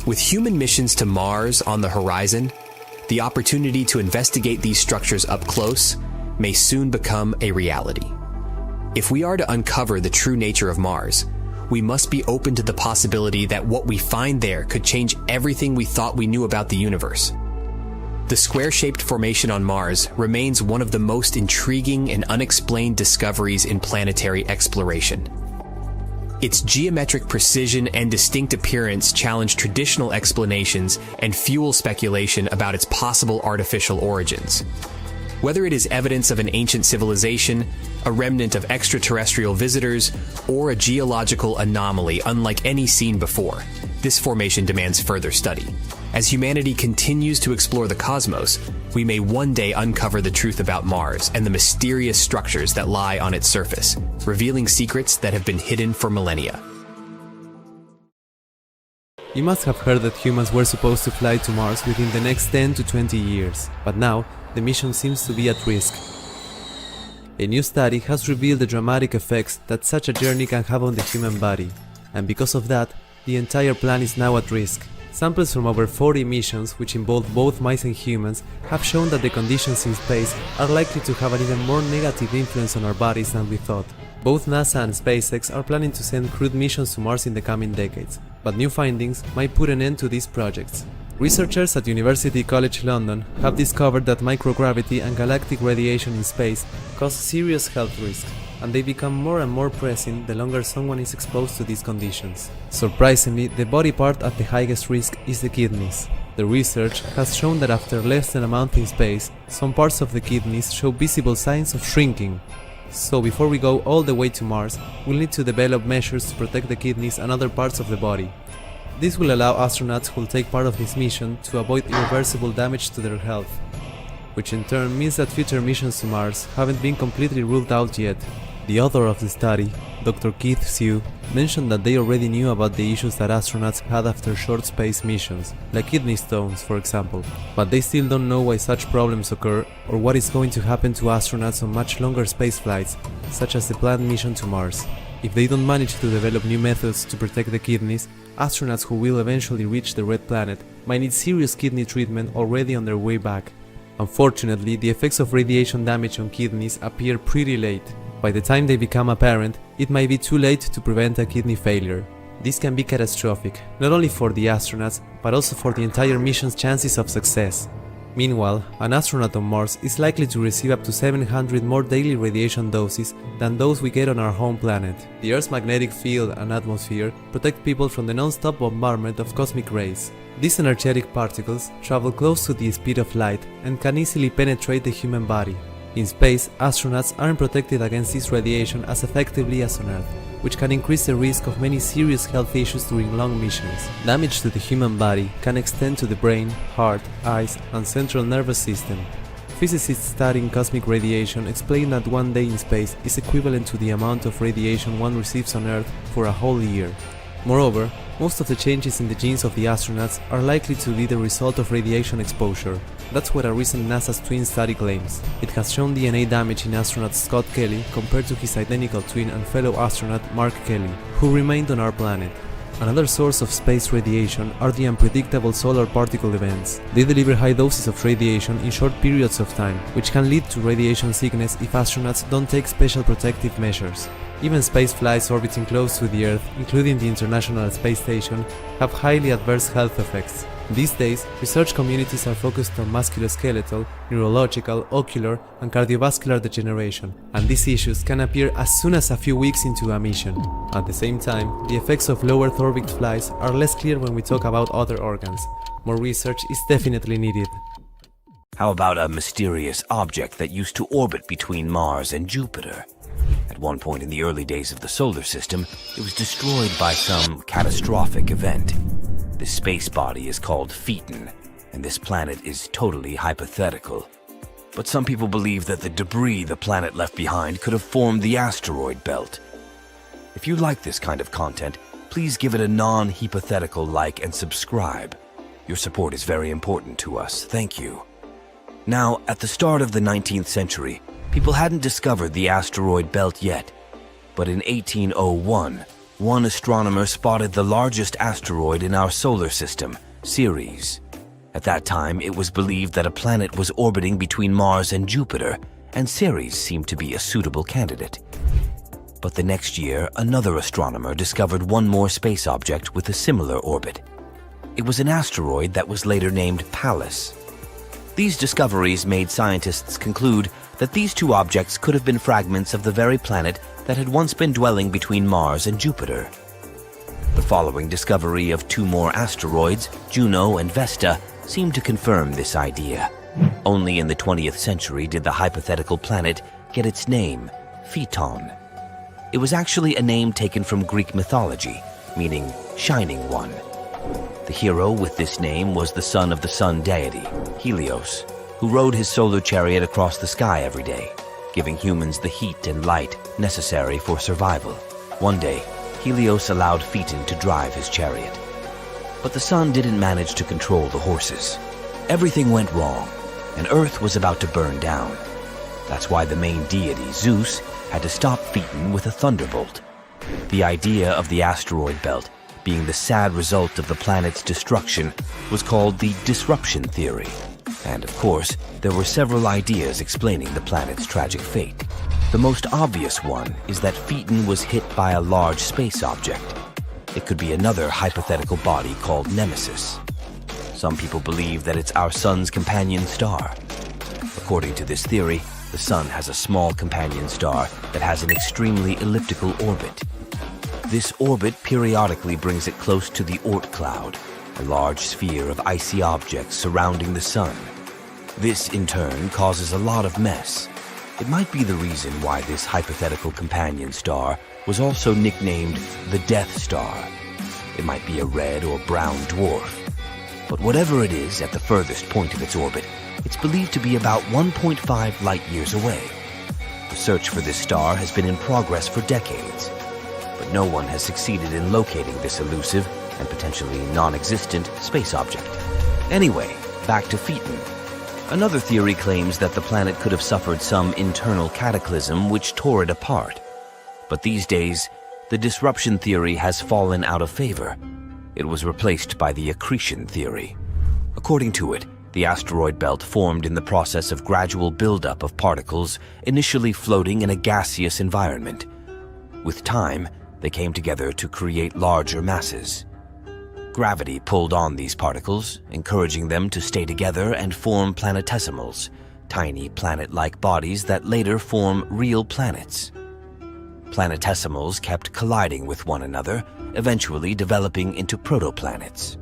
With human missions to Mars on the horizon, the opportunity to investigate these structures up close may soon become a reality. If we are to uncover the true nature of Mars, we must be open to the possibility that what we find there could change everything we thought we knew about the universe. The square-shaped formation on Mars remains one of the most intriguing and unexplained discoveries in planetary exploration. Its geometric precision and distinct appearance challenge traditional explanations and fuel speculation about its possible artificial origins. Whether it is evidence of an ancient civilization, a remnant of extraterrestrial visitors, or a geological anomaly unlike any seen before, this formation demands further study. As humanity continues to explore the cosmos, we may one day uncover the truth about Mars and the mysterious structures that lie on its surface, revealing secrets that have been hidden for millennia. You must have heard that humans were supposed to fly to Mars within the next 10 to 20 years, but now the mission seems to be at risk. A new study has revealed the dramatic effects that such a journey can have on the human body, and because of that, the entire plan is now at risk. Samples from over 40 missions, which involve both mice and humans, have shown that the conditions in space are likely to have an even more negative influence on our bodies than we thought. Both NASA and SpaceX are planning to send crewed missions to Mars in the coming decades, but new findings might put an end to these projects. Researchers at University College London have discovered that microgravity and galactic radiation in space cause serious health risks, and they become more and more pressing the longer someone is exposed to these conditions. Surprisingly, the body part at the highest risk is the kidneys. The research has shown that after less than a month in space, some parts of the kidneys show visible signs of shrinking. So before we go all the way to Mars, we'll need to develop measures to protect the kidneys and other parts of the body. This will allow astronauts who will take part of this mission to avoid irreversible damage to their health, which in turn means that future missions to Mars haven't been completely ruled out yet. The author of the study, Dr. Keith Sue, mentioned that they already knew about the issues that astronauts had after short space missions, like kidney stones for example, but they still don't know why such problems occur or what is going to happen to astronauts on much longer space flights, such as the planned mission to Mars. If they don't manage to develop new methods to protect the kidneys, astronauts who will eventually reach the Red Planet might need serious kidney treatment already on their way back. Unfortunately, the effects of radiation damage on kidneys appear pretty late. By the time they become apparent, it might be too late to prevent a kidney failure. This can be catastrophic, not only for the astronauts, but also for the entire mission's chances of success. Meanwhile, an astronaut on Mars is likely to receive up to 700 more daily radiation doses than those we get on our home planet. The Earth's magnetic field and atmosphere protect people from the non-stop bombardment of cosmic rays. These energetic particles travel close to the speed of light and can easily penetrate the human body. In space, astronauts aren't protected against this radiation as effectively as on Earth, which can increase the risk of many serious health issues during long missions. Damage to the human body can extend to the brain, heart, eyes, and central nervous system. Physicists studying cosmic radiation explain that one day in space is equivalent to the amount of radiation one receives on Earth for a whole year. Moreover, most of the changes in the genes of the astronauts are likely to be the result of radiation exposure. That's what a recent NASA's twin study claims. It has shown DNA damage in astronaut Scott Kelly compared to his identical twin and fellow astronaut Mark Kelly, who remained on our planet. Another source of space radiation are the unpredictable solar particle events. They deliver high doses of radiation in short periods of time, which can lead to radiation sickness if astronauts don't take special protective measures. Even space flights orbiting close to the Earth, including the International Space Station, have highly adverse health effects. These days, research communities are focused on musculoskeletal, neurological, ocular, and cardiovascular degeneration, and these issues can appear as soon as a few weeks into a mission. At the same time, the effects of low Earth orbit flights are less clear when we talk about other organs. More research is definitely needed. How about a mysterious object that used to orbit between Mars and Jupiter? At one point in the early days of the solar system, it was destroyed by some catastrophic event. This space body is called Phaeton, and this planet is totally hypothetical. But some people believe that the debris the planet left behind could have formed the asteroid belt. If you like this kind of content, please give it a non-hypothetical like and subscribe. Your support is very important to us. Thank you. Now, at the start of the 19th century, people hadn't discovered the asteroid belt yet. But in 1801, one astronomer spotted the largest asteroid in our solar system, Ceres. At that time, it was believed that a planet was orbiting between Mars and Jupiter, and Ceres seemed to be a suitable candidate. But the next year, another astronomer discovered one more space object with a similar orbit. It was an asteroid that was later named Pallas. These discoveries made scientists conclude that these two objects could have been fragments of the very planet that had once been dwelling between Mars and Jupiter. The following discovery of 2 more asteroids, Juno and Vesta, seemed to confirm this idea. Only in the 20th century did the hypothetical planet get its name, Phaeton. It was actually a name taken from Greek mythology, meaning shining one. The hero with this name was the son of the sun deity, Helios, who rode his solar chariot across the sky every day, giving humans the heat and light necessary for survival. One day, Helios allowed Phaeton to drive his chariot. But the sun didn't manage to control the horses. Everything went wrong, and Earth was about to burn down. That's why the main deity, Zeus, had to stop Phaeton with a thunderbolt. The idea of the asteroid belt being the sad result of the planet's destruction was called the disruption theory. And of course, there were several ideas explaining the planet's tragic fate. The most obvious one is that Phaeton was hit by a large space object. It could be another hypothetical body called Nemesis. Some people believe that it's our sun's companion star. According to this theory, the sun has a small companion star that has an extremely elliptical orbit. This orbit periodically brings it close to the Oort Cloud, a large sphere of icy objects surrounding the sun. This, in turn, causes a lot of mess. It might be the reason why this hypothetical companion star was also nicknamed the Death Star. It might be a red or brown dwarf. But whatever it is at the furthest point of its orbit, it's believed to be about 1.5 light-years away. The search for this star has been in progress for decades, but no one has succeeded in locating this elusive and potentially non-existent space object. Anyway, back to Phaeton. Another theory claims that the planet could have suffered some internal cataclysm which tore it apart. But these days, the disruption theory has fallen out of favor. It was replaced by the accretion theory. According to it, the asteroid belt formed in the process of gradual buildup of particles initially floating in a gaseous environment. With time, they came together to create larger masses. Gravity pulled on these particles, encouraging them to stay together and form planetesimals, tiny planet-like bodies that later form real planets. Planetesimals kept colliding with one another, eventually developing into protoplanets.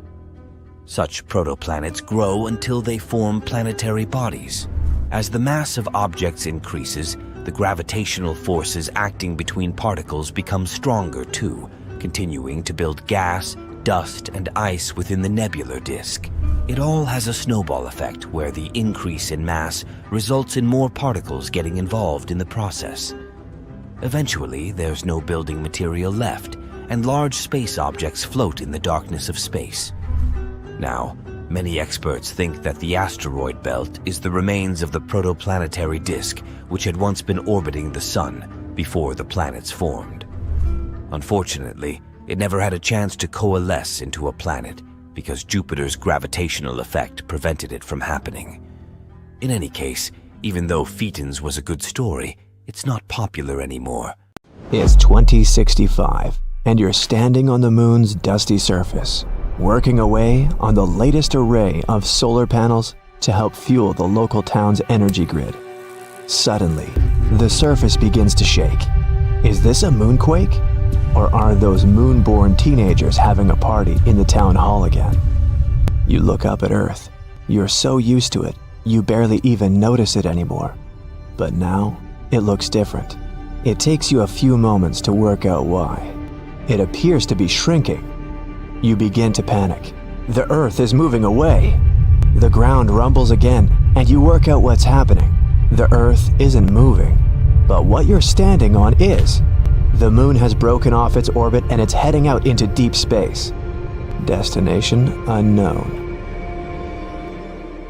Such protoplanets grow until they form planetary bodies. As the mass of objects increases, the gravitational forces acting between particles become stronger too, continuing to build gas, dust, and ice within the nebular disk. It all has a snowball effect where the increase in mass results in more particles getting involved in the process. Eventually, there's no building material left, and large space objects float in the darkness of space. Now, many experts think that the asteroid belt is the remains of the protoplanetary disk which had once been orbiting the sun before the planets formed. Unfortunately, it never had a chance to coalesce into a planet because Jupiter's gravitational effect prevented it from happening. In any case, even though Phaeton's was a good story, it's not popular anymore. It's 2065, and you're standing on the moon's dusty surface, working away on the latest array of solar panels to help fuel the local town's energy grid. Suddenly, the surface begins to shake. Is this a moonquake? Or are those moon-born teenagers having a party in the town hall again? You look up at Earth. You're so used to it, you barely even notice it anymore. But now, it looks different. It takes you a few moments to work out why. It appears to be shrinking. You begin to panic. The Earth is moving away. The ground rumbles again, and you work out what's happening. The Earth isn't moving, but what you're standing on is. The moon has broken off its orbit and it's heading out into deep space. Destination unknown.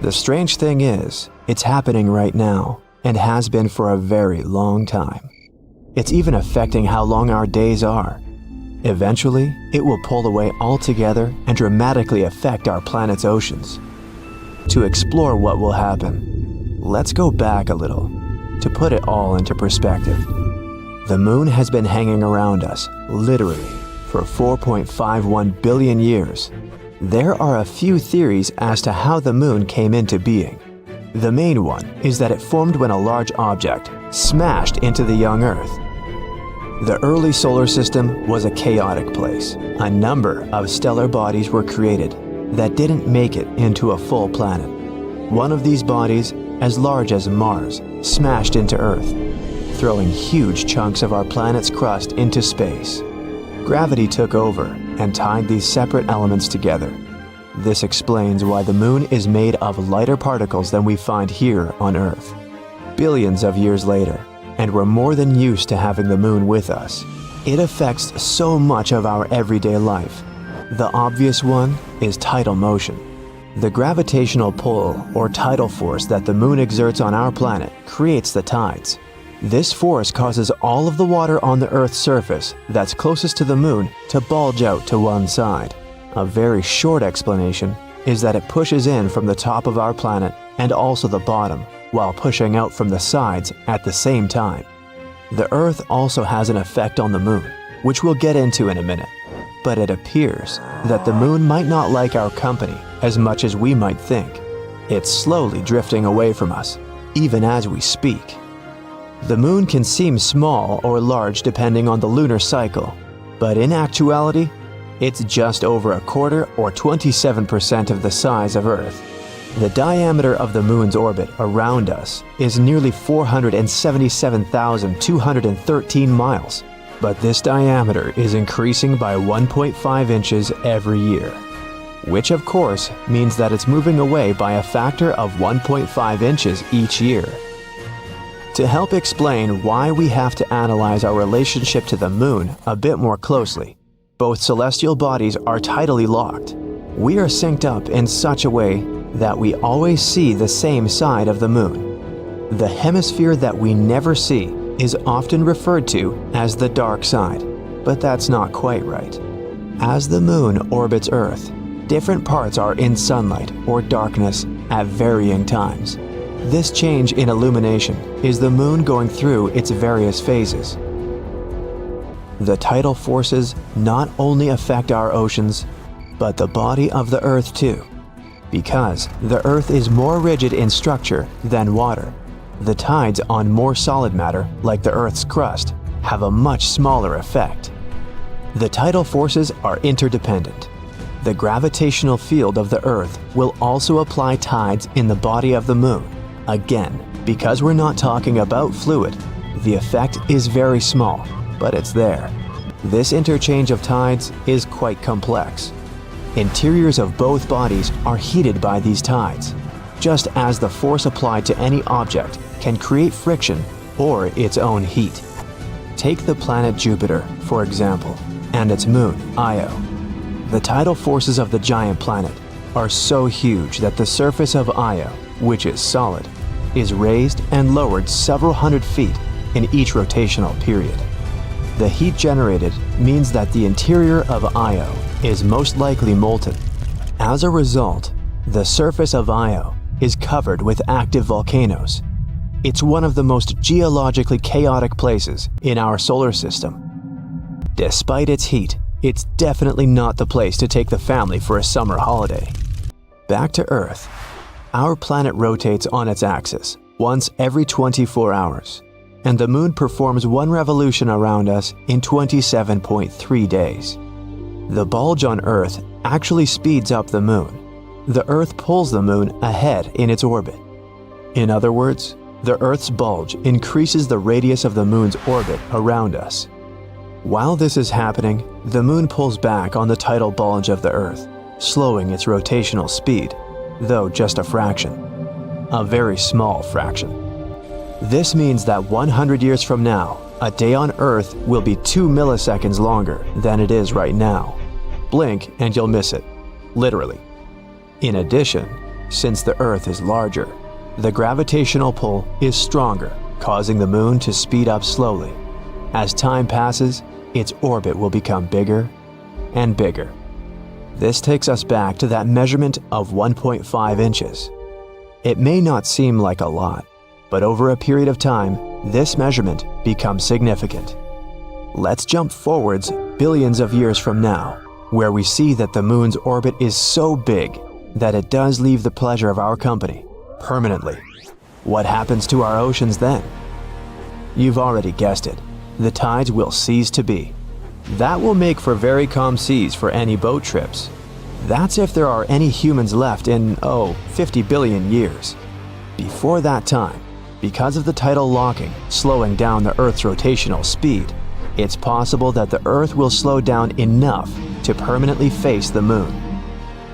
The strange thing is, it's happening right now, and has been for a very long time. It's even affecting how long our days are. Eventually, it will pull away altogether and dramatically affect our planet's oceans. To explore what will happen, let's go back a little, to put it all into perspective. The moon has been hanging around us, literally, for 4.51 billion years. There are a few theories as to how the moon came into being. The main one is that it formed when a large object smashed into the young Earth. The early solar system was a chaotic place. A number of stellar bodies were created that didn't make it into a full planet. One of these bodies, as large as Mars, smashed into Earth, throwing huge chunks of our planet's crust into space. Gravity took over and tied these separate elements together. This explains why the Moon is made of lighter particles than we find here on Earth. Billions of years later, and we're more than used to having the Moon with us. It affects so much of our everyday life. The obvious one is tidal motion. The gravitational pull or tidal force that the Moon exerts on our planet creates the tides. This force causes all of the water on the Earth's surface that's closest to the Moon to bulge out to one side. A very short explanation is that it pushes in from the top of our planet and also the bottom, while pushing out from the sides at the same time. The Earth also has an effect on the Moon, which we'll get into in a minute. But it appears that the Moon might not like our company as much as we might think. It's slowly drifting away from us, even as we speak. The Moon can seem small or large depending on the lunar cycle, but in actuality, it's just over a quarter or 27% of the size of Earth. The diameter of the Moon's orbit around us is nearly 477,213 miles, but this diameter is increasing by 1.5 inches every year, which of course means that it's moving away by a factor of 1.5 inches each year. To help explain why we have to analyze our relationship to the Moon a bit more closely, both celestial bodies are tidally locked. We are synced up in such a way that we always see the same side of the Moon. The hemisphere that we never see is often referred to as the dark side, but that's not quite right. As the Moon orbits Earth, different parts are in sunlight or darkness at varying times. This change in illumination is the Moon going through its various phases. The tidal forces not only affect our oceans, but the body of the Earth too. Because the Earth is more rigid in structure than water, the tides on more solid matter, like the Earth's crust, have a much smaller effect. The tidal forces are interdependent. The gravitational field of the Earth will also apply tides in the body of the Moon. Again, because we're not talking about fluid, the effect is very small, but it's there. This interchange of tides is quite complex. Interiors of both bodies are heated by these tides, just as the force applied to any object can create friction or its own heat. Take the planet Jupiter, for example, and its moon, Io. The tidal forces of the giant planet are so huge that the surface of Io, which is solid, is raised and lowered several hundred feet in each rotational period. The heat generated means that the interior of Io is most likely molten. As a result, the surface of Io is covered with active volcanoes. It's one of the most geologically chaotic places in our solar system. Despite its heat, it's definitely not the place to take the family for a summer holiday. Back to Earth. Our planet rotates on its axis once every 24 hours, and the Moon performs one revolution around us in 27.3 days. The bulge on Earth actually speeds up the Moon. The Earth pulls the Moon ahead in its orbit. In other words, the Earth's bulge increases the radius of the Moon's orbit around us. While this is happening, the Moon pulls back on the tidal bulge of the Earth, slowing its rotational speed, though just a fraction. A very small fraction. This means that 100 years from now, a day on Earth will be 2 milliseconds longer than it is right now. Blink and you'll miss it. Literally. In addition, since the Earth is larger, the gravitational pull is stronger, causing the Moon to speed up slowly. As time passes, its orbit will become bigger and bigger. This takes us back to that measurement of 1.5 inches. It may not seem like a lot, but over a period of time, this measurement becomes significant. Let's jump forwards billions of years from now, where we see that the Moon's orbit is so big that it does leave the pleasure of our company permanently. What happens to our oceans then? You've already guessed it. the tides will cease to be. That will make for very calm seas for any boat trips. That's if there are any humans left in, 50 billion years. Before that time, because of the tidal locking slowing down the Earth's rotational speed, it's possible that the Earth will slow down enough to permanently face the Moon.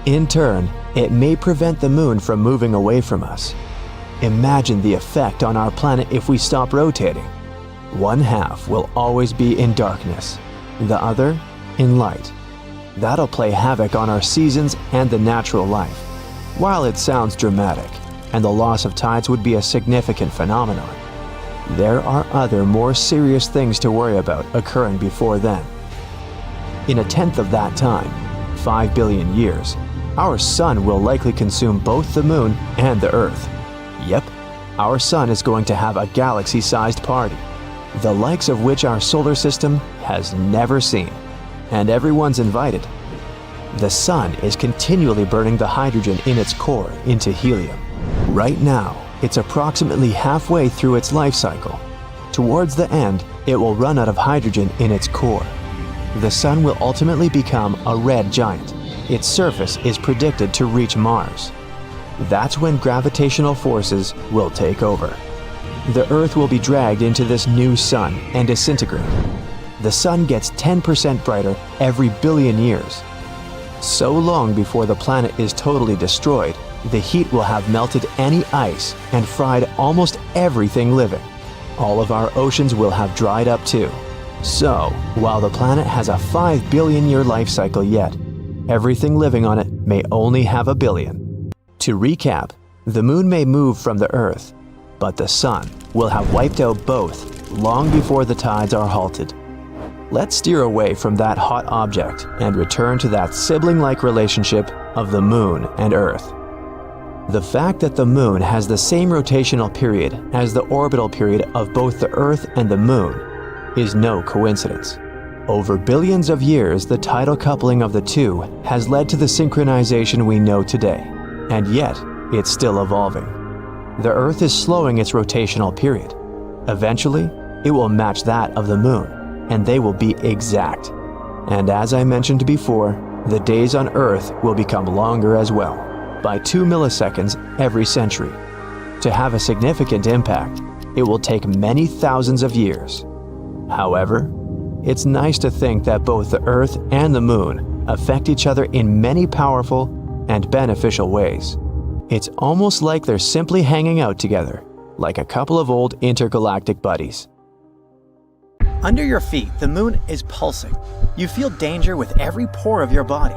In turn, it may prevent the Moon from moving away from us. Imagine the effect on our planet if we stop rotating. One half will always be in darkness, the other in light. That'll play havoc on our seasons and the natural life. While it sounds dramatic, and the loss of tides would be a significant phenomenon, there are other more serious things to worry about occurring before then. In a tenth of that time, 5 billion years, our Sun will likely consume both the Moon and the Earth. Yep, our Sun is going to have a galaxy-sized party, the likes of which our solar system has never seen, and everyone's invited. The Sun is continually burning the hydrogen in its core into helium. Right now, it's approximately halfway through its life cycle. Towards the end, it will run out of hydrogen in its core. The Sun will ultimately become a red giant. Its surface is predicted to reach Mars. That's when gravitational forces will take over. The Earth will be dragged into this new Sun and disintegrate. The Sun gets 10% brighter every billion years. So long before the planet is totally destroyed, the heat will have melted any ice and fried almost everything living. All of our oceans will have dried up too. So, while the planet has a 5 billion year life cycle yet, everything living on it may only have a billion. To recap, the Moon may move from the Earth, but the Sun will have wiped out both long before the tides are halted. Let's steer away from that hot object and return to that sibling-like relationship of the Moon and Earth. The fact that the Moon has the same rotational period as the orbital period of both the Earth and the Moon is no coincidence. Over billions of years, the tidal coupling of the two has led to the synchronization we know today, and yet it's still evolving. The Earth is slowing its rotational period. Eventually, it will match that of the Moon, and they will be exact. And as I mentioned before, the days on Earth will become longer as well, by 2 milliseconds every century. To have a significant impact, it will take many thousands of years. However, it's nice to think that both the Earth and the Moon affect each other in many powerful and beneficial ways. It's almost like they're simply hanging out together, like a couple of old intergalactic buddies. Under your feet, the Moon is pulsing. You feel danger with every pore of your body.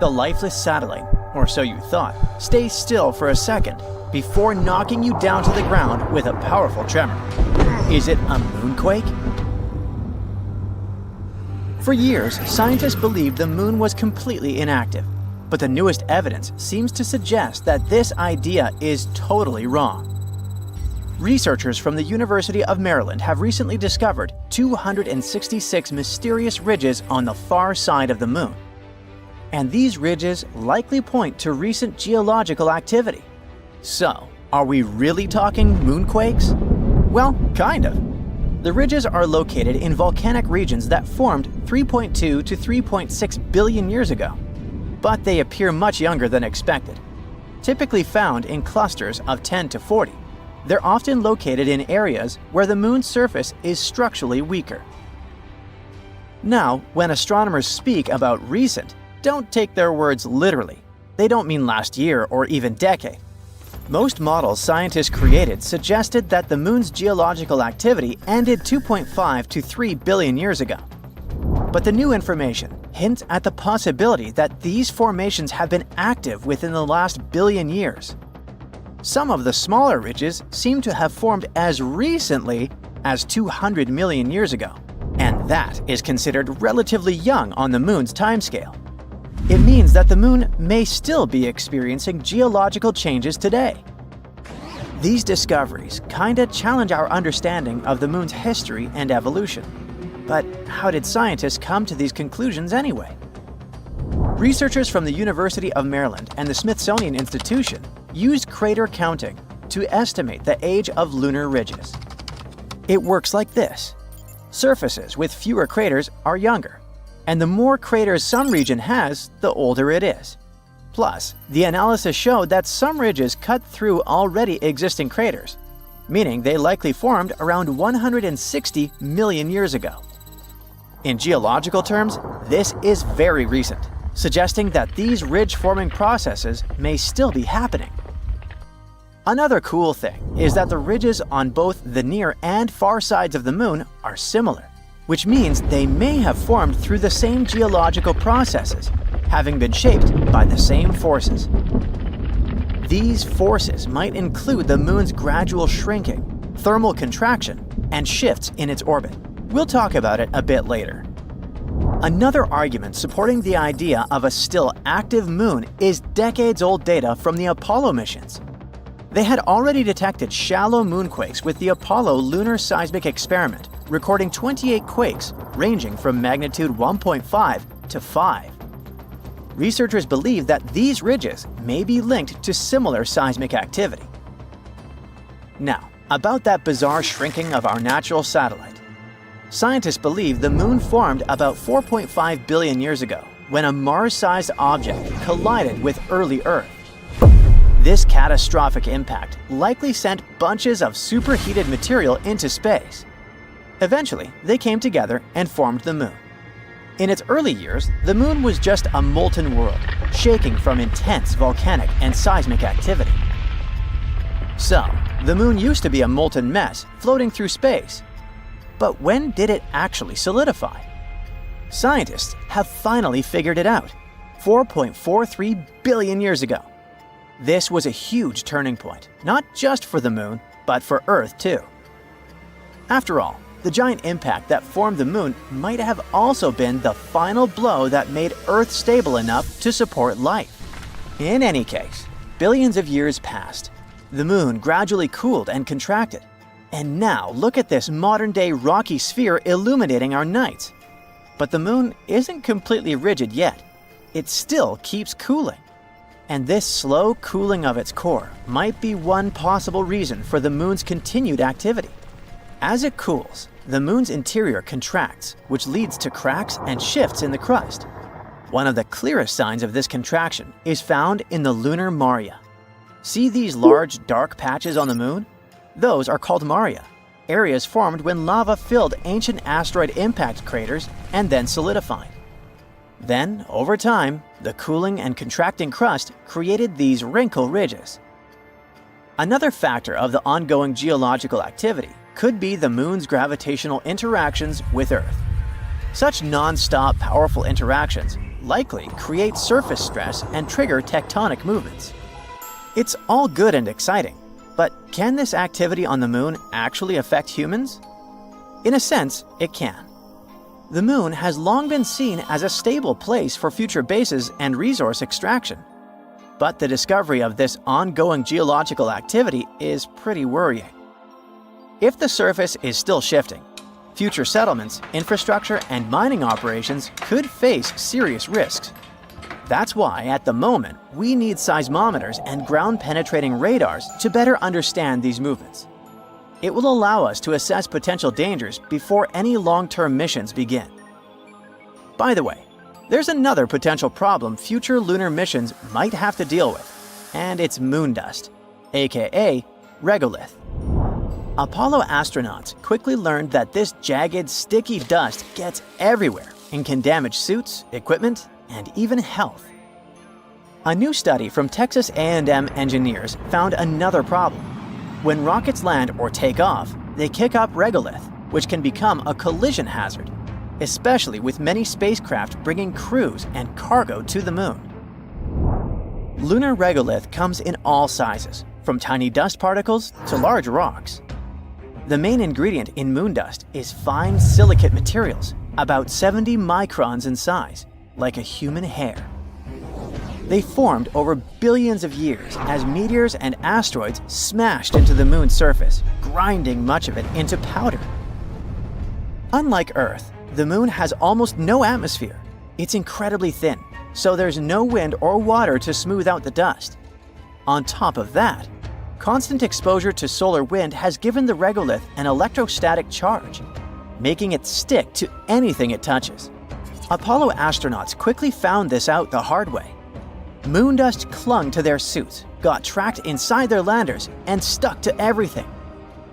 The lifeless satellite, or so you thought, stays still for a second before knocking you down to the ground with a powerful tremor. Is it a moonquake? For years, scientists believed the Moon was completely inactive, but the newest evidence seems to suggest that this idea is totally wrong. Researchers from the University of Maryland have recently discovered 266 mysterious ridges on the far side of the Moon. And these ridges likely point to recent geological activity. So, are we really talking moonquakes? Well, kind of. The ridges are located in volcanic regions that formed 3.2 to 3.6 billion years ago, but they appear much younger than expected. Typically found in clusters of 10 to 40, they're often located in areas where the Moon's surface is structurally weaker. Now, when astronomers speak about recent, don't take their words literally. They don't mean last year or even decade. Most models scientists created suggested that the Moon's geological activity ended 2.5 to 3 billion years ago. But the new information hints at the possibility that these formations have been active within the last billion years. Some of the smaller ridges seem to have formed as recently as 200 million years ago, and that is considered relatively young on the Moon's timescale. It means that the Moon may still be experiencing geological changes today. These discoveries kinda challenge our understanding of the Moon's history and evolution. But how did scientists come to these conclusions anyway? Researchers from the University of Maryland and the Smithsonian Institution used crater counting to estimate the age of lunar ridges. It works like this. Surfaces with fewer craters are younger, and the more craters some region has, the older it is. Plus, the analysis showed that some ridges cut through already existing craters, meaning they likely formed around 160 million years ago. In geological terms, this is very recent, suggesting that these ridge-forming processes may still be happening. Another cool thing is that the ridges on both the near and far sides of the Moon are similar, which means they may have formed through the same geological processes, having been shaped by the same forces. These forces might include the Moon's gradual shrinking, thermal contraction, and shifts in its orbit. We'll talk about it a bit later. Another argument supporting the idea of a still active Moon is decades-old data from the Apollo missions. They had already detected shallow moonquakes with the Apollo Lunar Seismic Experiment, recording 28 quakes ranging from magnitude 1.5 to 5. Researchers believe that these ridges may be linked to similar seismic activity. Now, about that bizarre shrinking of our natural satellite. Scientists believe the Moon formed about 4.5 billion years ago when a Mars-sized object collided with early Earth. This catastrophic impact likely sent bunches of superheated material into space. Eventually, they came together and formed the Moon. In its early years, the Moon was just a molten world, shaking from intense volcanic and seismic activity. So, the Moon used to be a molten mess floating through space. But when did it actually solidify? Scientists have finally figured it out, 4.43 billion years ago. This was a huge turning point, not just for the Moon, but for Earth too. After all, the giant impact that formed the Moon might have also been the final blow that made Earth stable enough to support life. In any case, billions of years passed. The Moon gradually cooled and contracted. And now look at this modern-day rocky sphere illuminating our nights. But the Moon isn't completely rigid yet. It still keeps cooling. And this slow cooling of its core might be one possible reason for the Moon's continued activity. As it cools, the Moon's interior contracts, which leads to cracks and shifts in the crust. One of the clearest signs of this contraction is found in the lunar maria. See these large, dark patches on the Moon? Those are called maria, areas formed when lava filled ancient asteroid impact craters and then solidified. Then, over time, the cooling and contracting crust created these wrinkle ridges. Another factor of the ongoing geological activity could be the Moon's gravitational interactions with Earth. Such non-stop powerful interactions likely create surface stress and trigger tectonic movements. It's all good and exciting, but can this activity on the Moon actually affect humans? In a sense, it can. The Moon has long been seen as a stable place for future bases and resource extraction. But the discovery of this ongoing geological activity is pretty worrying. If the surface is still shifting, future settlements, infrastructure, and mining operations could face serious risks. That's why, at the moment, we need seismometers and ground-penetrating radars to better understand these movements. It will allow us to assess potential dangers before any long-term missions begin. By the way, there's another potential problem future lunar missions might have to deal with, and it's moon dust, aka regolith. Apollo astronauts quickly learned that this jagged, sticky dust gets everywhere and can damage suits, equipment, and even health. A new study from Texas A&M engineers found another problem. When rockets land or take off, they kick up regolith, which can become a collision hazard, especially with many spacecraft bringing crews and cargo to the Moon. Lunar regolith comes in all sizes, from tiny dust particles to large rocks. The main ingredient in moon dust is fine silicate materials, about 70 microns in size, like a human hair. They formed over billions of years as meteors and asteroids smashed into the Moon's surface, grinding much of it into powder. Unlike Earth, the Moon has almost no atmosphere. It's incredibly thin, so there's no wind or water to smooth out the dust. On top of that, constant exposure to solar wind has given the regolith an electrostatic charge. making it stick to anything it touches. Apollo astronauts quickly found this out the hard way. Moon dust clung to their suits, got trapped inside their landers, and stuck to everything.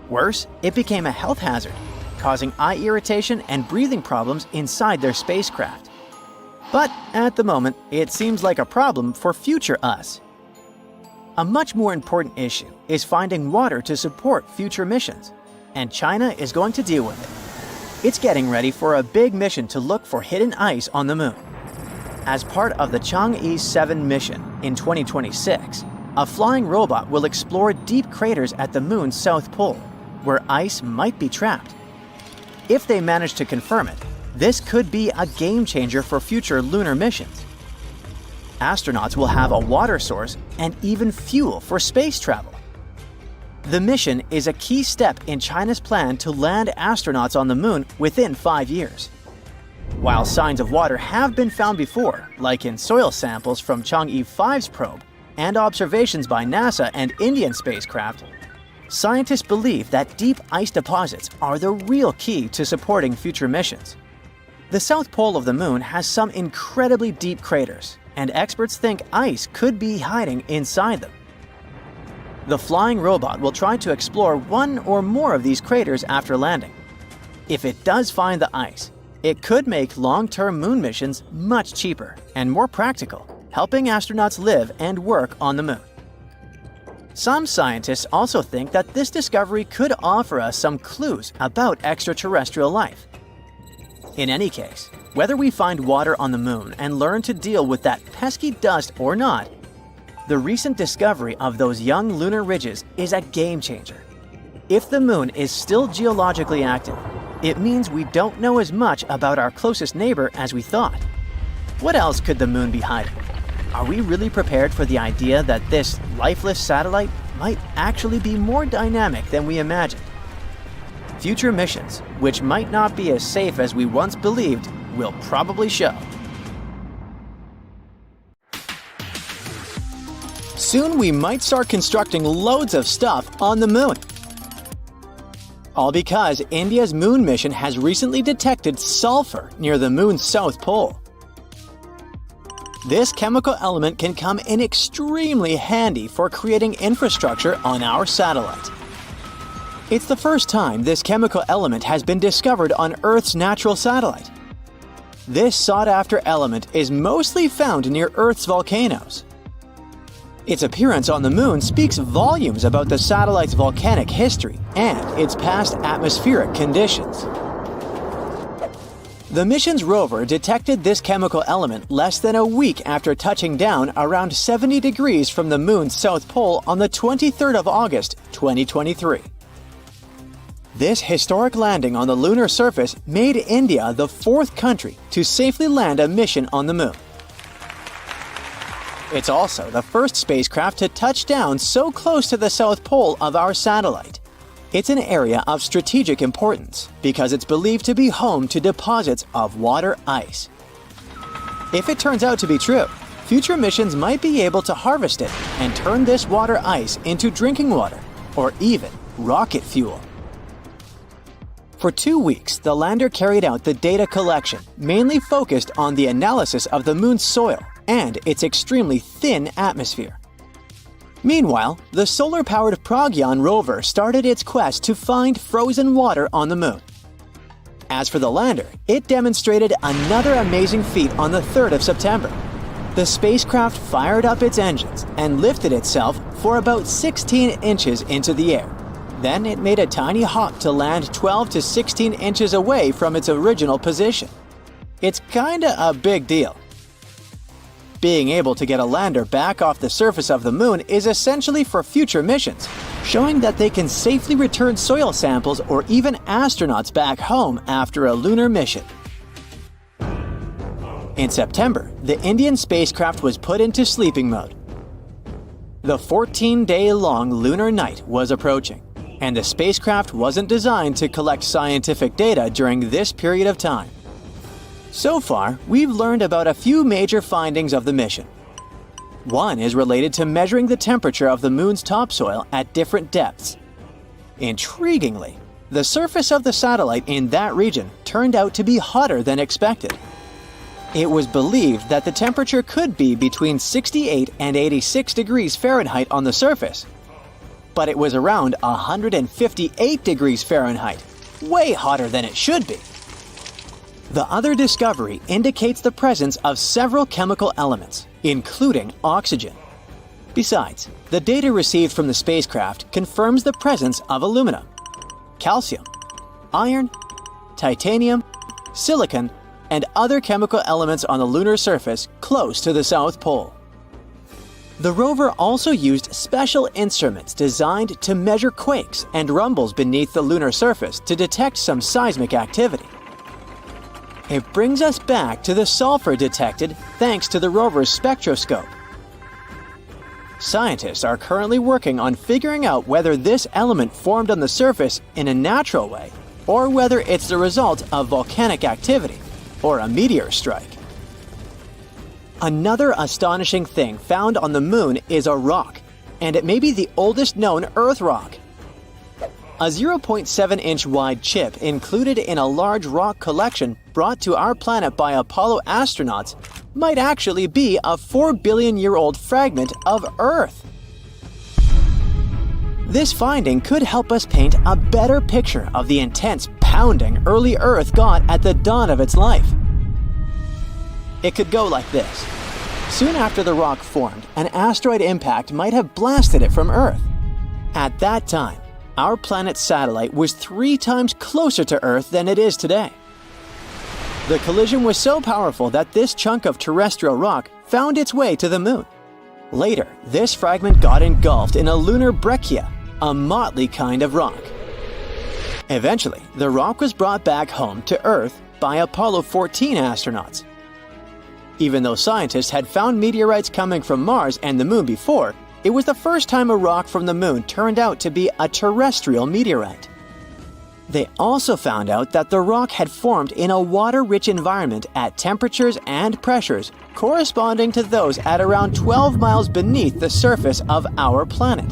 Worse, it became a health hazard, causing eye irritation and breathing problems inside their spacecraft. But at the moment, it seems like a problem for future us. A much more important issue is finding water to support future missions, and China is going to deal with it. It's getting ready for a big mission to look for hidden ice on the moon. As part of the Chang'e 7 mission in 2026, a flying robot will explore deep craters at the moon's south pole, where ice might be trapped. If they manage to confirm it, this could be a game changer for future lunar missions. Astronauts will have a water source and even fuel for space travel. The mission is a key step in China's plan to land astronauts on the moon within 5 years. While signs of water have been found before, like in soil samples from Chang'e 5's probe and observations by NASA and Indian spacecraft, scientists believe that deep ice deposits are the real key to supporting future missions. The south pole of the moon has some incredibly deep craters, and experts think ice could be hiding inside them. The flying robot will try to explore one or more of these craters after landing. If it does find the ice, it could make long-term moon missions much cheaper and more practical, helping astronauts live and work on the moon. Some scientists also think that this discovery could offer us some clues about extraterrestrial life. In any case, whether we find water on the moon and learn to deal with that pesky dust or not, the recent discovery of those young lunar ridges is a game changer. If the moon is still geologically active, it means we don't know as much about our closest neighbor as we thought. What else could the moon be hiding? Are we really prepared for the idea that this lifeless satellite might actually be more dynamic than we imagined? Future missions, which might not be as safe as we once believed, will probably show. Soon we might start constructing loads of stuff on the moon. All because India's moon mission has recently detected sulfur near the moon's south pole. This chemical element can come in extremely handy for creating infrastructure on our satellite. It's the first time this chemical element has been discovered on Earth's natural satellite. This sought-after element is mostly found near Earth's volcanoes. Its appearance on the moon speaks volumes about the satellite's volcanic history and its past atmospheric conditions. The mission's rover detected this chemical element less than a week after touching down around 70 degrees from the moon's south pole on the 23rd of August, 2023. This historic landing on the lunar surface made India the 4th country to safely land a mission on the moon. It's also the first spacecraft to touch down so close to the south pole of our satellite. It's an area of strategic importance because it's believed to be home to deposits of water ice. If it turns out to be true, future missions might be able to harvest it and turn this water ice into drinking water or even rocket fuel. For 2 weeks, the lander carried out the data collection, mainly focused on the analysis of the moon's soil and its extremely thin atmosphere. Meanwhile, the solar-powered Pragyan rover started its quest to find frozen water on the moon. As for the lander, it demonstrated another amazing feat on the 3rd of September. The spacecraft fired up its engines and lifted itself for about 16 inches into the air. Then it made a tiny hop to land 12 to 16 inches away from its original position. It's kinda a big deal. Being able to get a lander back off the surface of the moon is essentially for future missions, showing that they can safely return soil samples or even astronauts back home after a lunar mission. In September, the Indian spacecraft was put into sleeping mode. The 14-day-long lunar night was approaching, and the spacecraft wasn't designed to collect scientific data during this period of time. So far, we've learned about a few major findings of the mission. One is related to measuring the temperature of the moon's topsoil at different depths. Intriguingly, The surface of the satellite in that region turned out to be hotter than expected. It was believed that the temperature could be between 68 and 86 degrees Fahrenheit on the surface, but it was around 158 degrees Fahrenheit, way hotter than it should be. The other discovery indicates the presence of several chemical elements, including oxygen. Besides, the data received from the spacecraft confirms the presence of aluminum, calcium, iron, titanium, silicon, and other chemical elements on the lunar surface close to the South Pole. The rover also used special instruments designed to measure quakes and rumbles beneath the lunar surface to detect some seismic activity. It brings us back to the sulfur detected thanks to the rover's spectroscope. Scientists are currently working on figuring out whether this element formed on the surface in a natural way or whether it's the result of volcanic activity or a meteor strike. Another astonishing thing found on the moon is a rock, and it may be the oldest known Earth rock. A 0.7-inch wide chip included in a large rock collection brought to our planet by Apollo astronauts might actually be a 4 billion-year-old fragment of Earth. This finding could help us paint a better picture of the intense pounding early Earth got at the dawn of its life. It could go like this. Soon after the rock formed, an asteroid impact might have blasted it from Earth. At that time, our planet's satellite was 3 times closer to Earth than it is today. The collision was so powerful that this chunk of terrestrial rock found its way to the moon. Later, this fragment got engulfed in a lunar breccia, a motley kind of rock. Eventually, the rock was brought back home to Earth by Apollo 14 astronauts. Even though scientists had found meteorites coming from Mars and the moon before, it was the first time a rock from the moon turned out to be a terrestrial meteorite. They also found out that the rock had formed in a water-rich environment at temperatures and pressures corresponding to those at around 12 miles beneath the surface of our planet.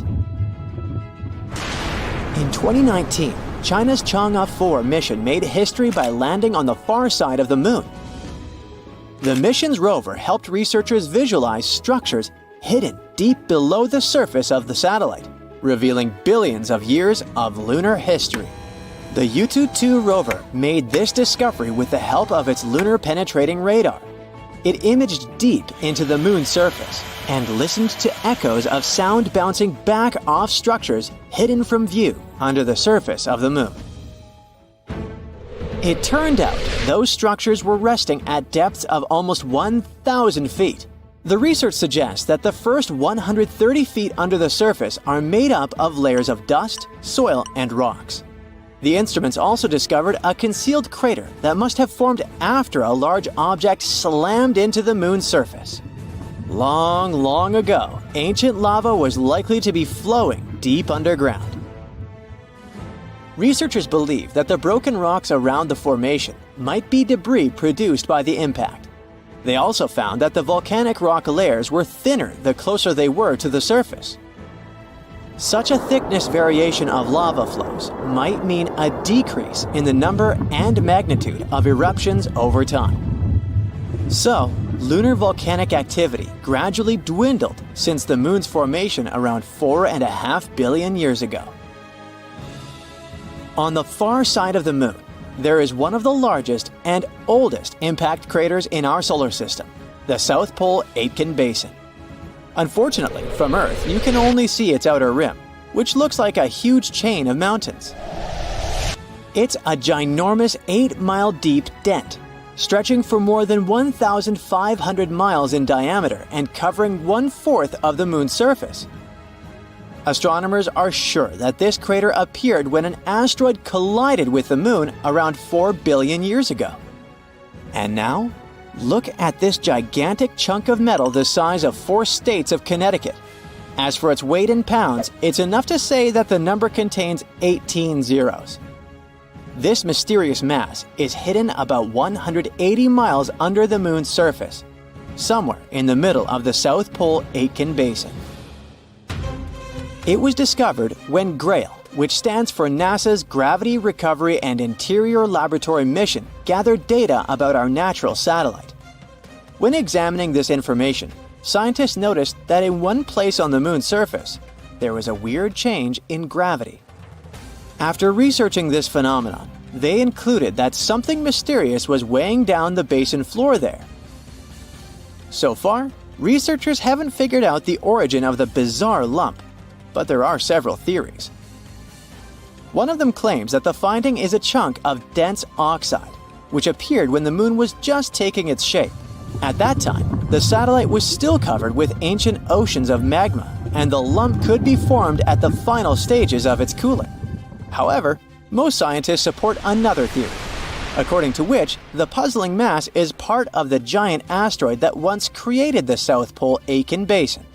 In 2019, China's Chang'e 4 mission made history by landing on the far side of the moon. The mission's rover helped researchers visualize structures hidden deep below the surface of the satellite, revealing billions of years of lunar history. The Yutu-2 rover made this discovery with the help of its lunar penetrating radar. It imaged deep into the moon's surface and listened to echoes of sound bouncing back off structures hidden from view under the surface of the moon. It turned out those structures were resting at depths of almost 1,000 feet. The research suggests that the first 130 feet under the surface are made up of layers of dust, soil, and rocks. The instruments also discovered a concealed crater that must have formed after a large object slammed into the moon's surface. Long, long ago, ancient lava was likely to be flowing deep underground. Researchers believe that the broken rocks around the formation might be debris produced by the impact. They also found that the volcanic rock layers were thinner the closer they were to the surface. Such a thickness variation of lava flows might mean a decrease in the number and magnitude of eruptions over time. So, lunar volcanic activity gradually dwindled since the moon's formation around 4.5 billion years ago. On the far side of the moon, there is one of the largest and oldest impact craters in our solar system, the South Pole Aitken Basin. Unfortunately, from Earth, you can only see its outer rim, which looks like a huge chain of mountains. It's a ginormous 8-mile deep dent, stretching for more than 1,500 miles in diameter and covering 1/4 of the moon's surface. Astronomers are sure that this crater appeared when an asteroid collided with the moon around 4 billion years ago. And now, look at this gigantic chunk of metal the size of 4 states of Connecticut. As for its weight in pounds, it's enough to say that the number contains 18 zeros. This mysterious mass is hidden about 180 miles under the moon's surface, somewhere in the middle of the South Pole Aitken Basin. It was discovered when Grail, which stands for NASA's Gravity Recovery and Interior Laboratory mission, gathered data about our natural satellite. When examining this information, scientists noticed that in one place on the Moon's surface, there was a weird change in gravity. After researching this phenomenon, they concluded that something mysterious was weighing down the basin floor there. So far, researchers haven't figured out the origin of the bizarre lump, but there are several theories. One of them claims that the finding is a chunk of dense oxide, which appeared when the Moon was just taking its shape. At that time, the satellite was still covered with ancient oceans of magma, and the lump could be formed at the final stages of its cooling. However, most scientists support another theory, according to which the puzzling mass is part of the giant asteroid that once created the South Pole Aitken Basin.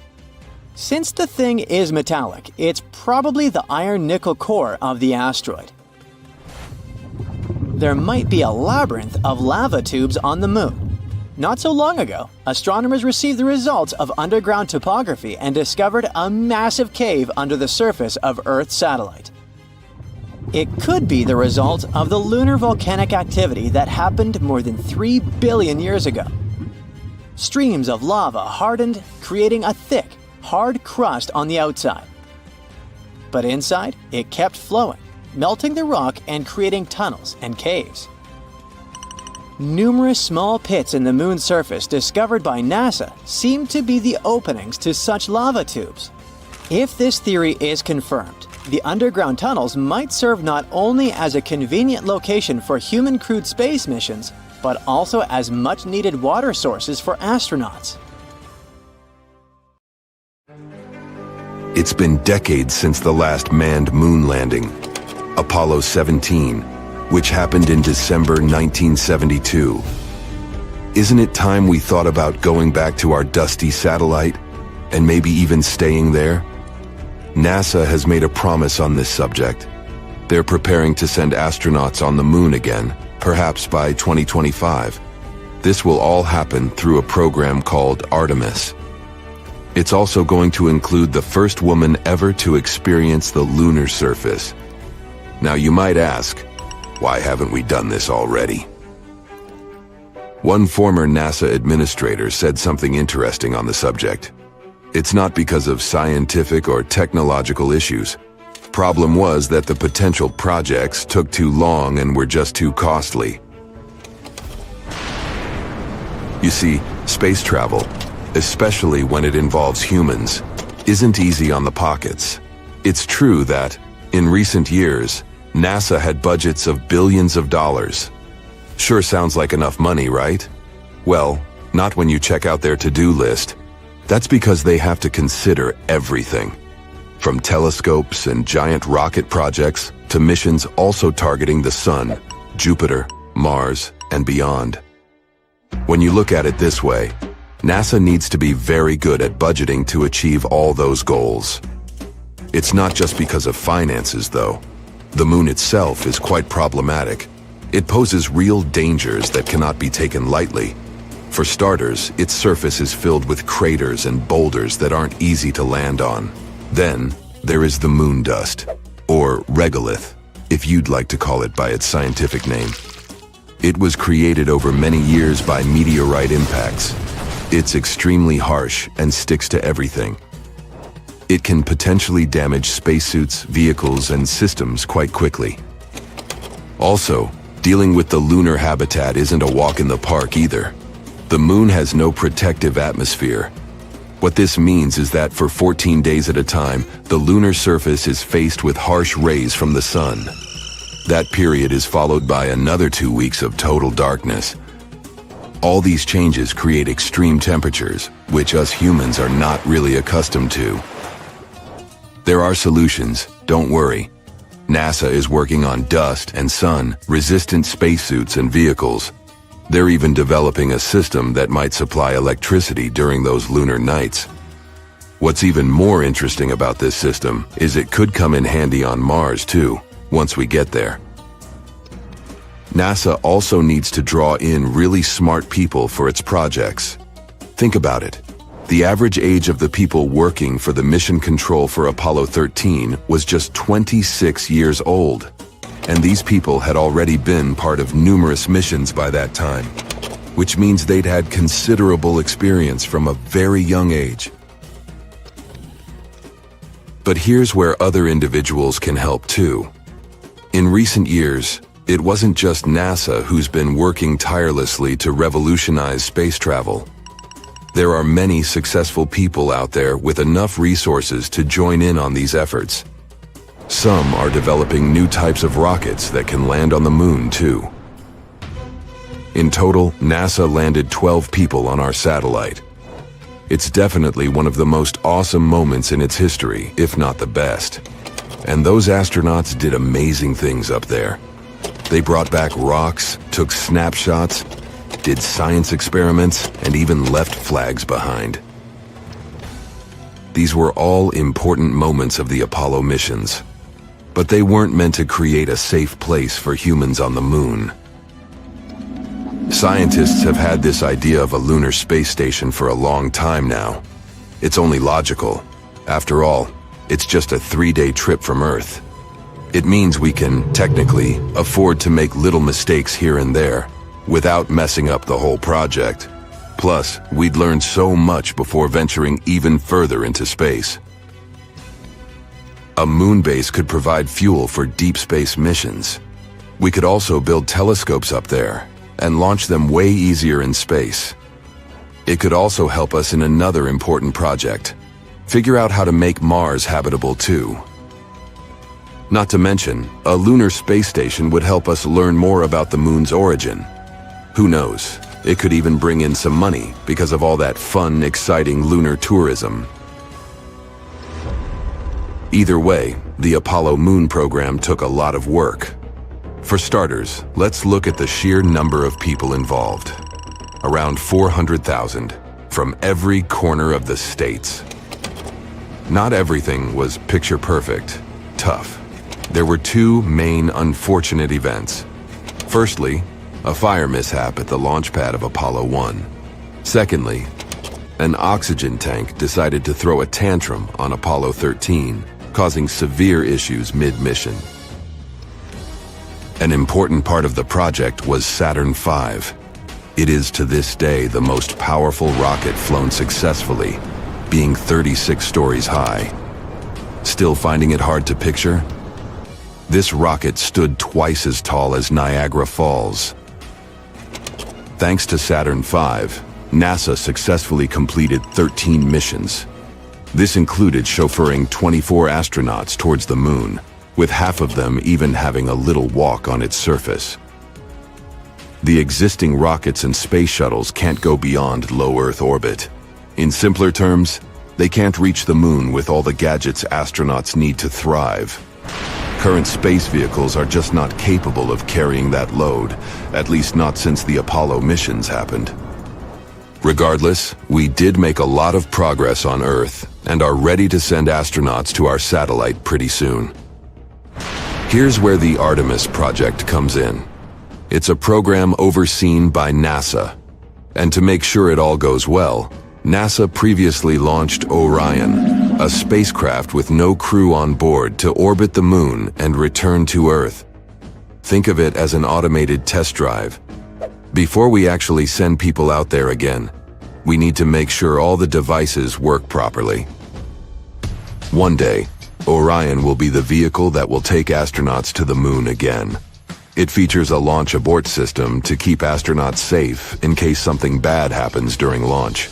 Since the thing is metallic, it's probably the iron-nickel core of the asteroid. There might be a labyrinth of lava tubes on the Moon. Not so long ago, astronomers received the results of underground topography and discovered a massive cave under the surface of Earth's satellite. It could be the result of the lunar volcanic activity that happened more than 3 billion years ago. Streams of lava hardened, creating a thick, hard crust on the outside. But inside, it kept flowing, melting the rock and creating tunnels and caves. Numerous small pits in the Moon's surface discovered by NASA seem to be the openings to such lava tubes. If this theory is confirmed, the underground tunnels might serve not only as a convenient location for human-crewed space missions, but also as much-needed water sources for astronauts. It's been decades since the last manned moon landing, Apollo 17, which happened in December 1972. Isn't it time we thought about going back to our dusty satellite, and maybe even staying there? NASA has made a promise on this subject. They're preparing to send astronauts on the Moon again, perhaps by 2025. This will all happen through a program called Artemis. It's also going to include the first woman ever to experience the lunar surface. Now you might ask, why haven't we done this already? One former NASA administrator said something interesting on the subject. It's not because of scientific or technological issues. Problem was that the potential projects took too long and were just too costly. You see, space travel, especially when it involves humans, isn't easy on the pockets. It's true that, in recent years, NASA had budgets of billions of dollars. Sure sounds like enough money, right? Well, not when you check out their to-do list. That's because they have to consider everything. From telescopes and giant rocket projects to missions also targeting the Sun, Jupiter, Mars, and beyond. When you look at it this way, NASA needs to be very good at budgeting to achieve all those goals. It's not just because of finances, though. The Moon itself is quite problematic. It poses real dangers that cannot be taken lightly. For starters, its surface is filled with craters and boulders that aren't easy to land on. Then, there is the moon dust, or regolith, if you'd like to call it by its scientific name. It was created over many years by meteorite impacts. It's extremely harsh and sticks to everything. It can potentially damage spacesuits, vehicles, and systems quite quickly. Also, dealing with the lunar habitat isn't a walk in the park either. The Moon has no protective atmosphere. What this means is that for 14 days at a time, the lunar surface is faced with harsh rays from the Sun. That period is followed by another 2 weeks of total darkness. All these changes create extreme temperatures, which us humans are not really accustomed to. There are solutions, don't worry. NASA is working on dust and sun-resistant spacesuits and vehicles. They're even developing a system that might supply electricity during those lunar nights. What's even more interesting about this system is it could come in handy on Mars too, once we get there. NASA also needs to draw in really smart people for its projects. Think about it. The average age of the people working for the mission control for Apollo 13 was just 26 years old. And these people had already been part of numerous missions by that time, which means they'd had considerable experience from a very young age. But here's where other individuals can help too. In recent years, it wasn't just NASA who's been working tirelessly to revolutionize space travel. There are many successful people out there with enough resources to join in on these efforts. Some are developing new types of rockets that can land on the moon too. In total, NASA landed 12 people on our satellite. It's definitely one of the most awesome moments in its history, if not the best. And those astronauts did amazing things up there. They brought back rocks, took snapshots, did science experiments, and even left flags behind. These were all important moments of the Apollo missions. But they weren't meant to create a safe place for humans on the moon. Scientists have had this idea of a lunar space station for a long time now. It's only logical. After all, it's just a 3-day trip from Earth. It means we can, technically, afford to make little mistakes here and there, without messing up the whole project. Plus, we'd learn so much before venturing even further into space. A moon base could provide fuel for deep space missions. We could also build telescopes up there and launch them way easier in space. It could also help us in another important project: figure out how to make Mars habitable too. Not to mention, a lunar space station would help us learn more about the moon's origin. Who knows, it could even bring in some money because of all that fun, exciting lunar tourism. Either way, the Apollo moon program took a lot of work. For starters, let's look at the sheer number of people involved. Around 400,000, from every corner of the states. Not everything was picture perfect, tough. There were two main unfortunate events. Firstly, a fire mishap at the launch pad of Apollo 1. Secondly, an oxygen tank decided to throw a tantrum on Apollo 13, causing severe issues mid-mission. An important part of the project was Saturn V. It is to this day the most powerful rocket flown successfully, being 36 stories high. Still finding it hard to picture? This rocket stood twice as tall as Niagara Falls. Thanks to Saturn V, NASA successfully completed 13 missions. This included chauffeuring 24 astronauts towards the moon, with half of them even having a little walk on its surface. The existing rockets and space shuttles can't go beyond low Earth orbit. In simpler terms, they can't reach the moon with all the gadgets astronauts need to thrive. Current space vehicles are just not capable of carrying that load, at least not since the Apollo missions happened. Regardless, we did make a lot of progress on Earth and are ready to send astronauts to our satellite pretty soon. Here's where the Artemis project comes in. It's a program overseen by NASA. And to make sure it all goes well, NASA previously launched Orion, a spacecraft with no crew on board to orbit the moon and return to Earth. Think of it as an automated test drive. Before we actually send people out there again, we need to make sure all the devices work properly. One day, Orion will be the vehicle that will take astronauts to the moon again. It features a launch abort system to keep astronauts safe in case something bad happens during launch.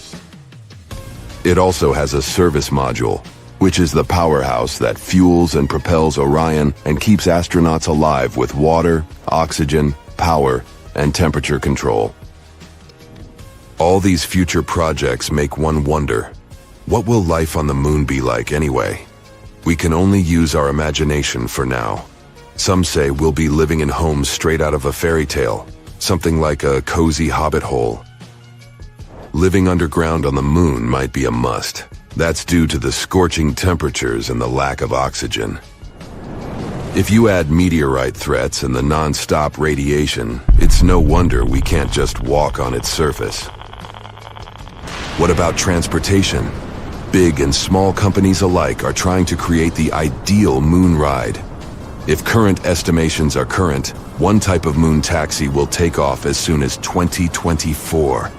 It also has a service module, which is the powerhouse that fuels and propels Orion and keeps astronauts alive with water, oxygen, power, and temperature control. All these future projects make one wonder, what will life on the moon be like anyway? We can only use our imagination for now. Some say we'll be living in homes straight out of a fairy tale, something like a cozy hobbit hole. Living underground on the moon might be a must. That's due to the scorching temperatures and the lack of oxygen. If you add meteorite threats and the non-stop radiation, it's no wonder we can't just walk on its surface. What about transportation? Big and small companies alike are trying to create the ideal moon ride. If current estimations are current, one type of moon taxi will take off as soon as 2024.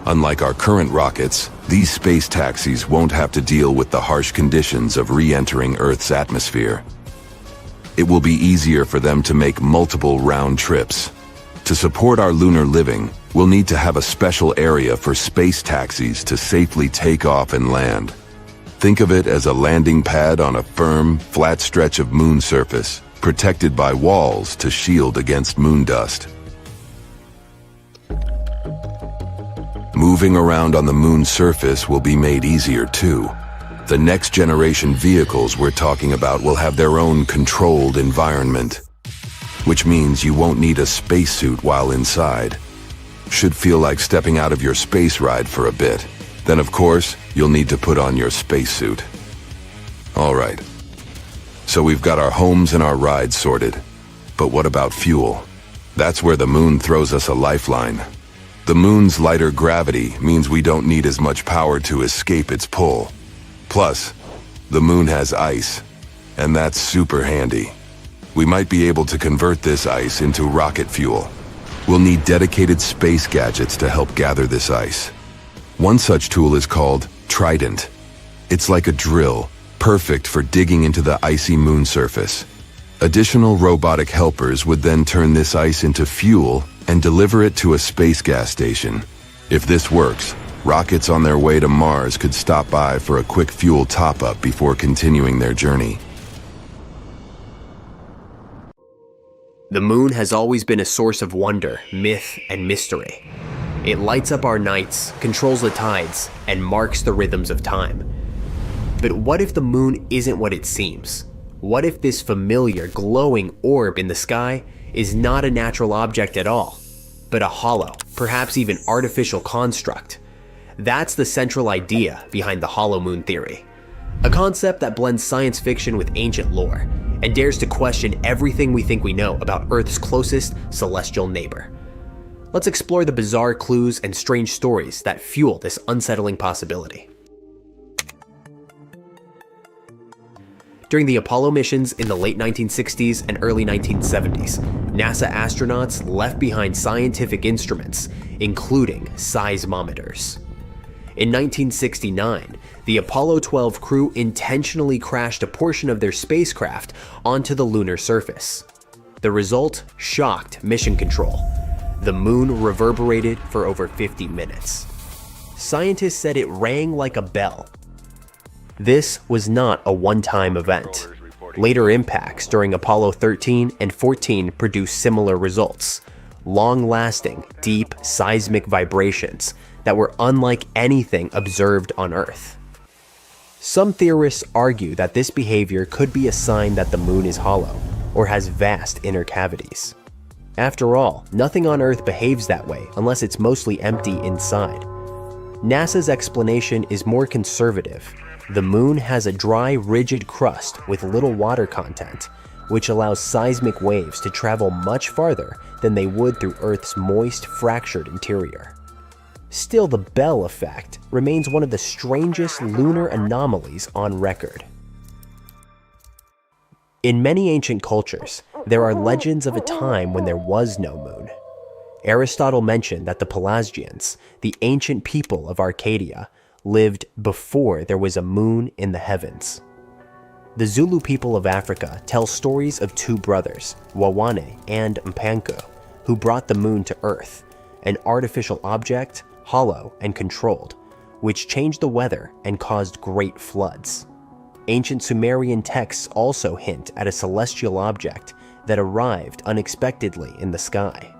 Unlike our current rockets, these space taxis won't have to deal with the harsh conditions of re-entering Earth's atmosphere. It will be easier for them to make multiple round trips. To support our lunar living, we'll need to have a special area for space taxis to safely take off and land. Think of it as a landing pad on a firm, flat stretch of moon surface, protected by walls to shield against moon dust. Moving around on the moon's surface will be made easier too. The next generation vehicles we're talking about will have their own controlled environment, which means you won't need a spacesuit while inside. Should feel like stepping out of your space ride for a bit. Then of course, you'll need to put on your spacesuit. All right. So we've got our homes and our rides sorted. But what about fuel? That's where the moon throws us a lifeline. The moon's lighter gravity means we don't need as much power to escape its pull. Plus, the moon has ice, and that's super handy. We might be able to convert this ice into rocket fuel. We'll need dedicated space gadgets to help gather this ice. One such tool is called Trident. It's like a drill, perfect for digging into the icy moon surface. Additional robotic helpers would then turn this ice into fuel and deliver it to a space gas station. If this works, rockets on their way to Mars could stop by for a quick fuel top-up before continuing their journey. The moon has always been a source of wonder, myth, and mystery. It lights up our nights, controls the tides, and marks the rhythms of time. But what if the moon isn't what it seems? What if this familiar, glowing orb in the sky is not a natural object at all, but a hollow, perhaps even artificial construct? That's the central idea behind the hollow moon theory, a concept that blends science fiction with ancient lore and dares to question everything we think we know about Earth's closest celestial neighbor. Let's explore the bizarre clues and strange stories that fuel this unsettling possibility. During the Apollo missions in the late 1960s and early 1970s, NASA astronauts left behind scientific instruments, including seismometers. In 1969, the Apollo 12 crew intentionally crashed a portion of their spacecraft onto the lunar surface. The result shocked mission control. The moon reverberated for over 50 minutes. Scientists said it rang like a bell. This was not a one-time event. Later impacts during Apollo 13 and 14 produced similar results, long-lasting, deep seismic vibrations that were unlike anything observed on Earth. Some theorists argue that this behavior could be a sign that the moon is hollow or has vast inner cavities. After all, nothing on Earth behaves that way unless it's mostly empty inside. NASA's explanation is more conservative. The moon has a dry, rigid crust with little water content, which allows seismic waves to travel much farther than they would through Earth's moist, fractured interior. Still, the Bell effect remains one of the strangest lunar anomalies on record. In many ancient cultures, there are legends of a time when there was no moon. Aristotle mentioned that the Pelasgians, the ancient people of Arcadia, lived before there was a moon in the heavens. The Zulu people of Africa tell stories of two brothers, Wawane and Mpanku, who brought the moon to Earth, an artificial object, hollow and controlled, which changed the weather and caused great floods. Ancient Sumerian texts also hint at a celestial object that arrived unexpectedly in the sky.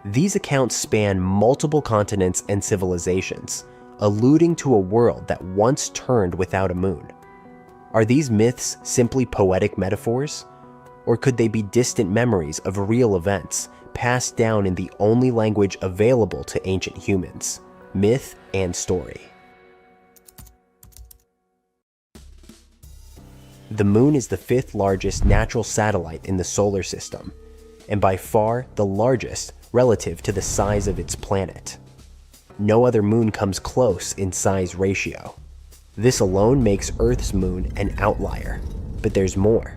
These accounts span multiple continents and civilizations, alluding to a world that once turned without a moon. Are these myths simply poetic metaphors? Or could they be distant memories of real events passed down in the only language available to ancient humans, myth and story? The moon is the fifth largest natural satellite in the solar system, and by far the largest relative to the size of its planet. no other moon comes close in size ratio. This alone makes Earth's moon an outlier. But there's more.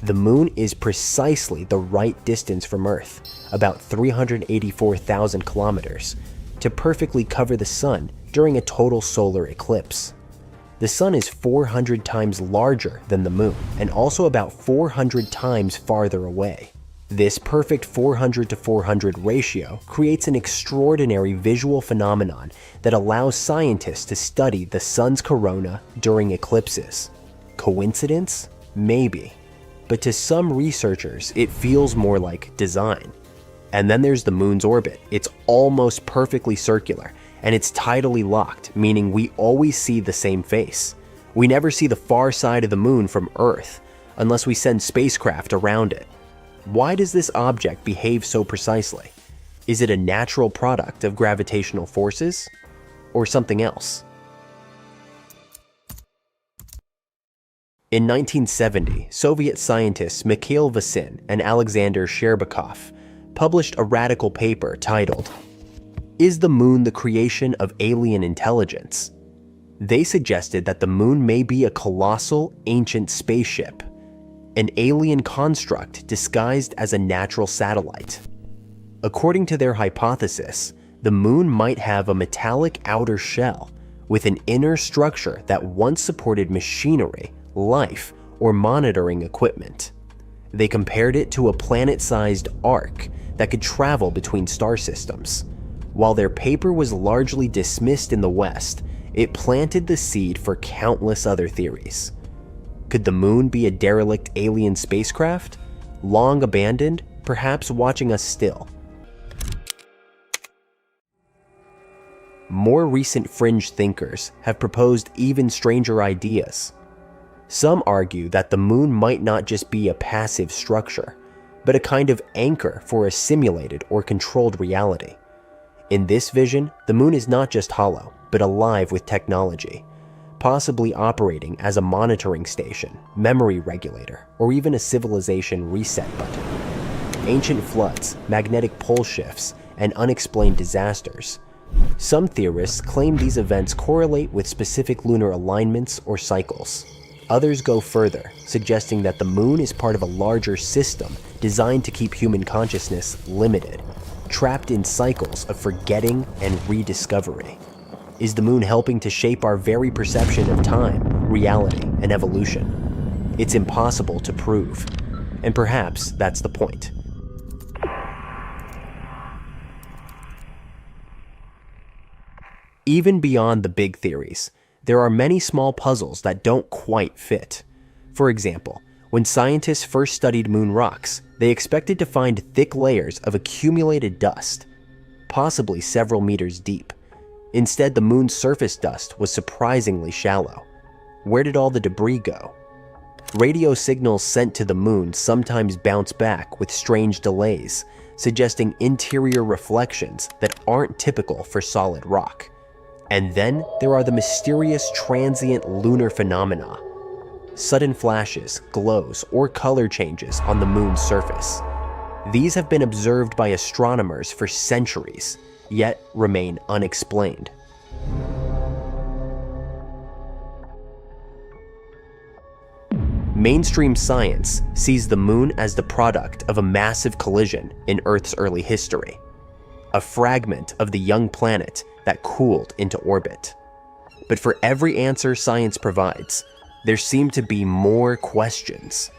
The moon is precisely the right distance from Earth, about 384,000 kilometers, to perfectly cover the sun during a total solar eclipse. The sun is 400 times larger than the moon, and also about 400 times farther away. This perfect 400 to 400 ratio creates an extraordinary visual phenomenon that allows scientists to study the sun's corona during eclipses. Coincidence? Maybe. But to some researchers, it feels more like design. And then there's the moon's orbit. It's almost perfectly circular, and it's tidally locked, meaning we always see the same face. We never see the far side of the moon from Earth, unless we send spacecraft around it. Why does this object behave so precisely? Is it a natural product of gravitational forces? Or something else? In 1970, Soviet scientists Mikhail Vasin and Alexander Sherbakov published a radical paper titled, "Is the Moon the Creation of Alien Intelligence?" They suggested that the moon may be a colossal, ancient spaceship, an alien construct disguised as a natural satellite. According to their hypothesis, the moon might have a metallic outer shell with an inner structure that once supported machinery, life, or monitoring equipment. They compared it to a planet-sized arc that could travel between star systems. While their paper was largely dismissed in the West, it planted the seed for countless other theories. Could the moon be a derelict alien spacecraft? Long abandoned, perhaps watching us still? More recent fringe thinkers have proposed even stranger ideas. Some argue that the moon might not just be a passive structure, but a kind of anchor for a simulated or controlled reality. In this vision, the moon is not just hollow, but alive with technology, possibly operating as a monitoring station, memory regulator, or even a civilization reset button. Ancient floods, magnetic pole shifts, and unexplained disasters. Some theorists claim these events correlate with specific lunar alignments or cycles. Others go further, suggesting that the moon is part of a larger system designed to keep human consciousness limited, trapped in cycles of forgetting and rediscovery. Is the moon helping to shape our very perception of time, reality, and evolution? It's impossible to prove, and perhaps that's the point. Even beyond the big theories, there are many small puzzles that don't quite fit. For example, when scientists first studied moon rocks, they expected to find thick layers of accumulated dust, possibly several meters deep. Instead, the moon's surface dust was surprisingly shallow. Where did all the debris go? Radio signals sent to the moon sometimes bounce back with strange delays, suggesting interior reflections that aren't typical for solid rock. And then there are the mysterious transient lunar phenomena. Sudden flashes, glows, or color changes on the moon's surface. These have been observed by astronomers for centuries, yet remain unexplained. Mainstream science sees the moon as the product of a massive collision in Earth's early history, a fragment of the young planet that cooled into orbit. But for every answer science provides, there seem to be more questions.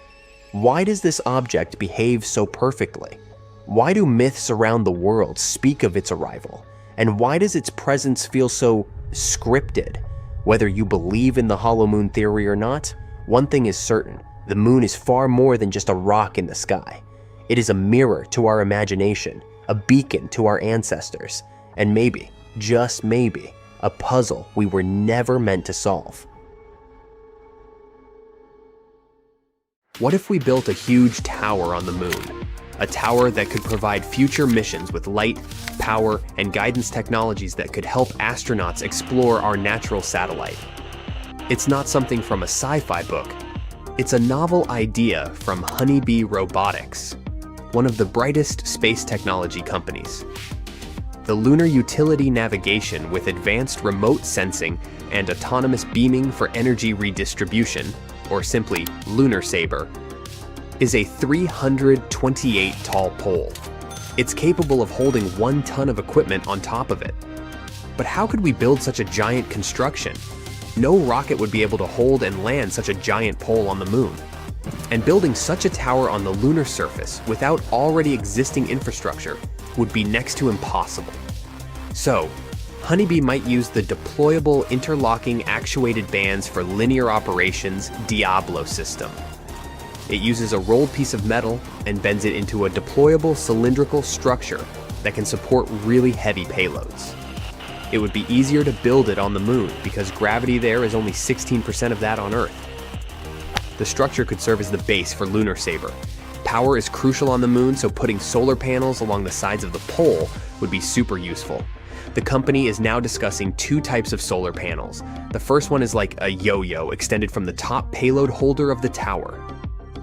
Why does this object behave so perfectly? Why do myths around the world speak of its arrival? And why does its presence feel so scripted? Whether you believe in the hollow moon theory or not, one thing is certain: the moon is far more than just a rock in the sky. It is a mirror to our imagination, a beacon to our ancestors, and maybe, just maybe, a puzzle we were never meant to solve. What if we built a huge tower on the moon? A tower that could provide future missions with light, power, and guidance technologies that could help astronauts explore our natural satellite. It's not something from a sci-fi book. It's a novel idea from Honeybee Robotics, one of the brightest space technology companies. the lunar utility navigation with advanced remote sensing and autonomous beaming for energy redistribution, or simply Lunar Saber, is a 328 tall pole. It's capable of holding 1 ton of equipment on top of it. But how could we build such a giant construction? No rocket would be able to hold and land such a giant pole on the moon. And building such a tower on the lunar surface without already existing infrastructure would be next to impossible. So, Honeybee might use the deployable interlocking actuated bands for linear operations Diablo system. It uses a rolled piece of metal and bends it into a deployable cylindrical structure that can support really heavy payloads. It would be easier to build it on the moon because gravity there is only 16% of that on Earth. The structure could serve as the base for Lunar Saber. Power is crucial on the moon, so putting solar panels along the sides of the pole would be super useful. The company is now discussing 2 types of solar panels. The first one is like a yo-yo extended from the top payload holder of the tower.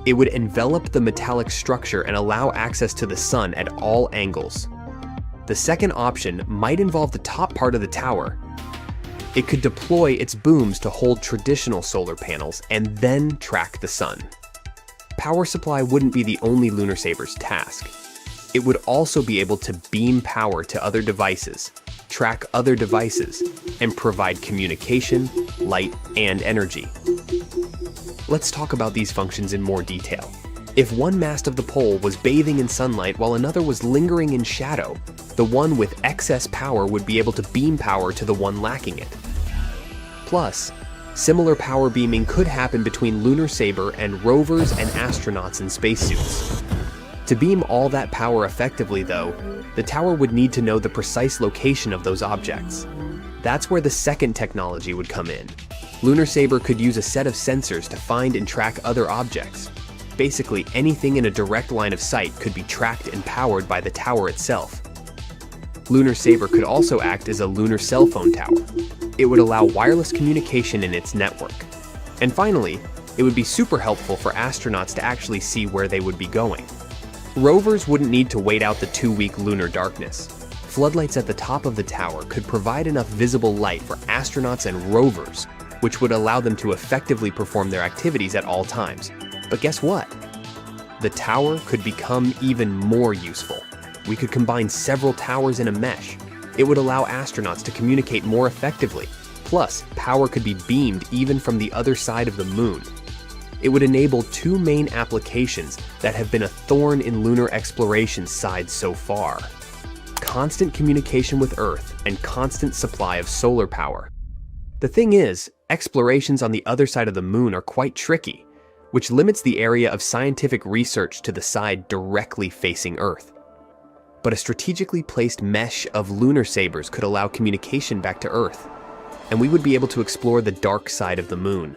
It would envelop the metallic structure and allow access to the sun at all angles. The second option might involve the top part of the tower. It could deploy its booms to hold traditional solar panels and then track the sun. Power supply wouldn't be the only Lunar Saber's task. It would also be able to beam power to other devices, track other devices, and provide communication, light, and energy. Let's talk about these functions in more detail. If one mast of the pole was bathing in sunlight while another was lingering in shadow, the one with excess power would be able to beam power to the one lacking it. Plus, similar power beaming could happen between Lunar Saber and rovers and astronauts in spacesuits. To beam all that power effectively, though, the tower would need to know the precise location of those objects. That's where the second technology would come in. Lunar Saber could use a set of sensors to find and track other objects. Basically, anything in a direct line of sight could be tracked and powered by the tower itself. Lunar Saber could also act as a lunar cell phone tower. It would allow wireless communication in its network. And finally, it would be super helpful for astronauts to actually see where they would be going. Rovers wouldn't need to wait out the 2-week lunar darkness. Floodlights at the top of the tower could provide enough visible light for astronauts and rovers, which would allow them to effectively perform their activities at all times. But guess what? The tower could become even more useful. We could combine several towers in a mesh. It would allow astronauts to communicate more effectively. Plus, power could be beamed even from the other side of the moon. It would enable 2 main applications that have been a thorn in lunar exploration's side so far: constant communication with Earth and constant supply of solar power. The thing is, explorations on the other side of the moon are quite tricky, which limits the area of scientific research to the side directly facing Earth. But a strategically placed mesh of Lunar Sabers could allow communication back to Earth, and we would be able to explore the dark side of the moon.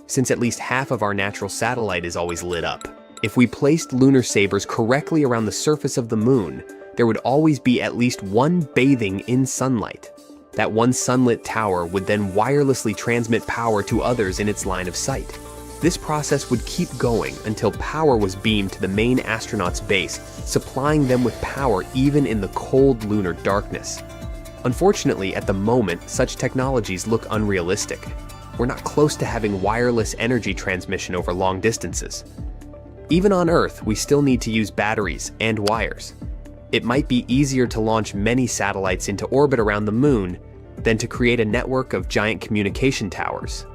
Since at least half of our natural satellite is always lit up, if we placed Lunar Sabers correctly around the surface of the moon, there would always be at least one bathing in sunlight. That one sunlit tower would then wirelessly transmit power to others in its line of sight. This process would keep going until power was beamed to the main astronaut's base, supplying them with power even in the cold lunar darkness. Unfortunately, at the moment, such technologies look unrealistic. We're not close to having wireless energy transmission over long distances. Even on Earth, we still need to use batteries and wires. It might be easier to launch many satellites into orbit around the moon than to create a network of giant communication towers.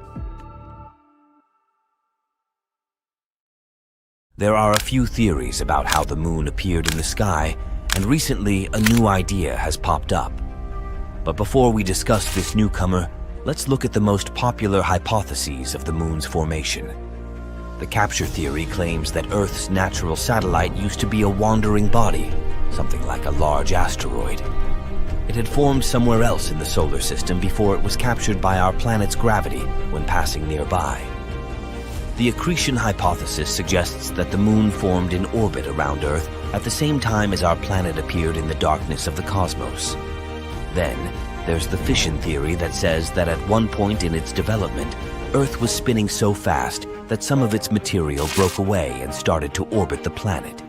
There are a few theories about how the moon appeared in the sky, and recently a new idea has popped up. But before we discuss this newcomer, let's look at the most popular hypotheses of the moon's formation. The capture theory claims that Earth's natural satellite used to be a wandering body, something like a large asteroid. It had formed somewhere else in the solar system before it was captured by our planet's gravity when passing nearby. The accretion hypothesis suggests that the moon formed in orbit around Earth at the same time as our planet appeared in the darkness of the cosmos. Then, there's the fission theory that says that at one point in its development, Earth was spinning so fast that some of its material broke away and started to orbit the planet.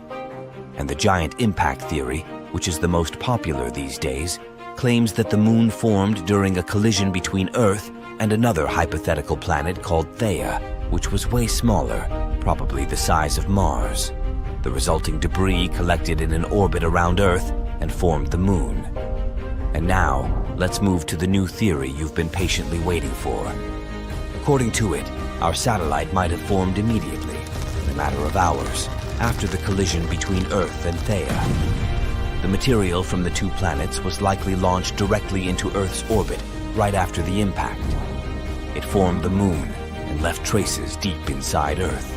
And the giant impact theory, which is the most popular these days, claims that the moon formed during a collision between Earth and another hypothetical planet called Theia, which was way smaller, probably the size of Mars. The resulting debris collected in an orbit around Earth and formed the moon. And now, let's move to the new theory you've been patiently waiting for. According to it, our satellite might have formed immediately, in a matter of hours, after the collision between Earth and Theia. The material from the two planets was likely launched directly into Earth's orbit right after the impact. It formed the moon and left traces deep inside Earth.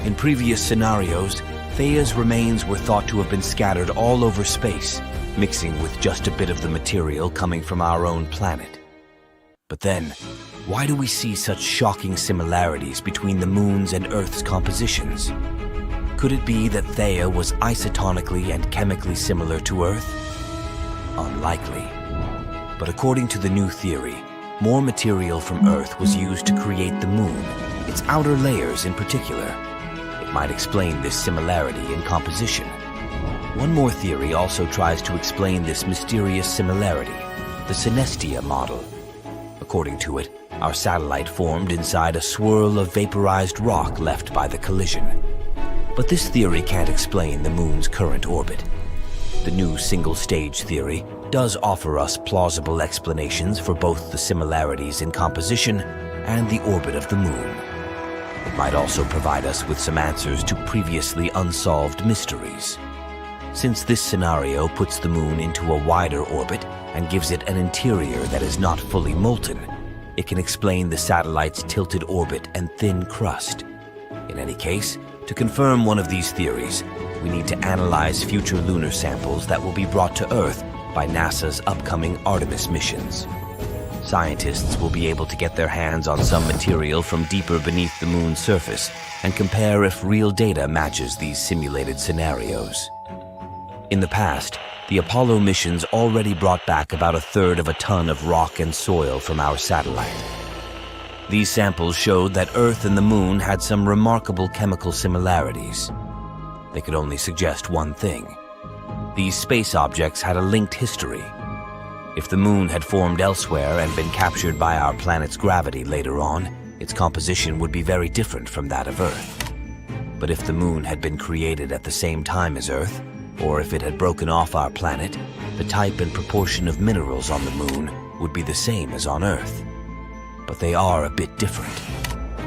In previous scenarios, Theia's remains were thought to have been scattered all over space, mixing with just a bit of the material coming from our own planet. But then, why do we see such shocking similarities between the moon's and Earth's compositions? Could it be that Theia was isotonically and chemically similar to Earth? Unlikely. But according to the new theory, more material from Earth was used to create the moon, its outer layers in particular. It might explain this similarity in composition. One more theory also tries to explain this mysterious similarity, the synestia model. According to it, our satellite formed inside a swirl of vaporized rock left by the collision. But this theory can't explain the moon's current orbit. The new single-stage theory does offer us plausible explanations for both the similarities in composition and the orbit of the moon. It might also provide us with some answers to previously unsolved mysteries. Since this scenario puts the moon into a wider orbit and gives it an interior that is not fully molten, it can explain the satellite's tilted orbit and thin crust. In any case, to confirm one of these theories, we need to analyze future lunar samples that will be brought to Earth by NASA's upcoming Artemis missions. Scientists will be able to get their hands on some material from deeper beneath the moon's surface and compare if real data matches these simulated scenarios. In the past, the Apollo missions already brought back about 1/3 of a ton of rock and soil from our satellite. These samples showed that Earth and the moon had some remarkable chemical similarities. They could only suggest one thing. These space objects had a linked history. If the moon had formed elsewhere and been captured by our planet's gravity later on, its composition would be very different from that of Earth. But if the moon had been created at the same time as Earth, or if it had broken off our planet, the type and proportion of minerals on the moon would be the same as on Earth. But they are a bit different.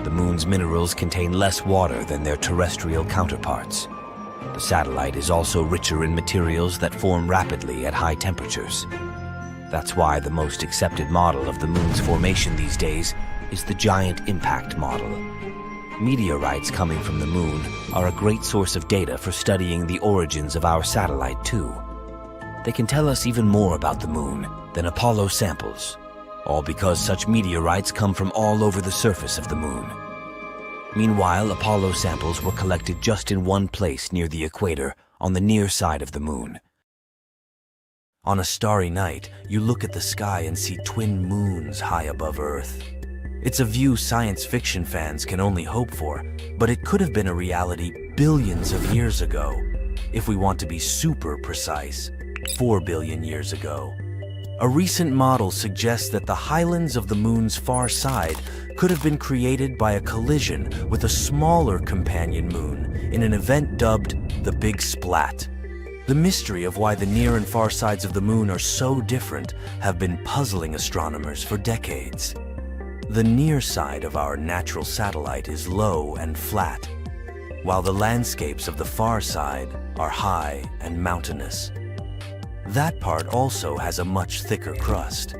The moon's minerals contain less water than their terrestrial counterparts. The satellite is also richer in materials that form rapidly at high temperatures. That's why the most accepted model of the moon's formation these days is the giant impact model. Meteorites coming from the moon are a great source of data for studying the origins of our satellite too. They can tell us even more about the moon than Apollo samples, all because such meteorites come from all over the surface of the moon. Meanwhile, Apollo samples were collected just in one place near the equator, on the near side of the moon. On a starry night, you look at the sky and see twin moons high above Earth. It's a view science fiction fans can only hope for, but it could have been a reality billions of years ago. If we want to be super precise, 4 billion years ago. A recent model suggests that the highlands of the moon's far side could have been created by a collision with a smaller companion moon in an event dubbed the Big Splat. The mystery of why the near and far sides of the moon are so different have been puzzling astronomers for decades. The near side of our natural satellite is low and flat, while the landscapes of the far side are high and mountainous. That part also has a much thicker crust.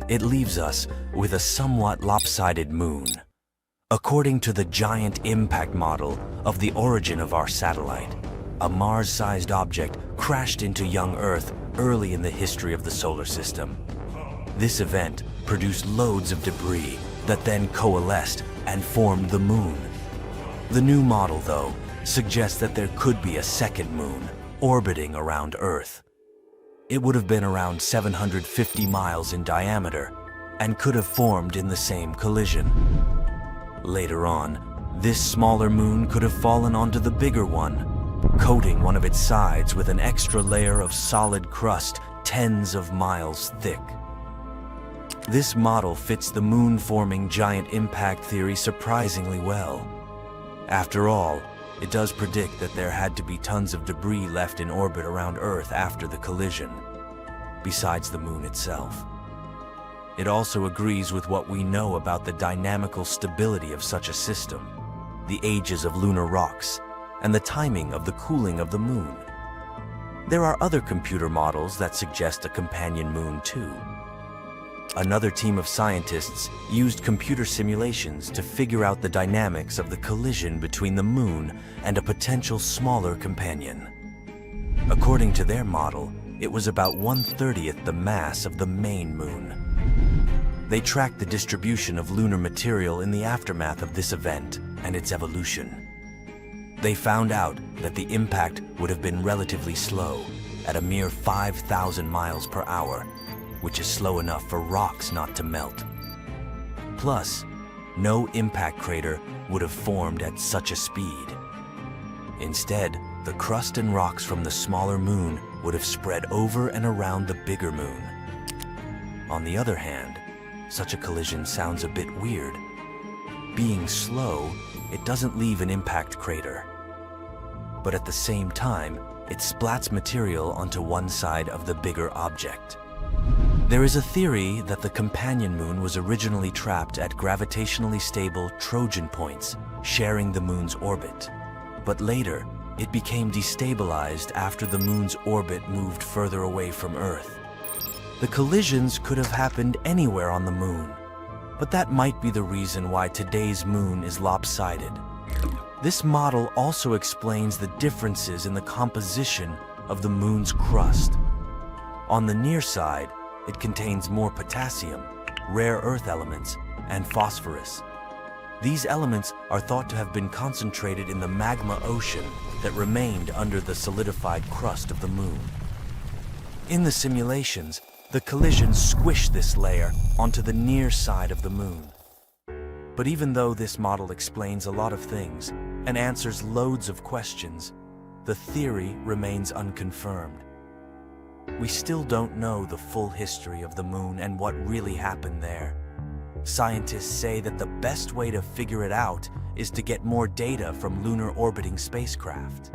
It leaves us with a somewhat lopsided moon. According to the giant impact model of the origin of our satellite, a Mars-sized object crashed into young Earth early in the history of the solar system. This event produced loads of debris that then coalesced and formed the moon. The new model, though, suggests that there could be a second moon orbiting around Earth. It would have been around 750 miles in diameter and could have formed in the same collision. Later on, this smaller moon could have fallen onto the bigger one, coating one of its sides with an extra layer of solid crust tens of miles thick. This model fits the moon-forming giant impact theory surprisingly well. After all, it does predict that there had to be tons of debris left in orbit around Earth after the collision, besides the moon itself. It also agrees with what we know about the dynamical stability of such a system, the ages of lunar rocks, and the timing of the cooling of the moon. There are other computer models that suggest a companion moon too. Another team of scientists used computer simulations to figure out the dynamics of the collision between the moon and a potential smaller companion. According to their model, it was about 1/30th the mass of the main moon. They tracked the distribution of lunar material in the aftermath of this event and its evolution. They found out that the impact would have been relatively slow, at a mere 5,000 miles per hour, which is slow enough for rocks not to melt. Plus, no impact crater would have formed at such a speed. Instead, the crust and rocks from the smaller moon would have spread over and around the bigger moon. On the other hand, such a collision sounds a bit weird. Being slow, it doesn't leave an impact crater. But at the same time, it splats material onto one side of the bigger object. There is a theory that the companion moon was originally trapped at gravitationally stable Trojan points, sharing the moon's orbit. But later, it became destabilized after the moon's orbit moved further away from Earth. The collisions could have happened anywhere on the moon, but that might be the reason why today's moon is lopsided. This model also explains the differences in the composition of the moon's crust. On the near side, it contains more potassium, rare earth elements, and phosphorus. These elements are thought to have been concentrated in the magma ocean that remained under the solidified crust of the moon. In the simulations, the collision squished this layer onto the near side of the moon. But even though this model explains a lot of things and answers loads of questions, the theory remains unconfirmed. We still don't know the full history of the moon and what really happened there. Scientists say that the best way to figure it out is to get more data from lunar orbiting spacecraft.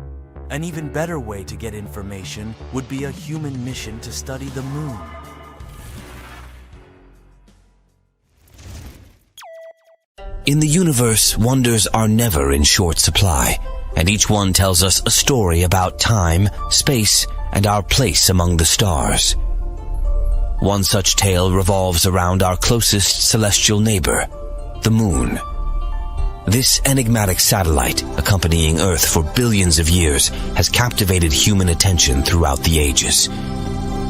An even better way to get information would be a human mission to study the moon. In the universe, wonders are never in short supply, and each one tells us a story about time, space, and our place among the stars. One such tale revolves around our closest celestial neighbor, the moon. This enigmatic satellite, accompanying Earth for billions of years, has captivated human attention throughout the ages.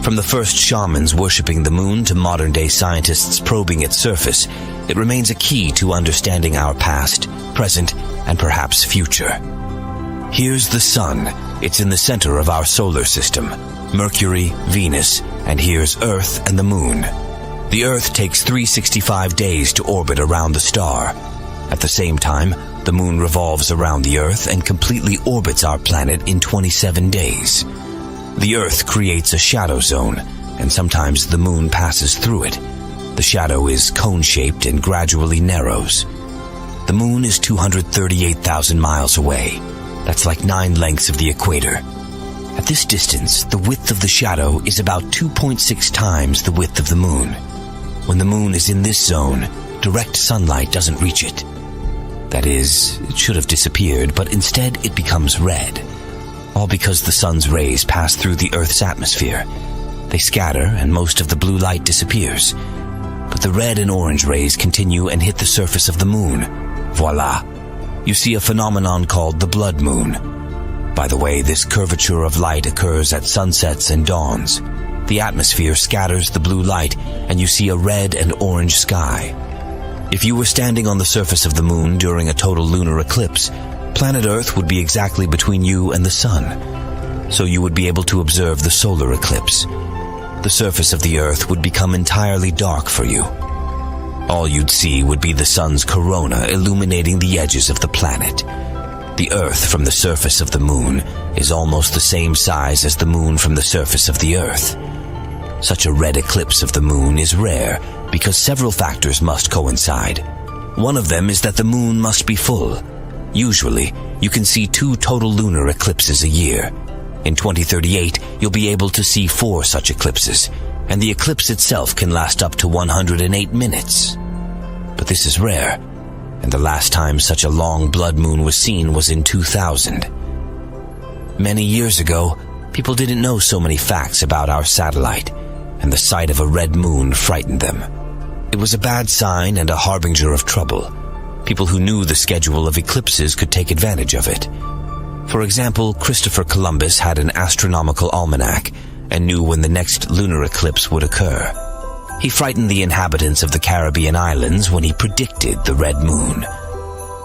From the first shamans worshipping the moon to modern-day scientists probing its surface, it remains a key to understanding our past, present, and perhaps future. Here's the sun. It's in the center of our solar system. Mercury, Venus, and here's Earth and the moon. The Earth takes 365 days to orbit around the star. At the same time, the moon revolves around the Earth and completely orbits our planet in 27 days. The Earth creates a shadow zone, and sometimes the moon passes through it. The shadow is cone-shaped and gradually narrows. The moon is 238,000 miles away. That's like 9 lengths of the equator. At this distance, the width of the shadow is about 2.6 times the width of the moon. When the moon is in this zone, direct sunlight doesn't reach it. That is, it should have disappeared, but instead it becomes red. All because the sun's rays pass through the Earth's atmosphere. They scatter and most of the blue light disappears. But the red and orange rays continue and hit the surface of the moon. Voila! You see a phenomenon called the blood moon. By the way, this curvature of light occurs at sunsets and dawns. The atmosphere scatters the blue light and you see a red and orange sky. If you were standing on the surface of the moon during a total lunar eclipse, planet Earth would be exactly between you and the sun, so you would be able to observe the solar eclipse. The surface of the Earth would become entirely dark for you. All you'd see would be the sun's corona illuminating the edges of the planet. The Earth from the surface of the Moon is almost the same size as the Moon from the surface of the Earth. Such a red eclipse of the Moon is rare because several factors must coincide. One of them is that the Moon must be full. Usually, you can see 2 total lunar eclipses a year. In 2038, you'll be able to see 4 such eclipses, and the eclipse itself can last up to 108 minutes. But this is rare, and the last time such a long blood moon was seen was in 2000. Many years ago, people didn't know so many facts about our satellite, and the sight of a red moon frightened them. It was a bad sign and a harbinger of trouble. People who knew the schedule of eclipses could take advantage of it. For example, Christopher Columbus had an astronomical almanac and knew when the next lunar eclipse would occur. He frightened the inhabitants of the Caribbean islands when he predicted the red moon.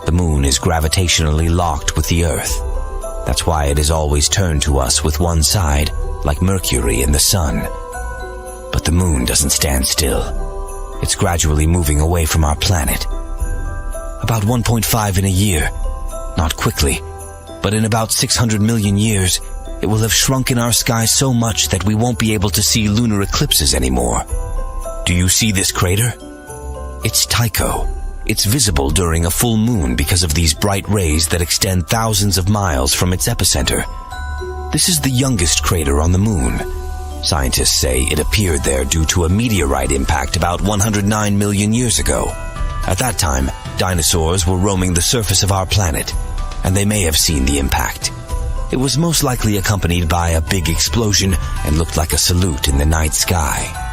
The moon is gravitationally locked with the Earth. That's why it is always turned to us with one side, like Mercury and the Sun. But the moon doesn't stand still. It's gradually moving away from our planet. About 1.5 in a year. Not quickly, but in about 600 million years, it will have shrunk in our sky so much that we won't be able to see lunar eclipses anymore. Do you see this crater? It's Tycho. It's visible during a full moon because of these bright rays that extend thousands of miles from its epicenter. This is the youngest crater on the moon. Scientists say it appeared there due to a meteorite impact about 109 million years ago. At that time, dinosaurs were roaming the surface of our planet, and they may have seen the impact. It was most likely accompanied by a big explosion and looked like a salute in the night sky.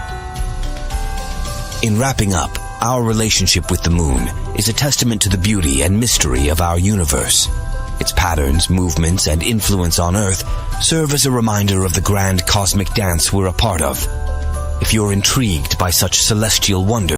In wrapping up, our relationship with the moon is a testament to the beauty and mystery of our universe. Its patterns, movements, and influence on Earth serve as a reminder of the grand cosmic dance we're a part of. If you're intrigued by such celestial wonder,